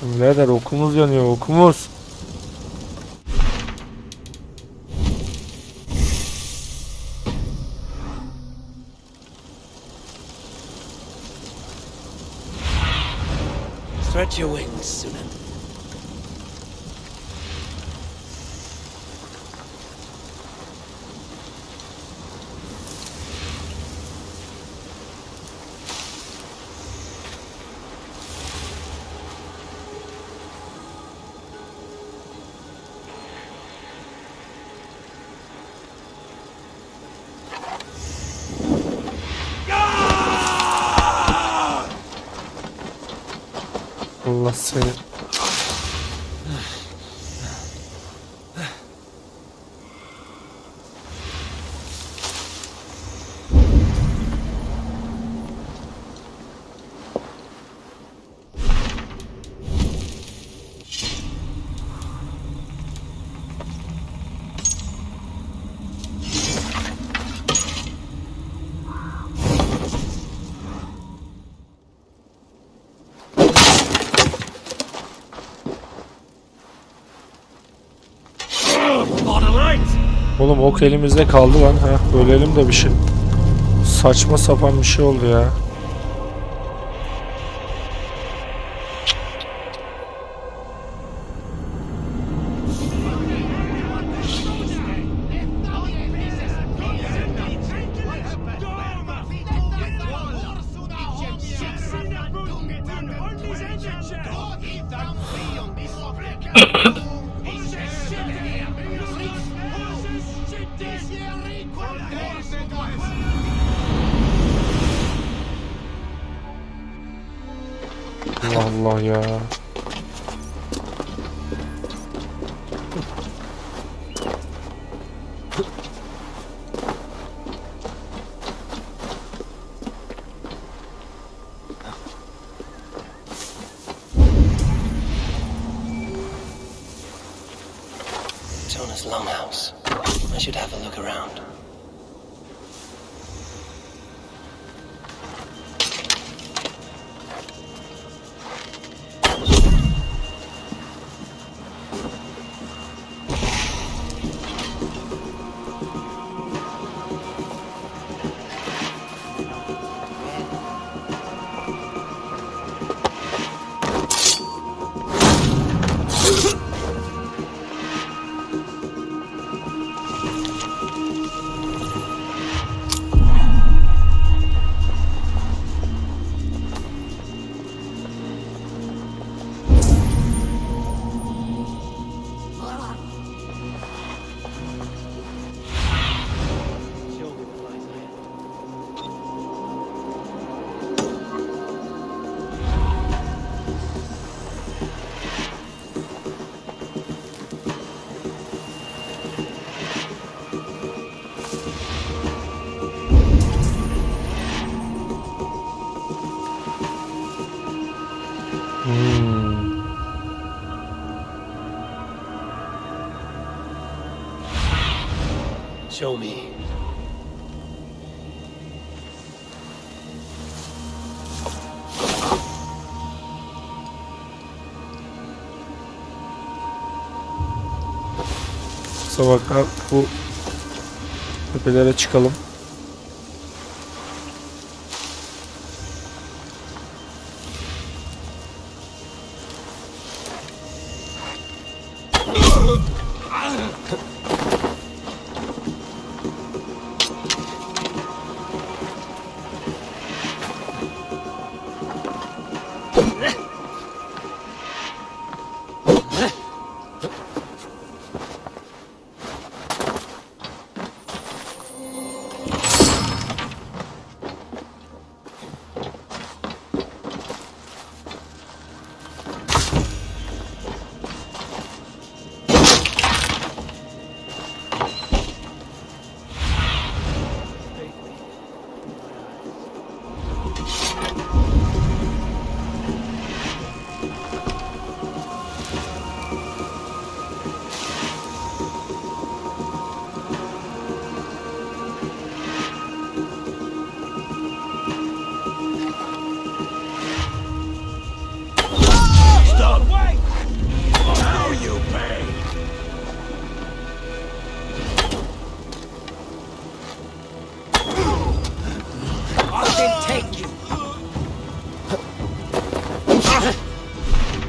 A: Birader okumuz yanıyor, okumuz.
C: Spread your wings, Sunan.
A: Allah seni. Oğlum ok elimizde kaldı lan. Heh, bölelim de bir şey. Saçma sapan bir şey oldu ya. Allah Allah ya.
C: Tona's longhouse. I should have a look around. Show me.
A: Sabah bu tepelere çıkalım.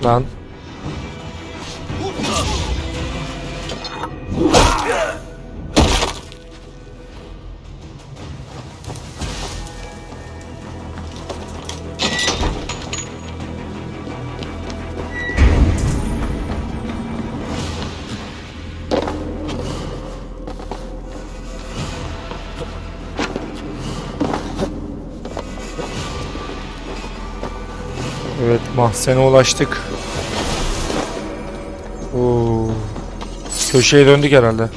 A: Lan. Evet, mahzene ulaştık. Oo. Köşeye döndük herhalde.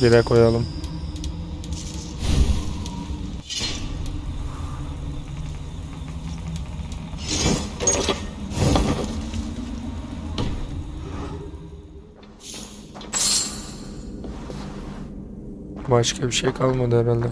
A: Bire koyalım. Başka bir şey kalmadı herhalde.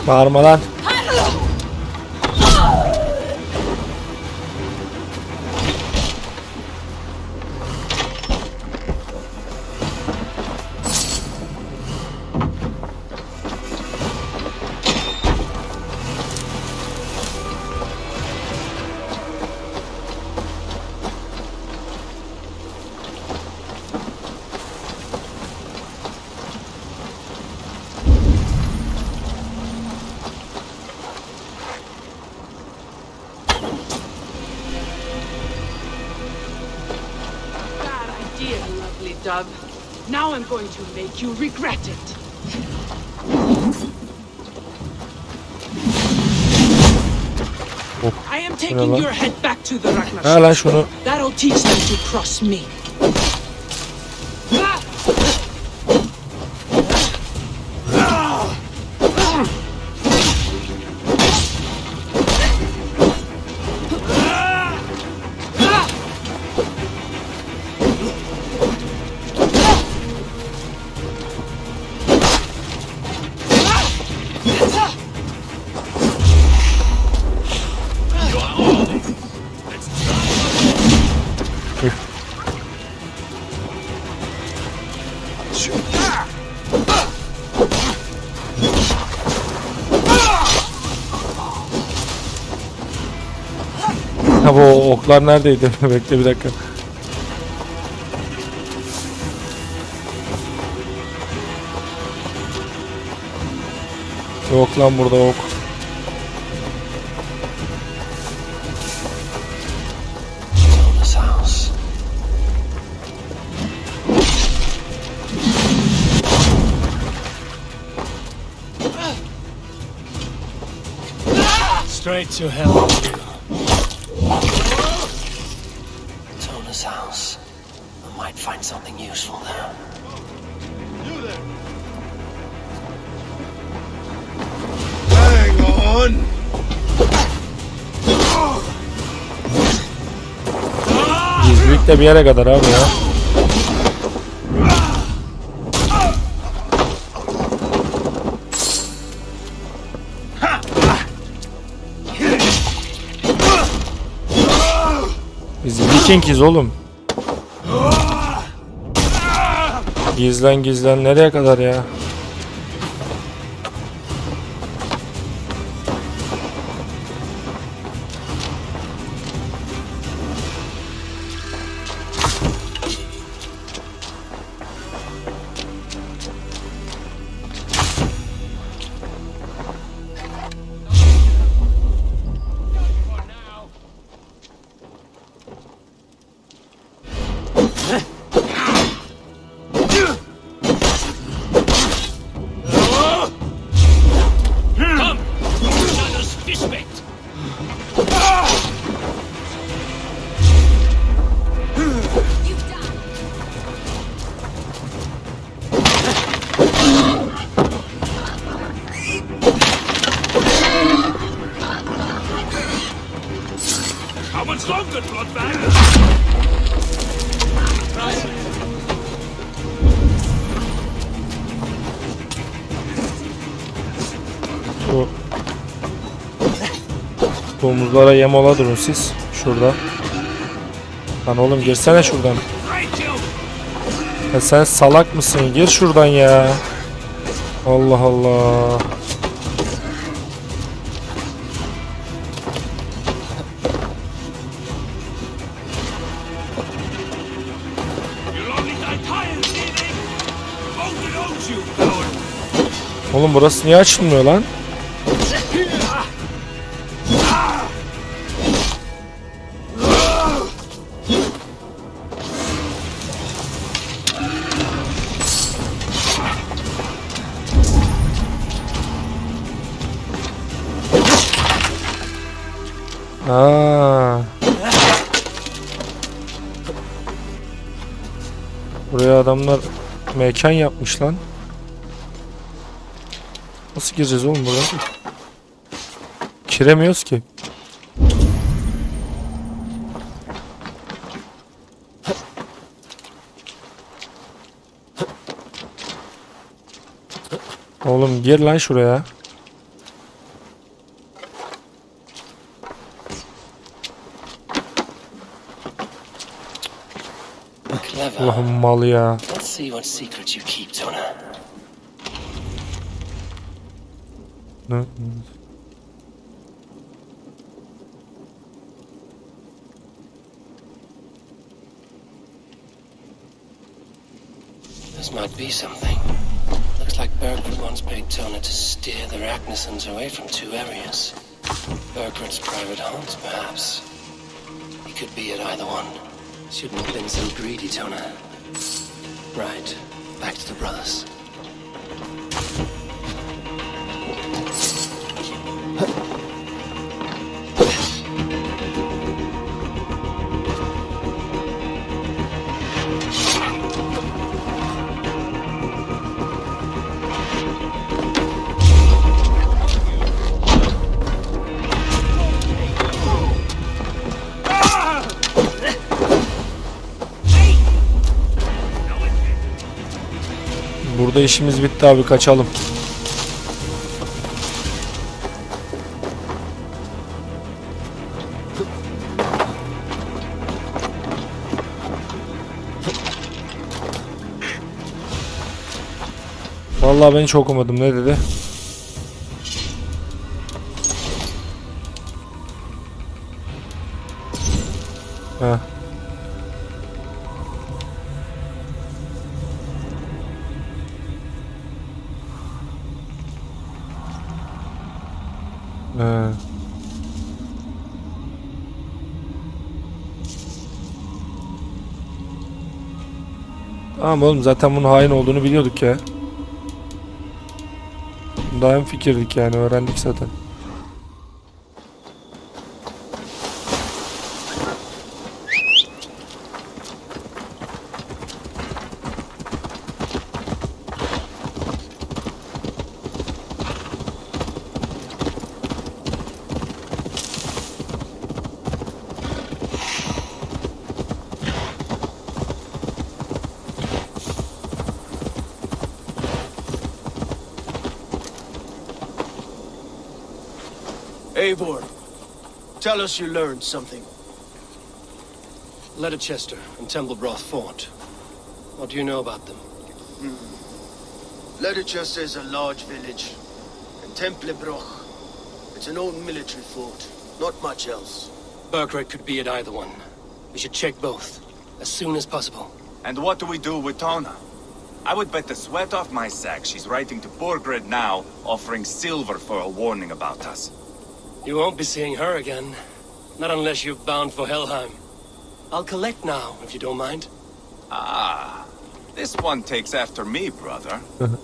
A: Bağırma lan.
W: Dove. Now I'm going to make you regret it. I am taking your head back to the Ragnar. That'll teach them to cross me.
A: Ha bu oklar neredeydi? Bekle bir dakika. Yok lan burada ok.
T: Straight to hell.
C: Tona's house. I might find something useful there.
P: You there. Hang on.
A: Gizlilik de bir yere kadar abi ya. Biz Vikingiz oğlum. Gizlen nereye kadar ya? Domuzlara yem ola durun siz. Şurada. Lan oğlum girsene şuradan. Ya sen salak mısın? Gir şuradan ya. Allah Allah. Oğlum burası niye açılmıyor lan? Aa. Buraya adamlar mekan yapmış lan. Nasıl gireceğiz oğlum buraya? Giremiyoruz ki. Oğlum gir lan şuraya. Allah'ım mal ya.
C: Let's see what secret you keep, Tona.
A: Ne?
C: This might be something. Looks like Bergred once paid Tona to steer the Ragnarsons away from 2 areas. Bergred's private haunts, perhaps. He could be at either one. Shouldn't have been so greedy, Tona. Right, back to the brothers.
A: Burada işimiz bitti abi, kaçalım. Vallahi ben hiç okumadım, ne dedi? Ha. Ha. Tamam oğlum, zaten bunun hain olduğunu biliyorduk ya. Daha hemfikirdik yani, öğrendik zaten.
P: Eivor, tell us you learned something.
C: Leicester and Templebroth fought. What do you know about them?
P: Leicester is a large village, and Templebroch, it's an old military fort. Not much else.
C: Bergred could be at either one. We should check both, as soon as possible.
U: And what do we do with Tona? I would bet the sweat off my sack she's writing to Borgred now, offering silver for a warning about us.
C: You won't be seeing her again. Not unless you're bound for Helheim. I'll collect now, if you don't mind.
U: Ah, this one takes after me, brother.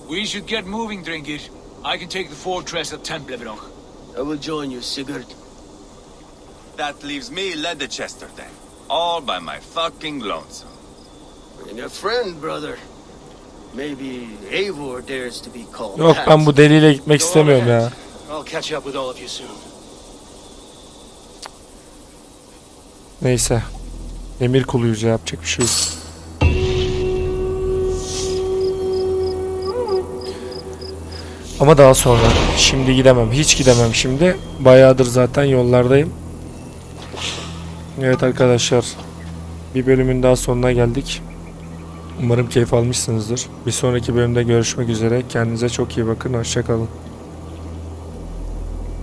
V: We should get moving, Drinkit. I can take the fortress of Templebroch.
P: I will join you, Sigurd.
U: That leaves me Leicester then. All by my fucking lonesome.
P: Bring a friend, brother. Maybe Eivor dares to be called.
A: Yok, ben bu deliyle gitmek istemiyorum ya.
C: I'll catch up with all of you soon.
A: Neyse. Emir kuluyuz ya, yapacak bir şey yok. Ama daha sonra. Şimdi gidemem. Hiç gidemem şimdi. Bayağıdır zaten yollardayım. Evet arkadaşlar. Bir bölümün daha sonuna geldik. Umarım keyif almışsınızdır. Bir sonraki bölümde görüşmek üzere. Kendinize çok iyi bakın. Hoşça kalın.